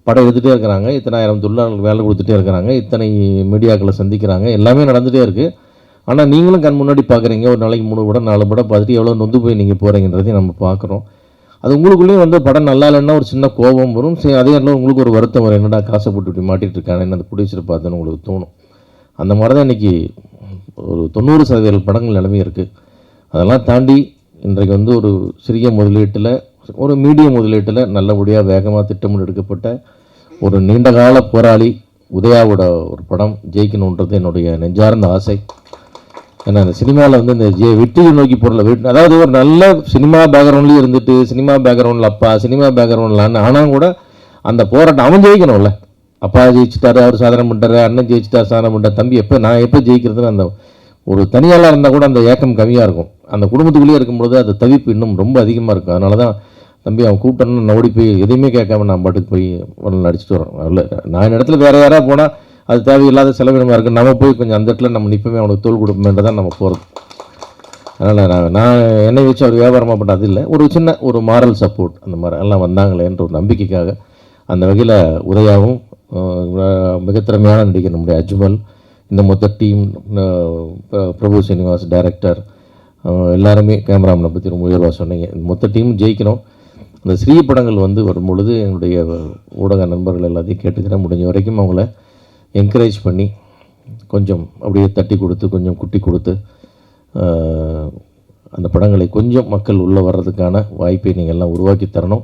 படம் எடுத்துகிட்டே இருக்கிறாங்க, இத்தனை ஆயிரம் தொழிலாளர்களுக்கு வேலை கொடுத்துட்டே இருக்கிறாங்க, இத்தனை மீடியாக்களை சந்திக்கிறாங்க, எல்லாமே நடந்துகிட்டே இருக்குது. ஆனால் நீங்களும் கண் முன்னாடி பார்க்குறீங்க. ஒரு நாளைக்கு 3 படம் 4 படம் பார்த்துட்டு எவ்வளோ நொந்து போய் நீங்கள் போகிறீங்கன்றதையும் நம்ம பார்க்குறோம். அது உங்களுக்குள்ளேயும் வந்து படம் நல்லா இல்லைன்னா ஒரு சின்ன கோபம் வரும். சரி, அதே நேரம் உங்களுக்கு ஒரு வருத்தம் வரும், என்னடா காசை போட்டு இப்படி மாட்டிகிட்டு இருக்காங்க, என்ன அந்த ப்ரொடியூசரை பார்த்துன்னு உங்களுக்கு தோணும். அந்த மாதிரி தான் இன்றைக்கி ஒரு 90% படங்கள் நிலைமை இருக்குது. அதெல்லாம் தாண்டி இன்றைக்கு வந்து ஒரு சிறிய முதலீட்டில், ஒரு மீடியம் முதலீட்டில் நல்லபடியாக வேகமாக திட்டமிட்டு எடுக்கப்பட்ட ஒரு நீண்டகால போராளி உதயாவோட ஒரு படம் ஜெயிக்கணுன்றது என்னுடைய நெஞ்சார்ந்த ஆசை. ஏன்னா அந்த சினிமாவில் வந்து இந்த வெற்றியை நோக்கி போடல, அதாவது ஒரு நல்ல சினிமா பேக்ரவுண்ட்லேயும் இருந்துட்டு, சினிமா பேக்ரவுண்டில் அப்பா, சினிமா பேக்ரவுண்டில் அண்ணன், ஆனால் கூட அந்த போராட்டம் அவன் ஜெயிக்கணும்ல. அப்பா ஜெயிச்சிட்டாரு, அவர் சாதனை பண்ணிட்டாரு, அண்ணன் ஜெயிச்சிட்டார், சாதனை பண்ணிட்டார், தம்பி நான் எப்போ ஜெயிக்கிறதுன்னு அந்த ஒரு தனியாளாக இருந்தால் கூட அந்த ஏக்கம் கம்மியாக இருக்கும். அந்த குடும்பத்துக்குள்ளேயே இருக்கும்பொழுது அது தவிப்பு இன்னும் ரொம்ப அதிகமாக இருக்கும். அதனால தான் தம்பி அவன் கூப்பிட்டோன்னு நான் ஓடி போய் எதையுமே கேட்காம நான் பாட்டுக்கு போய் உடனே நடிச்சிட்டு வரோம். இல்லை நான் இடத்துல வேறு யாராவது போனால் அது தேவையில்லாத செலவினமாக இருக்குது. நம்ம போய் கொஞ்சம் அந்த இடத்துல நம்ம நிற்பமே அவனுக்கு தோல் கொடுப்போமேன்றதான் நம்ம போகிறது. அதனால் நான் என்னை வச்சு அவர் வியாபாரமாக பண்ண அது இல்லை, ஒரு சின்ன ஒரு மாரல் சப்போர்ட் அந்த மாதிரி எல்லாம் வந்தாங்களேன்ற ஒரு நம்பிக்கைக்காக. அந்த வகையில் உதயாவும் மிக திறமையான நடிகர் நம்முடைய அஜ்மல், இந்த மொத்த டீம், பிரபு ஸ்ரீனிவாஸ் டைரக்டர், எல்லாருமே கேமராமேனை பற்றி ரொம்ப உயர்வாக சொன்னீங்க. இந்த மொத்த டீம் ஜெயிக்கணும். அந்த ஸ்ரீ படங்கள் வந்து வரும்பொழுது என்னுடைய ஊடக நண்பர்கள் எல்லாத்தையும் கேட்டுக்கிறேன், முடிஞ்ச வரைக்கும் அவங்கள என்கரேஜ் பண்ணி கொஞ்சம் அப்படியே தட்டி கொடுத்து கொஞ்சம் குட்டி கொடுத்து அந்த படங்களை கொஞ்சம் மக்கள் உள்ளே வர்றதுக்கான வாய்ப்பை நீங்கள் எல்லாம் உருவாக்கி தரணும்.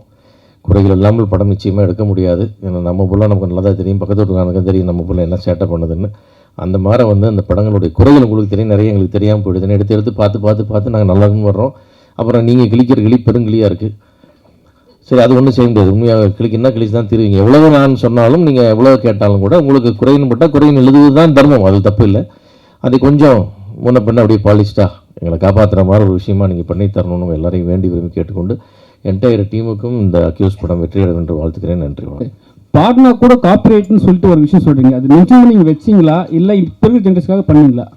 குறைகள் இல்லாமல் படம் நிச்சயமாக எடுக்க முடியாது. ஏன்னா நம்ம புள்ள நமக்கு நல்லா தான் தெரியும், பக்கத்து வீட்டுக்காரனுக்கும் தெரியும் நம்ம புள்ள என்ன சேட்டை பண்ணுதுன்னு. அந்த மாதிரி வந்து அந்த படங்களுடைய குறைகள் உங்களுக்கு தெரியும், நிறைய எங்களுக்கு தெரியாமல் போயிடுதுன்னு எடுத்து பார்த்து நாங்கள் நல்லாவும் வர்றோம். அப்புறம் நீங்கள் கிளிக்கிற கிளி பெருங்கிளியாக இருக்குது. சரி, அது ஒன்றும் செய்ய முடியாது. உண்மையாக கிளிக்குன்னா கிளிச்சு தான் தருவீங்க. எவ்வளவு நான் சொன்னாலும் நீங்கள் எவ்வளோ கேட்டாலும் கூட உங்களுக்கு குறைன்னு போட்டால் குறைன்னு எழுதுவது தான் தர்மம், அது தப்பு இல்லை. அதை கொஞ்சம் முன்ன பின்ன அப்படியே பாலிஷ்டாக எங்களை காப்பாற்றுற மாதிரி ஒரு விஷயமா நீங்கள் பண்ணி தரணும்னு எல்லாரையும் வேண்டி விரும்பி கேட்டுக்கொண்டு என்டையர் டீமுக்கும் இந்த அக்யூஸ் படம் வெற்றியட என்று வாழ்த்துக்கிறேன். நன்றி. பாட்னா கூட காப்பிரைட்னு சொல்லிட்டு ஒரு விஷயம் சொல்கிறீங்க, அது நிச்சயமாக நீங்கள் வச்சிங்களா இல்லை இப்போ இருக்கிற ஜென்ரேஷனுக்காக பண்ணீங்களா?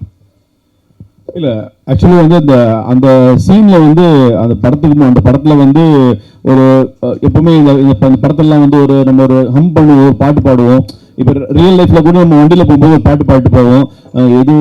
இல்லை, ஆக்சுவலி வந்து அந்த சீனில் வந்து அந்த படத்தில் வந்து ஒரு எப்பவுமே இந்த படத்துலலாம் வந்து நம்ம ஒரு ஹம் பண்ணுவோம், ஒரு பாட்டு பாடுவோம். இப்போ ரியல் லைஃப்பில் கூட நம்ம வண்டியில் போகும்போது ஒரு பாட்டு பாடிட்டு போவோம், ஏதோ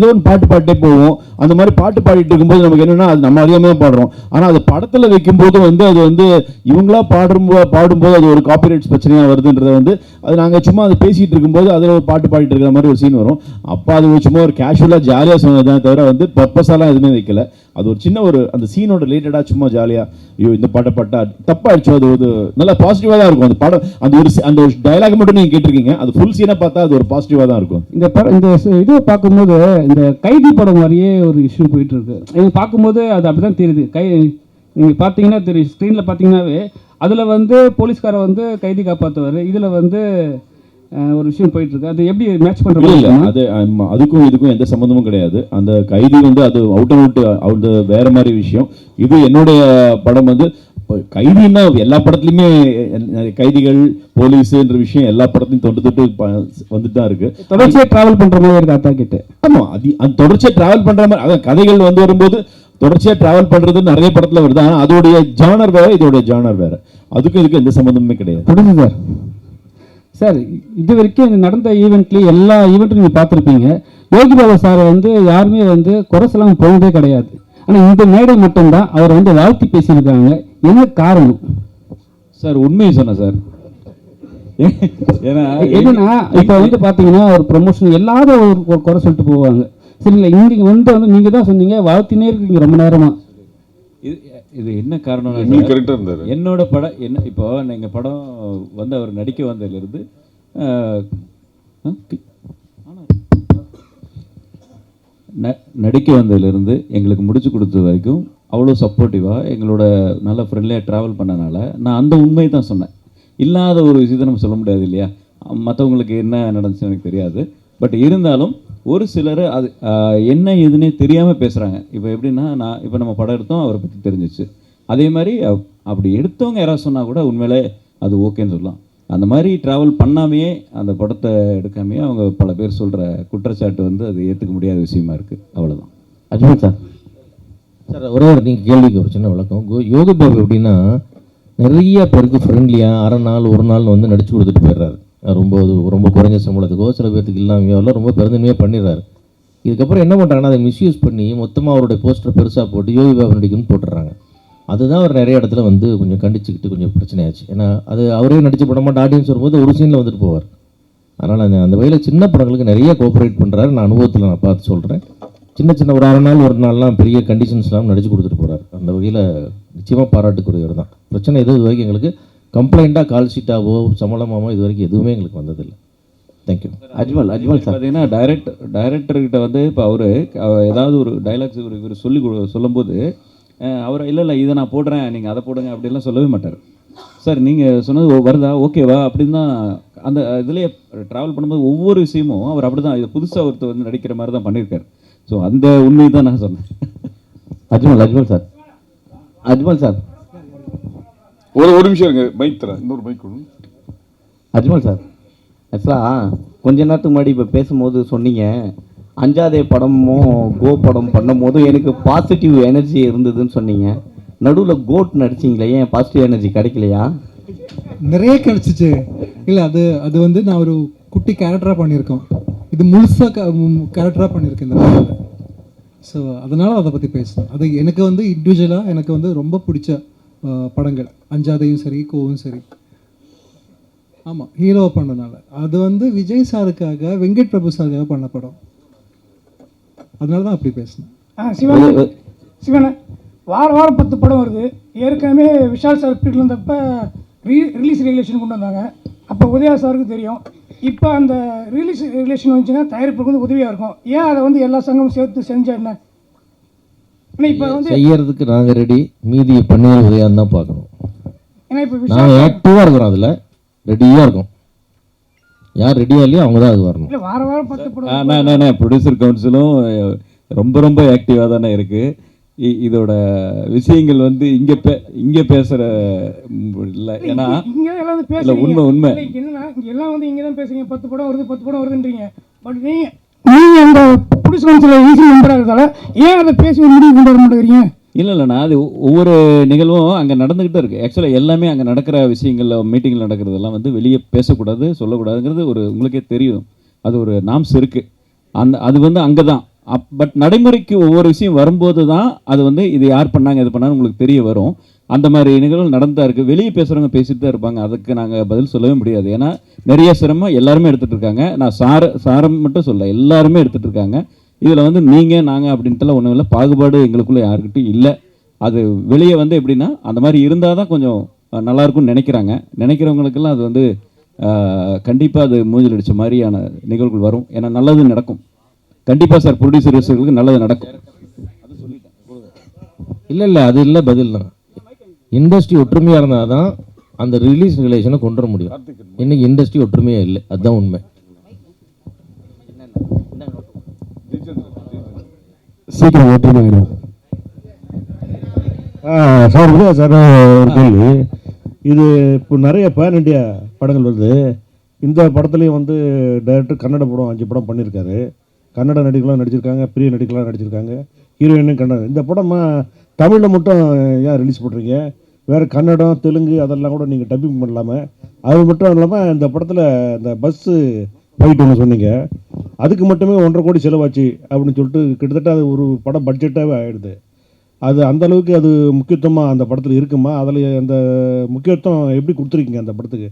ஒரு பாட்டு பாடிட்டே போவோம். அந்த மாதிரி பாட்டு பாடிட்டு இருக்கும்போது நமக்கு என்னென்னா அது நம்ம அதிகமாக பாடுறோம். ஆனால் அது படத்தில் வைக்கும்போது வந்து அது வந்து இவங்களா பாடும்போது அது ஒரு காப்பிரைட்ஸ் பிரச்சனையாக வருதுன்றதை வந்து அது நாங்கள் சும்மா அது பேசிகிட்டு இருக்கும்போது அதில் ஒரு பாட்டு பாடிட்டு இருக்கிற மாதிரி ஒரு சீன் வரும். அப்போ அது சும்மா ஒரு கேஷுவலாக ஜாலியாக சொன்னதான் தவிர வந்து பர்பஸாலாம் எதுவுமே வைக்கல. அது ஒரு சின்ன ஒரு அந்த சீனோட ரிலேட்டடாக சும்மா ஜாலியாக ஐயோ இந்த பாட்டை பாட்டா தப்பாகிடுச்சு, அது ஒரு நல்லா பாசிட்டிவாக தான் இருக்கும். அந்த படம் அந்த ஒரு டைலாக் மட்டும் நீங்கள் கேட்டிருக்கீங்க, அது ஃபுல் சீனாக பார்த்தா அது ஒரு பாசிட்டிவாக தான் இருக்கும். இந்த இதை பார்க்கும்போது இந்த கைதி படம் மாதிரியே ஒரு இஷ்யூ போயிட்டு இருக்கு. எனக்கு பார்க்கும்போது அது அப்படி தான் தெரியுது. நீங்கள் பார்த்தீங்கன்னா தெரியும், ஸ்க்ரீனில் பார்த்தீங்கன்னாவே அதில் வந்து போலீஸ்காரை வந்து கைதி காப்பாற்றுவார், இதில் வந்து ஒரு விஷயம் போயிட்டு இருக்கு. அது எப்படி மேட்ச் பண்ணுறது? இல்லை, அது அதுக்கும் இதுக்கும் எந்த சம்மந்தமும் கிடையாது. அந்த கைதி வந்து அது அவுட் வேற மாதிரி விஷயம். இது என்னுடைய படம் வந்து கைதின்னா எல்லா படத்துலையுமே கைதிகள் போலீஸுன்ற விஷயம் எல்லா படத்தையும் தொட்டு வந்துட்டு தான் இருக்கு. தொடர்ச்சியாக டிராவல் பண்ணுற மாதிரி இருக்கு அத்தா கிட்ட. ஆமாம், அந்த தொடர்ச்சியாக டிராவல் பண்ணுற மாதிரி அதான் கதைகள் வந்து வரும்போது தொடர்ச்சியாக டிராவல் பண்ணுறது நிறைய படத்தில் வருது. ஆனால் அதோடைய ஜானர் வேறு, இதோடைய ஜானர் வேறு. அதுக்கும் இதுக்கும் எந்த சம்மந்தமுமே கிடையாது. புரியுது சார். சார், இது வரைக்கும் நடந்த ஈவெண்ட்லேயும் எல்லா ஈவெண்ட்டும் நீங்கள் பார்த்துருப்பீங்க. யோகி பாபா சாரை வந்து யாருமே வந்து குறை சொல்லாமல் போனதே கிடையாது. ஆனால் இந்த மேடை மட்டும்தான் அவரை வந்து வாழ்த்தி பேசியிருக்காங்க. என்ன காரணம் சார்? உண்மையை சொன்னேன் சார். என்னன்னா இப்போ வந்து பார்த்தீங்கன்னா ஒரு ப்ரொமோஷன் எல்லாரும் ஒரு குறை சொல்லிட்டு போவாங்க, சரிங்களா? இங்கே வந்து நீங்கள் தான் சொன்னீங்க வாழ்த்தினே இருக்கீங்க ரொம்ப நேரமாக. இது என்ன காரணம்? என்னோட படம் என்ன, இப்போ எங்கள் படம் வந்து அவர் நடிக்க வந்ததுலேருந்து எங்களுக்கு முடிச்சு கொடுத்த வரைக்கும் அவ்வளோ சப்போர்ட்டிவாக எங்களோட நல்ல ஃப்ரெண்ட்லியாக ட்ராவல் பண்ணனால நான் அந்த உண்மையை தான் சொன்னேன். இல்லாத ஒரு விஷயத்தை நம்ம சொல்ல முடியாது இல்லையா? மற்றவங்களுக்கு என்ன நடந்துச்சு எனக்கு தெரியாது. பட் இருந்தாலும் ஒரு சிலர் அது என்ன ஏதுன்னே தெரியாமல் பேசுகிறாங்க. இப்போ எப்படின்னா, இப்போ நம்ம படம் எடுத்தோம், அவரை பற்றி தெரிஞ்சிச்சு. அதே மாதிரி அப்படி எடுத்தவங்க யாராவது சொன்னால் கூட உண்மையிலே அது ஓகேன்னு சொல்லலாம். அந்த மாதிரி ட்ராவல் பண்ணாமையே அந்த படத்தை எடுக்காமையே அவங்க பல பேர் சொல்கிற குற்றச்சாட்டு வந்து அது ஏற்றுக்க முடியாத விஷயமா இருக்குது. அவ்வளோதான். அஜ்மல் சார், ஒரே ஒரு நீங்கள் கேள்விக்கு ஒரு சின்ன விளக்கம். யோகி பாபு எப்படின்னா நிறைய பேருக்கு ஃப்ரெண்ட்லியாக அரை நாள் ஒரு நாள் வந்து நடிச்சு கொடுத்துட்டு போயிடுறாரு. ரொம்ப குறைஞ்ச சம்பளத்துக்கோ சில பேர்த்துக்கு இல்லாமையோ எல்லாம் ரொம்ப பெருந்தன்மையாக பண்ணிடுறாரு. இதுக்கப்புறம் என்ன பண்ணுறாங்கன்னா அதை மிஸ்யூஸ் பண்ணி மொத்தமாக அவருடைய போஸ்டர் பெருசாக போட்டு யோகி பாபு நடிக்கணும்னு போட்டுடுறாங்க. அதுதான் அவர் நிறைய இடத்துல வந்து கொஞ்சம் கண்டிச்சுக்கிட்டு கொஞ்சம் பிரச்சனையாச்சு. ஏன்னா அது அவரே நடிச்சு படமாட்ட ஆடியன்ஸ் வரும்போது ஒரு சீனில் வந்துட்டு போவார். அதனால் அந்த வகையில் சின்ன படங்களுக்கு நிறைய கோஆப்ரேட் பண்ணுறாரு. நான் அனுபவத்தில் நான் பார்த்து சொல்கிறேன். சின்ன ஒரு அரை நாள் ஒரு நாள்லாம் பெரிய கண்டிஷன்ஸ்லாம் நடிச்சு கொடுத்துட்டு போகிறார். அந்த வகையில் நிச்சயமாக பாராட்டுக்குரியவர் தான். பிரச்சனை எதுவும் இது வரைக்கும் எங்களுக்கு கம்ப்ளைண்ட்டாக கால் ஷீட்டாவோ சம்பளமாவோ இது வரைக்கும் எதுவுமே எங்களுக்கு வந்ததில்லை. தேங்க்யூ. அஜ்மல் சார், பார்த்தீங்கன்னா டைரக்டர்கிட்ட வந்து இப்போ அவர் ஏதாவது ஒரு டைலாக்ஸ் இவர் சொல்லும்போது அவர் இல்லை இதை நான் போடுறேன், நீங்கள் அதை போடுங்க அப்படிலாம் சொல்லவே மாட்டார். சார் நீங்கள் சொன்னது வருதா, ஓகேவா அப்படின்னு தான் அந்த இதுலேயே ட்ராவல் பண்ணும்போது ஒவ்வொரு விஷயமும் அவர் அப்படி தான் இது புதுசாக ஒருத்தர் வந்து நடிக்கிற மாதிரி தான் பண்ணியிருக்காரு. ஸோ அந்த உண்மையை தான் நான் சொன்னேன். அஜ்மல் சார் ஒரு நிமிஷம் இருங்க, மைக் தரேன், இன்னொரு மைக் கொடுங்க. அஜ்மல் சார், ஆக்சுவலாக கொஞ்ச நேரத்துக்கு முன்னாடி இப்போ பேசும்போது சொன்னீங்க, அஞ்சாதே படமும் கோ படம் பண்ணும் போதும் எனக்கு பாசிட்டிவ் எனர்ஜி இருந்ததுன்னு சொன்னீங்க. நடுவில் கோட் நடிச்சிங்களே, ஏன் பாசிட்டிவ் எனர்ஜி கிடைக்கலையா? நிறைய கிடச்சிச்சு. இல்லை, அது வந்து நான் ஒரு குட்டி கேரக்டராக பண்ணியிருக்கோம். இது முழுசாக கேரக்டராக பண்ணியிருக்கேன் இந்த படத்தில். ஸோ அதனால் அதை பற்றி பேசுகிறேன். அது எனக்கு வந்து இண்டிவிஜுவலாக எனக்கு வந்து ரொம்ப பிடிச்ச படங்கள். அஞ்சாதையும் சரி, கோவும் சரி. ஆமாம், ஹீரோவை பண்ணனால. அது வந்து விஜய் சாருக்காக, வெங்கட் பிரபு சாருக்காக பண்ண படம். அதனால தான் அப்படி பேசினேன். சிவனை வாரம் 10 படம் வருது. ஏற்கனவே விஷால் சார் பீரியட் இருந்தப்போ ரிலீஸ் ரெகுலேஷன் கொண்டு வந்தாங்க. அப்போ உதயா சாருக்கு தெரியும். இப்போ அந்த ரிலீஸ் ரெகுலேஷன் வந்துச்சுன்னா தயாரிப்புக்கு வந்து உதவியாக இருக்கும். ஏன் அதை வந்து எல்லா சங்கமும் சேர்த்து செஞ்சா என்ன? ஆனால் இப்போ வந்து செய்யறதுக்கு நாங்கள் ரெடி, மீதி பண்ணியல் உதயான்னு தான் பார்க்கணும். ஏன்னா இப்போ நாங்கள் ஆக்டிவாக இருக்கிறோம், அதில் ரெடியாக இருக்கும். யார் ரெடியாக இல்லையோ அவங்க தான் அது வரணும். இல்லை, வாரம் 10 படம். ப்ரொடியூசர் கவுன்சிலும் ரொம்ப ஆக்டிவாக தானே இருக்குது. இதோட விஷயங்கள் வந்து இங்கே பேசுகிற இல்லை, ஏன்னா இங்கே எல்லாம் வந்து இல்லை, உண்மை என்னன்னா இங்கே எல்லாம் வந்து இங்கே தான் பேசுறீங்க. 10 படம் வருதுன்றீங்க. பட் நீங்கள் அந்த ப்ரொடியூசர் கவுன்சில் ஈஸி மெம்பராக இருக்கிறதால ஏன் அதை பேசி ஒரு முடிவு கொண்டு வர மாட்டேங்கிறீங்க? இல்லைண்ணா, அது ஒவ்வொரு நிகழ்வும் அங்கே நடந்துக்கிட்டே இருக்குது. ஆக்சுவலாக எல்லாமே அங்கே நடக்கிற விஷயங்களில், மீட்டிங்கில் நடக்கிறதெல்லாம் வந்து வெளியே பேசக்கூடாது, சொல்லக்கூடாதுங்கிறது ஒரு உங்களுக்கே தெரியும். அது ஒரு நாம்ஸ் இருக்குது. அது வந்து அங்கே தான். பட் நடைமுறைக்கு ஒவ்வொரு விஷயம் வரும்போது தான் அது வந்து இது யார் பண்ணாங்க, இது பண்ணாங்க உங்களுக்கு தெரிய வரும். அந்த மாதிரி நிகழ்வு நடந்தா இருக்குது. வெளியே பேசுகிறவங்க பேசிட்டு தான் இருப்பாங்க. அதுக்கு நாங்கள் பதில் சொல்லவே முடியாது. ஏன்னா நிறைய சிரமம் எல்லாருமே எடுத்துகிட்டு இருக்காங்க. நான் சாரம் மட்டும் சொல்ல, எல்லாருமே எடுத்துகிட்டு இருக்காங்க. இதில் வந்து நீங்கள் நாங்கள் அப்படின்ட்டுலாம் ஒன்றும் இல்லை. பாகுபாடு எங்களுக்குள்ளே யாருக்கிட்டையும் இல்லை. அது வெளியே வந்து எப்படின்னா அந்த மாதிரி இருந்தால் தான் கொஞ்சம் நல்லாயிருக்கும்னு நினைக்கிறவங்களுக்கெல்லாம் அது வந்து கண்டிப்பாக அது மூஞ்சில் அடித்த மாதிரியான நிகழ்வுகள் வரும். ஏன்னா நல்லது நடக்கும் கண்டிப்பாக சார். ப்ரொடியூசர்களுக்கு நல்லது நடக்கும். இல்லை, அது இல்லை பதில் தான். இண்டஸ்ட்ரி ஒற்றுமையாக இருந்தால் தான் அந்த ரிலீஸ் ரிலேஷனை கொண்டு வர முடியும். இன்னைக்கு இண்டஸ்ட்ரி ஒற்றுமையாக இல்லை, அதுதான் உண்மை. சீக்கிரம் ஒற்றுமை ஆகிடும் சார். சார் ஒரு கேள்வி. இது இப்போ நிறைய பேன் இண்டியா படங்கள் வருது. இந்த படத்துலேயும் வந்து டைரக்டர் கன்னட படம் 5 படம் பண்ணியிருக்காரு. கன்னட நடிகர்களாக நடிச்சிருக்காங்க, பெரிய நடிகர்களாக நடிச்சிருக்காங்க, ஹீரோயினும் கன்னட. இந்த படம் தமிழில் மட்டும் ஏன் ரிலீஸ் பண்ணுறீங்க? வேறு கன்னடம், தெலுங்கு அதெல்லாம் கூட நீங்கள் டப்பிங் பண்ணலாமல். அது மட்டும் இல்லாமல் இந்த படத்தில் இந்த பஸ்ஸு ஃபைட் ஒன்று சொன்னீங்க, அதுக்கு மட்டுமே 1.5 கோடி செலவாச்சு அப்படின்னு சொல்லிட்டு கிட்டத்தட்ட அது ஒரு படம் பட்ஜெட்டாகவே ஆகிடுது. அது அந்தளவுக்கு அது முக்கியத்துவமாக அந்த படத்தில் இருக்குமா? அதில் அந்த முக்கியத்துவம் எப்படி கொடுத்துருக்கீங்க அந்த படத்துக்கு?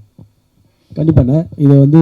கண்டிப்பாண்ணே. இது வந்து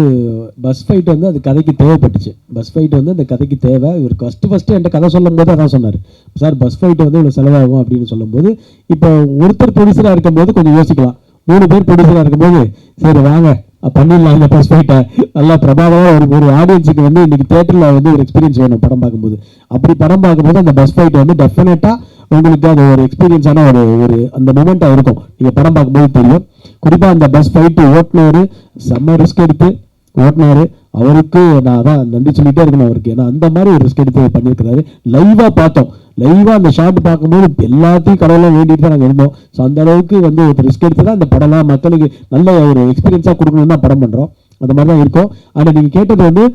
பஸ் ஃபைட் வந்து அது கதைக்கு தேவைப்பட்டுச்சு. பஸ் ஃபைட் வந்து அந்த கதைக்கு தேவை. இவர் ஃபஸ்ட்டு என்கிட்ட கதை சொல்லும் போது அதான் சொன்னார், சார் பஸ் ஃபைட் வந்து இவ்வளோ செலவாகும் அப்படின்னு சொல்லும்போது, இப்போ ஒருத்தர் ப்ரொடியூசராக இருக்கும்போது கொஞ்சம் யோசிக்கலாம். 3 பேர் ப்ரொடியூசராக இருக்கும்போது சரி வாங்க பண்ணிடலாம் இந்த பஸ் ஃபைட்டை. நல்லா பிரபாவமாக ஒரு ஆடியன்ஸுக்கு வந்து இன்றைக்கி தேட்டரில் வந்து ஒரு எக்ஸ்பீரியன்ஸ் வேணும் படம் பார்க்கும்போது. அப்படி படம் பார்க்கும்போது அந்த பஸ் ஃபைட் வந்து டெஃபினட்டாக உங்களுக்கு அது ஒரு எக்ஸ்பீரியன்ஸான ஒரு அந்த மொமெண்ட்டாக இருக்கும். நீங்கள் படம் பார்க்கும்போது தெரியும். குறிப்பாக அந்த பஸ் ஃபைட்டு ஓட்டுனர் செம்ம ரிஸ்க் எடுத்து ஓட்டினார். அவருக்கு நான் அதான் நன்றி சொல்லிகிட்டே இருக்கணும் அவருக்கு. ஏன்னா அந்த மாதிரி ஒரு ரிஸ்க் எடுத்து பண்ணியிருக்கிறாரு. லைவாக பார்த்தோம். லைவாக அந்த ஷாட் பார்க்கும்போது எல்லாத்தையும் கடவுளாக வேண்டிட்டு தான் நாங்கள் இருந்தோம். ஸோ அந்த அளவுக்கு வந்து ஒரு ரிஸ்க் எடுத்து தான் இந்த படம்லாம் மக்களுக்கு நல்ல ஒரு எக்ஸ்பீரியன்ஸாக கொடுக்கணும்னு தான் படம் பண்ணுறோம். அந்த மாதிரி தான் இருக்கும். ஆனால் நீங்கள் கேட்டது வந்து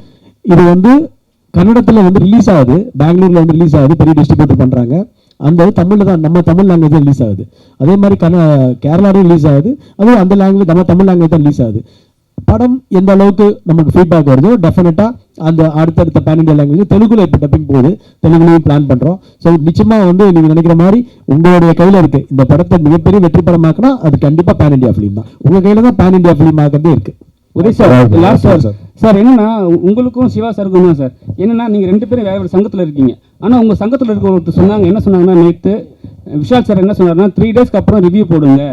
இது வந்து கன்னடத்தில் வந்து ரிலீஸ் ஆகுது, பெங்களூரில் வந்து ரிலீஸ் ஆகுது, பெரிய டிஸ்ட்ரிபியூட்டர் பண்ணுறாங்க. அந்த தமிழில் தான் நம்ம தமிழ் லாங்குவேஜ் தான் ரிலீஸ் ஆகுது. அதே மாதிரி கேரளாவும் ரிலீஸ் ஆகுது, அதுவும் அந்த லாங்குவேஜ் நம்ம தமிழ் லாங்குவேஜ் தான் ரிலீஸ் ஆகுது. படம் எந்த அளவுக்கு நமக்கு ஃபீட்பேக் வருதோ டெஃபினட்டாக அந்த அடுத்தடுத்த பேன் இண்டியா லாங்குவேஜ் தெலுங்குல இப்போ டப்பிங் போகுது, தெலுங்குலையும் பிளான் பண்ணுறோம். ஸோ நிச்சயமாக வந்து நீங்கள் நினைக்கிற மாதிரி உங்களுடைய கையில் இருக்குது. இந்த படத்தை மிகப்பெரிய வெற்றி படமாக்குனா அது கண்டிப்பாக பேன் இண்டியா ஃபிலிம் தான். உங்கள் கையில் தான் பேன் இண்டியா ஃபிலிம் ஆகிறதே இருக்குது. ஒரே சார் லாஸ்ட் சார் என்னன்னா உங்களுக்கும் சிவா சாருக்கும் தான் சார் என்னன்னா நீங்கள் 2 பேரும் வேறு சங்கத்தில் இருக்கீங்க. ஆனால் உங்கள் சங்கத்தில் இருக்க ஒருத்தர் சொன்னாங்க, என்ன சொன்னாங்கன்னா நேற்று விஷால் சார் என்ன சொன்னார்னா 3 டேஸ்க்கு அப்புறம் ரிவ்யூ போடுங்க,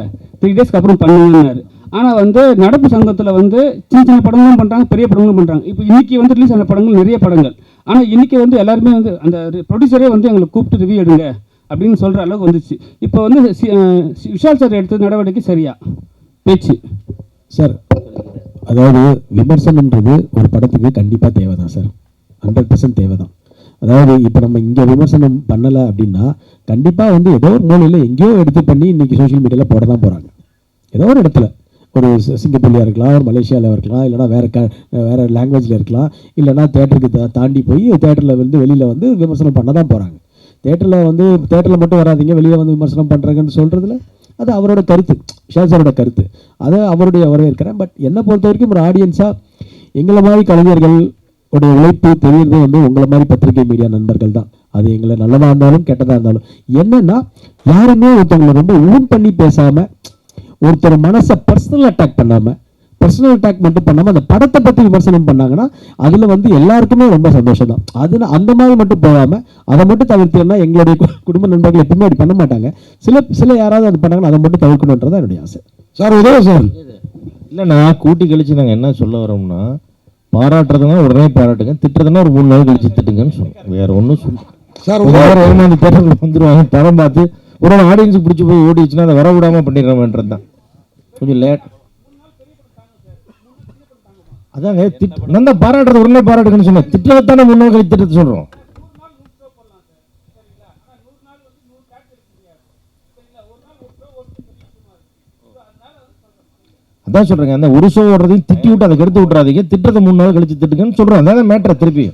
3 டேஸ்க்கு அப்புறம் பண்ணுங்கன்னாரு. ஆனால் வந்து நடப்பு சங்கத்தில் வந்து சின்ன படங்களும் பண்ணுறாங்க, பெரிய படங்களும் பண்ணுறாங்க. இப்போ இன்றைக்கி வந்து ரிலீஸ் ஆன படங்கள் நிறைய படங்கள். ஆனால் இன்றைக்கி வந்து எல்லாருமே வந்து அந்த ப்ரொடியூசரே வந்து எங்களை கூப்பிட்டு ரிவ்யூ எடுங்க அப்படின்னு சொல்கிற அளவுக்கு வந்துச்சு. இப்போ வந்து விஷால் சார் எடுத்த நடவடிக்கை சரியா பேச்சு சார்? அதாவது விமர்சனன்றது ஒரு படத்துக்கு கண்டிப்பாக தேவை தான் சார், 100% தேவை தான். அதாவது இப்போ நம்ம இங்கே விமர்சனம் பண்ணலை அப்படின்னா கண்டிப்பாக வந்து ஏதோ ஒரு மூலையில் எங்கேயோ எடுத்து பண்ணி இன்றைக்கி சோஷியல் மீடியாவில் போட தான் போகிறாங்க. ஏதோ ஒரு இடத்துல ஒரு சிங்கப்பூர்லையாக இருக்கலாம், ஒரு மலேசியாவில் இருக்கலாம், இல்லைனா வேறு லாங்குவேஜில் இருக்கலாம், இல்லைனா தேட்டருக்கு தாண்டி போய் தேட்டரில் வந்து வெளியில் வந்து விமர்சனம் பண்ண தான் போகிறாங்க. தேட்டரில் மட்டும் வராதிங்க, வெளியே வந்து விமர்சனம் பண்ணுறாங்கன்னு சொல்கிறதுல அது அவரோட கருத்து, ஷாசாரோட கருத்து, அதை அவருடைய வரவேற்கிறேன். பட் என்னை பொறுத்த வரைக்கும் ஒரு ஆடியன்ஸாக எங்களை மாதிரி கலைஞர்கள் உடைய உழைப்பு தெரியுறது வந்து உங்களை மாதிரி பத்திரிகை மீடியா நண்பர்கள் தான். அது எங்களை நல்லதாக இருந்தாலும் கெட்டதாக இருந்தாலும் என்னென்னா யாருமே ஒருத்தவங்களை ரொம்ப ஊன் பண்ணி பேசாமல், ஒருத்தர் மனசை பர்சனல் அட்டாக் பண்ணாமல், பர்சனல் அட்டாக் மட்டும் பண்ணாமல் அந்த படத்தை பற்றி விமர்சனம் பண்ணாங்கன்னா அதில் வந்து எல்லாருக்குமே ரொம்ப சந்தோஷம் தான். அதில் அந்த மாதிரி மட்டும் போகாமல் அதை மட்டும் தவிர்த்தோம்னா எங்களுடைய குடும்ப நண்பர்கள் எப்பவுமே அப்படி பண்ண மாட்டாங்க. சில யாராவது அது பண்ணாங்கன்னா அதை மட்டும் தவிர்க்கணுன்றதான் என்னுடைய ஆசை. சார் உதவி சார் இல்லைண்ணா, கூட்டி கழிச்சு நாங்கள் என்ன சொல்ல வரோம்னா, பாராட்டுறதுனா உடனே பாராட்டுங்க, திட்டுறதுனா ஒரு 3 நாள் கழிச்சு திட்டுங்கன்னு சொல்லுவோம். வேற ஒன்றும் சொல்லுவோம் சார். அந்த தேட்டருக்கு வந்துடுவாங்க, படம் பார்த்து ஒரு ஆடியன்ஸுக்கு பிடிச்சி போய் ஓடிச்சுன்னா அதை வர விடாமல் பண்ணிடுறோம்ன்றது தான் கொஞ்சம் லேட். அதாங்க நான் தான் பாராட்டுறது உடனே பாராட்டுங்கன்னு சொன்னேன். திட்டத்தானே 3 நாள் கழிச்சு திட்டத்தை சொல்கிறோம். அதான் சொல்கிறேங்க, அந்த ஒரு ஷோ ஓடுறதையும் திட்டி விட்டு அதை கெடுத்து விட்றாதீங்க, திட்டத்தை 3 நாள் கழிச்சு திட்டுங்கன்னு சொல்கிறோம். அதான் மேட்ரை. திருப்பி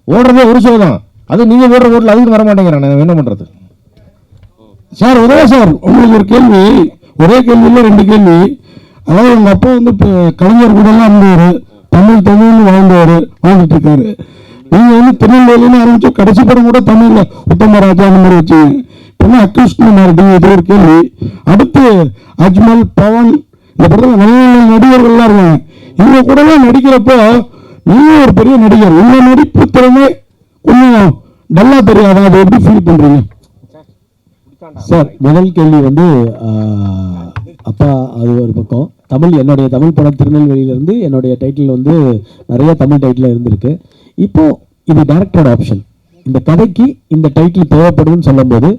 ஓடுறதே ஒரு ஷோ தான், அது நீங்கள் ஓடுற ஓட்டில் அதுக்கு வர மாட்டேங்கிறேன், நான் என்ன பண்ணுறது? சார் உதவி சார், உங்களுக்கு ஒரு கேள்வி, ஒரே கேள்வியில் 2 கேள்வி. அதாவது உங்கள் அப்பா வந்து இப்போ கலைஞர் கூடலாம் இருந்தவர், தமிழ்னு வாழ்ந்துட்டு இருக்காரு. நீங்கள் வந்து திருநெல்வேலின்னு ஆரம்பிச்சு கடைசி படம் கூட தமிழில் உத்தமராஜா அந்த மாதிரி வச்சுங்க. இப்போ அக்யூஸ்ட் மாறிட்டீங்க, இது ஒரு கேள்வி. அடுத்து அஜ்மல், பவன், இந்த படத்தில் நல்ல நடிகர்கள்லாம் இருக்காங்க. இவங்க கூடலாம் நடிக்கிறப்போ நீங்கள் ஒரு பெரிய நடிகர், உங்கள் நடிப்பு திறமை கொஞ்சம் டல்லா தெரியாதா? அதை எப்படி ஃபீல் பண்ணுறீங்க சார்? முதல் கேள்வி வந்து அப்பா அது ஒரு பக்கம். என்னுடைய தமிழ் படம் திருநெல்வேலியிலேருந்து என்னுடைய டைட்டில் வந்து நிறைய தமிழ் டைட்டில் இருந்திருக்கு. இப்போ இது டைரக்டரோட ஆப்ஷன். இந்த கதைக்கு இந்த டைட்டில் தேவைப்படுதுன்னு சொல்லும்போது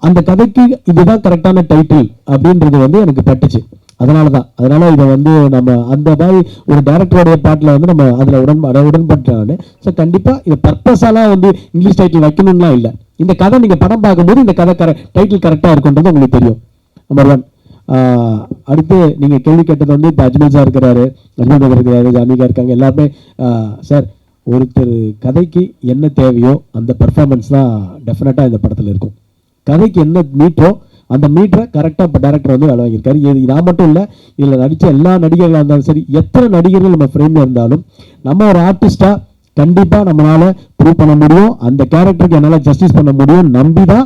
அந்த கதைக்கு இதுதான் கரெக்டான டைட்டில் அப்படின்றது வந்து எனக்கு பட்டுச்சு. அதனால இதை வந்து நம்ம அந்த மாதிரி ஒரு டைரக்டருடைய பாட்டில் வந்து நம்ம அதில் உடன்பட்டாங்க. ஸோ கண்டிப்பாக இது பர்பஸாலாம் வந்து இங்கிலீஷ் டைட்டில் வைக்கணும்லாம் இல்லை. இந்த கதை நீங்கள் படம் பார்க்கும்போது இந்த கதை டைட்டில் கரெக்டாக இருக்குன்றது உங்களுக்கு தெரியும். நம்பர் 1. அடுத்து நீங்கள் கேள்வி கேட்டது வந்து இப்போ அஜ்மல் சார் இருக்கிறாரு, அஜ்மல் சார் இருக்கிறாரு, ஜானிகா இருக்காங்க, எல்லாருமே. சார், ஒருத்தர் கதைக்கு என்ன தேவையோ அந்த பர்ஃபார்மன்ஸ் தான் டெஃபினட்டாக இந்த படத்தில் இருக்கும். கதைக்கு என்ன மீட்டரோ அந்த மீட்டரை கரெக்டாக இப்போ டேரக்டர் வந்து வேலை வாங்கியிருக்காரு. இது நான் மட்டும் இல்லை, இதில் நடித்த எல்லா நடிகர்களாக இருந்தாலும் சரி, எத்தனை நடிகர்கள் நம்ம ஃப்ரேமில் இருந்தாலும் நம்ம ஒரு ஆர்டிஸ்டாக கண்டிப்பாக நம்மளால் ப்ரூவ் பண்ண முடியும், அந்த கேரக்டருக்கு என்னால் ஜஸ்டிஸ் பண்ண முடியும். நம்பி தான்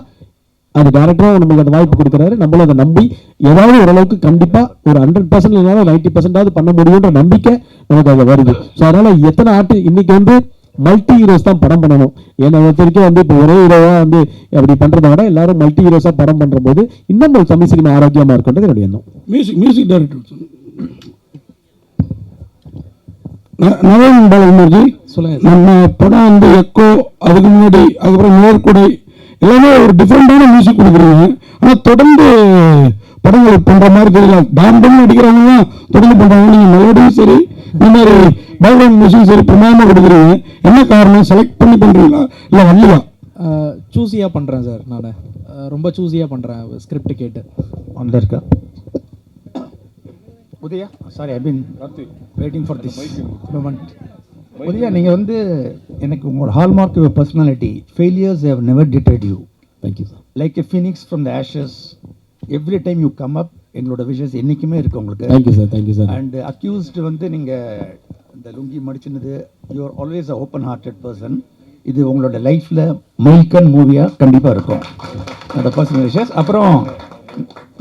அந்த டேரக்டராக நம்மளுக்கு அந்த வாய்ப்பு கொடுக்குறாரு. நம்மளும் அதை நம்பி ஏதாவது ஓரளவுக்கு கண்டிப்பாக ஒரு 100% இல்லைனாலும் 90% பண்ண முடியுன்ற நம்பிக்கை நமக்கு அதை வருது. ஸோ அதனால் எத்தனை இன்னைக்கு வந்து மல்டி ஹீரோஸ் தான் படம் பண்ணணும். என்னை வரைக்கும் வந்து இப்போ ஒரே ஹீரோவாக வந்து அப்படி பண்ணுறத விட எல்லாரும் மல்டி ஹீரோஸாக படம் பண்ணுற போது இன்னும் ஒரு தமிழ் சினிமா ஆரோக்கியமாக இருக்குன்றது என்னுடைய எண்ணம். மியூசிக் டைரக்டர் நவீன் பாலகுமார்ஜி சொல்லுங்க. நம்ம படம் வந்து எக்கோ, அதுக்கு முன்னாடி அதுக்கப்புறம் நேர்குடை எல்லாமே ஒரு டிஃப்ரெண்டான மியூசிக் கொடுக்குறீங்க. ஆனால் தொடர்ந்து படங்கள் பண்ணுற மாதிரி தெரியல. டாம்பன் நடிக்கிறவங்கலாம் தொடர்ந்து பண்ணுறாங்க. நீங்கள் மெலோடியும் சரி, இந்த மாதிரி பேக்ரவுண்ட் மியூசிக் சரி பிரமாதமாக கொடுக்குறீங்க. என்ன காரணம்? செலக்ட் பண்ணி பண்ணுறீங்களா இல்லை வரலையா? சூஸியாக பண்ணுறேன் சார். நான் ரொம்ப சூஸியாக பண்ணுறேன் ஸ்கிரிப்ட் கேட்டு. ஒன்றில் இருக்கா Udhaya? Sorry, I been waiting for this moment. Udhaya, நீங்கள் வந்து எனக்கு உங்களோட hallmark your personality. Failures have never deterred you. Thank you sir. Like a phoenix from the ashes. Every time you come up. எங்களோட விஷஸ் என்றைக்குமே இருக்குது உங்களுக்கு. Thank you sir. Thank you sir. And accused வந்து நீங்கள் இந்த லுங்கி மடிச்சினது, you are always a open hearted person. இது உங்களோட லைஃப்பில் மைல்கன் மூவியாக கண்டிப்பாக இருக்கும். அந்த பர்சனல் விஷஸ். அப்புறம்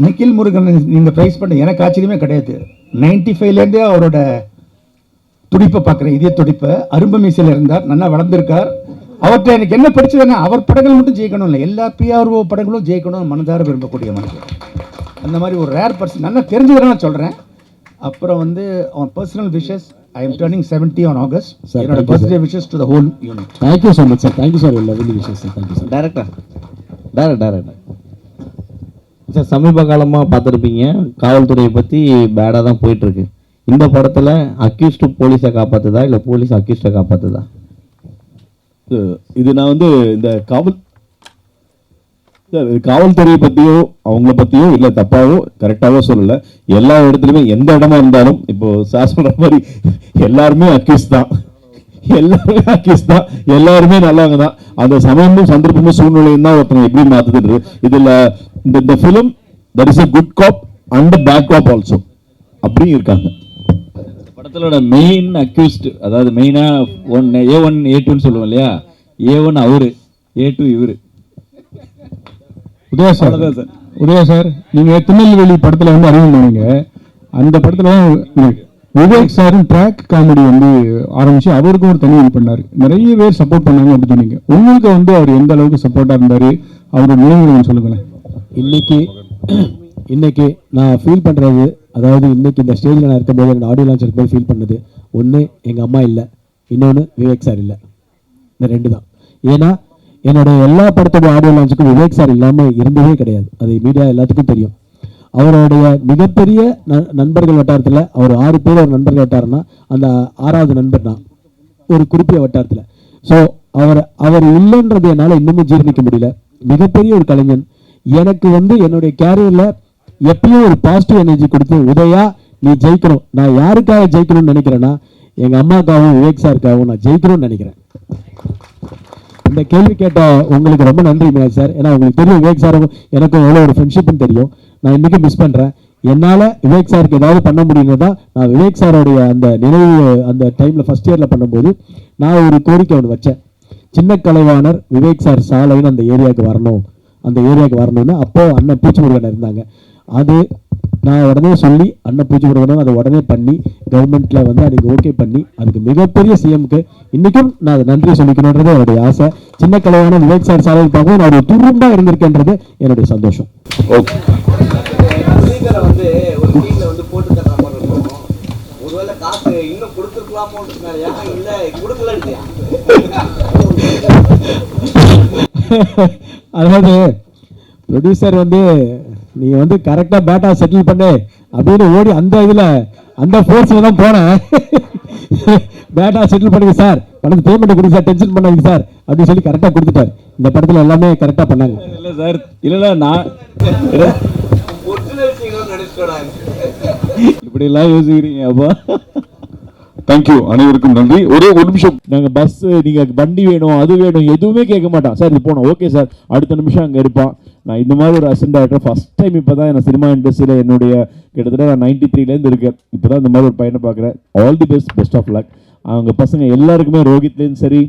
நிக்கில் முருகன் நீங்கள் ப்ரைஸ் பண்ண எனக்கு ஆச்சரியமே கிடையாது. 95லேருந்தே அவரோட துடிப்பை பார்க்குறேன், இதே துடிப்பை. அரும்பு மீசையில் இருந்தார், நல்லா வளர்ந்துருக்கார். அவர்கிட்ட எனக்கு என்ன பிடிச்சதுன்னா அவர் படங்கள் மட்டும் ஜெயிக்கணும் இல்லை, எல்லா பிஆர்ஓ படங்களும் ஜெயிக்கணும் மனதார விரும்பக்கூடிய மனுஷன். அந்த மாதிரி ஒரு ரேர் பர்சன், நல்லா தெரிஞ்சதுனால சொல்கிறேன். அப்புறம் வந்து அவன் personal wishes. I am turning 70 on August. Sir, என்னோட birthday wishes to the whole unit. Thank you so much sir. Thank you sir. Lovely wishes sir. Thank you sir. Director sir, சமீப காலமாக பார்த்துருப்பீங்க, காவல்துறையை பற்றி பேடாக தான் போயிட்டுருக்கு. இந்த படத்தில் அக்யூஸ்டு போலீஸை காப்பாற்றுதா இல்லை போலீஸ் அக்யூஸ்டை காப்பாற்றுதா? இது நான் வந்து இந்த காவல்துறையை பற்றியோ அவங்கள பற்றியோ இல்லை தப்பாவோ கரெக்டாகவோ சொல்லலை. எல்லா இடத்துலையுமே எந்த இடமா இருந்தாலும் இப்போ சார் சொல்கிற மாதிரி எல்லாருமே அக்யூஸ் தான், எல்லாருமே அக்யூஸ் தான், எல்லாருமே நல்லவங்க தான். அந்த சமயமும் சந்தர்ப்பமும் சூழ்நிலையும் தான் ஒருத்தவங்க எப்படி மாற்றுது. இதில் இந்த film that is a good cop and bad cop also அப்படியும் இருக்காங்க. படத்தோட மெயின் அக்யூஸ்ட், அதாவது மெயினாக A1 A2ன்னு சொல்லுவோம் இல்லையா, A1 அவரு, A2 இவரு. உதயா சார் நீங்கள் திருநெல்வேலி படத்தில் வந்து அறிமுகம் பண்ணீங்க. அந்த படத்தில் விவேக் சாரும் ட்ராக் காமெடி வந்து ஆரம்பித்து அவருக்கும் ஒரு தனி இது பண்ணார், நிறைய பேர் சப்போர்ட் பண்ணாங்க அப்படின்னு சொன்னீங்க. உங்களுக்கு வந்து அவர் எந்த அளவுக்கு சப்போர்ட்டாக இருந்தார், அவரோட நினைவுகளை சொல்லுங்களேன். இன்னைக்கு நான் ஃபீல் பண்ணுறது, அதாவது இன்னைக்கு இந்த ஸ்டேஜில் நான் இருக்கும்போது என்னோட ஆடியோ லான்ச் இருக்கும்போது ஃபீல் பண்ணது, ஒன்று எங்கள் அம்மா இல்லை, இன்னொன்று விவேக் சார் இல்லை. இந்த 2 தான். ஏன்னா என்னோட எல்லா படத்தோட ஆடியோ லான்ச்சுக்கும் விவேக் சார் இல்லாமல் இருந்ததே கிடையாது. அது மீடியா எல்லாத்துக்கும் தெரியும். அவருடைய மிகப்பெரிய நண்பர்கள் வட்டாரத்தில் அவர் 6 பேர் ஒரு நண்பர்கள் வட்டாரம்னா அந்த 6வது நண்பர் தான் ஒரு குறிப்பிட்ட வட்டாரத்தில். ஸோ அவர் இல்லைன்றது என்னால் இன்னமும் ஜீர்ணிக்க முடியல. மிகப்பெரிய ஒரு கலைஞன். எனக்கு வந்து என்னுடைய கேரியரில் எப்பயும் ஒரு பாசிட்டிவ் எனர்ஜி கொடுத்து, உதயா நீ ஜெயிக்கணும், நான் யாருக்காக ஜெயிக்கணும்னு நினைக்கிறேன்னா எங்கள் அம்மாக்காகவும் விவேக் சாருக்காகவும் நான் ஜெயிக்கணும்னு நினைக்கிறேன். இந்த கேள்வி கேட்ட உங்களுக்கு ரொம்ப நன்றி மீனாட்சி சார். ஏன்னா உங்களுக்கு தெரியும் விவேக் சாரும் எனக்கும் எவ்வளோ ஒரு ஃப்ரெண்ட்ஷிப்னு தெரியும். நான் இன்றைக்கும் மிஸ் பண்ணுறேன். என்னால் விவேக் சாருக்கு ஏதாவது பண்ண முடியும்னு தான் நான் விவேக் சாரோடைய அந்த நினைவு அந்த டைமில் ஃபஸ்ட் இயரில் பண்ணும்போது நான் ஒரு கோரிக்கை ஒன்று வச்சேன். சின்ன கலைவாணர் விவேக் சார் சாலைன்னு அந்த ஏரியாவுக்கு வரணும்னு. அப்போது அண்ணன் பூச்சிமுருகன் இருந்தாங்க. அது நான் உடனே சொல்லி அண்ணன் பூச்சிமுருகனும் அதை உடனே பண்ணி கவர்மெண்ட்டில் வந்து அதுக்கு ஓகே பண்ணி அதுக்கு மிகப்பெரிய சிஎம்க்கு இன்றைக்கும் நான் அதை நன்றி சொல்லிக்கணுன்றது என்னுடைய ஆசை. சின்ன கலைவான விவேக் சார் சாலை பார்க்கவும் நான் ஒரு துரும்பாக இருந்திருக்கேன்றது என்னுடைய சந்தோஷம். வந்து ஒரு சீன்ல வந்து போட்டு தர மாதிரி இருக்கும். ஒருவேளை காசு இன்னும் கொடுத்துருக்கலாமோன்றதுனாலயா இல்லை கொடுக்கலன்றியா? அதாவது ப்ரொடியூசர் வந்து நீங்கள் வந்து கரெக்டாக பேட்டா செட்டில் பண்ணு அப்படின்னு ஓடி அந்த இதில் அந்த ஃபோர்ஸில் தான் போனேன். பேட்டா செட்டில் பண்ணுங்க சார், பணத்து பேமெண்ட் கொடுங்க சார், டென்ஷன் பண்ணாங்க சார் அப்படின்னு சொல்லி கரெக்டாக கொடுத்துட்டார். இந்த படத்தில் எல்லாமே கரெக்டாக பண்ணாங்க. இல்லை சார், இல்லை நான் இப்படிலாம் யோசிக்கிறீங்க. அப்போ தேங்க்யூ, அனைவருக்கும் நன்றி. ஒரு நிமிஷம், நாங்கள் பஸ் நீங்கள் வண்டி வேணும் அது வேணும் எதுவுமே கேட்க மாட்டான் சார். இது போனோம் ஓகே சார், அடுத்த நிமிஷம் அங்கே இருப்பான். நான் இந்த மாதிரி ஒரு அசிஸ்டன்ட் டைரக்டர் ஃபஸ்ட் டைம் இப்போ தான் என்ன சினிமா இண்டஸ்ட்ரியில் என்னுடைய கிட்டத்தட்ட நான் 93லேருந்து இருக்கேன். இப்போ தான் இந்த மாதிரி ஒரு பையனை பார்க்குறேன். All the best of luck. அவங்க பசங்க எல்லாருக்குமே ரோஹித்லேருந்து சரி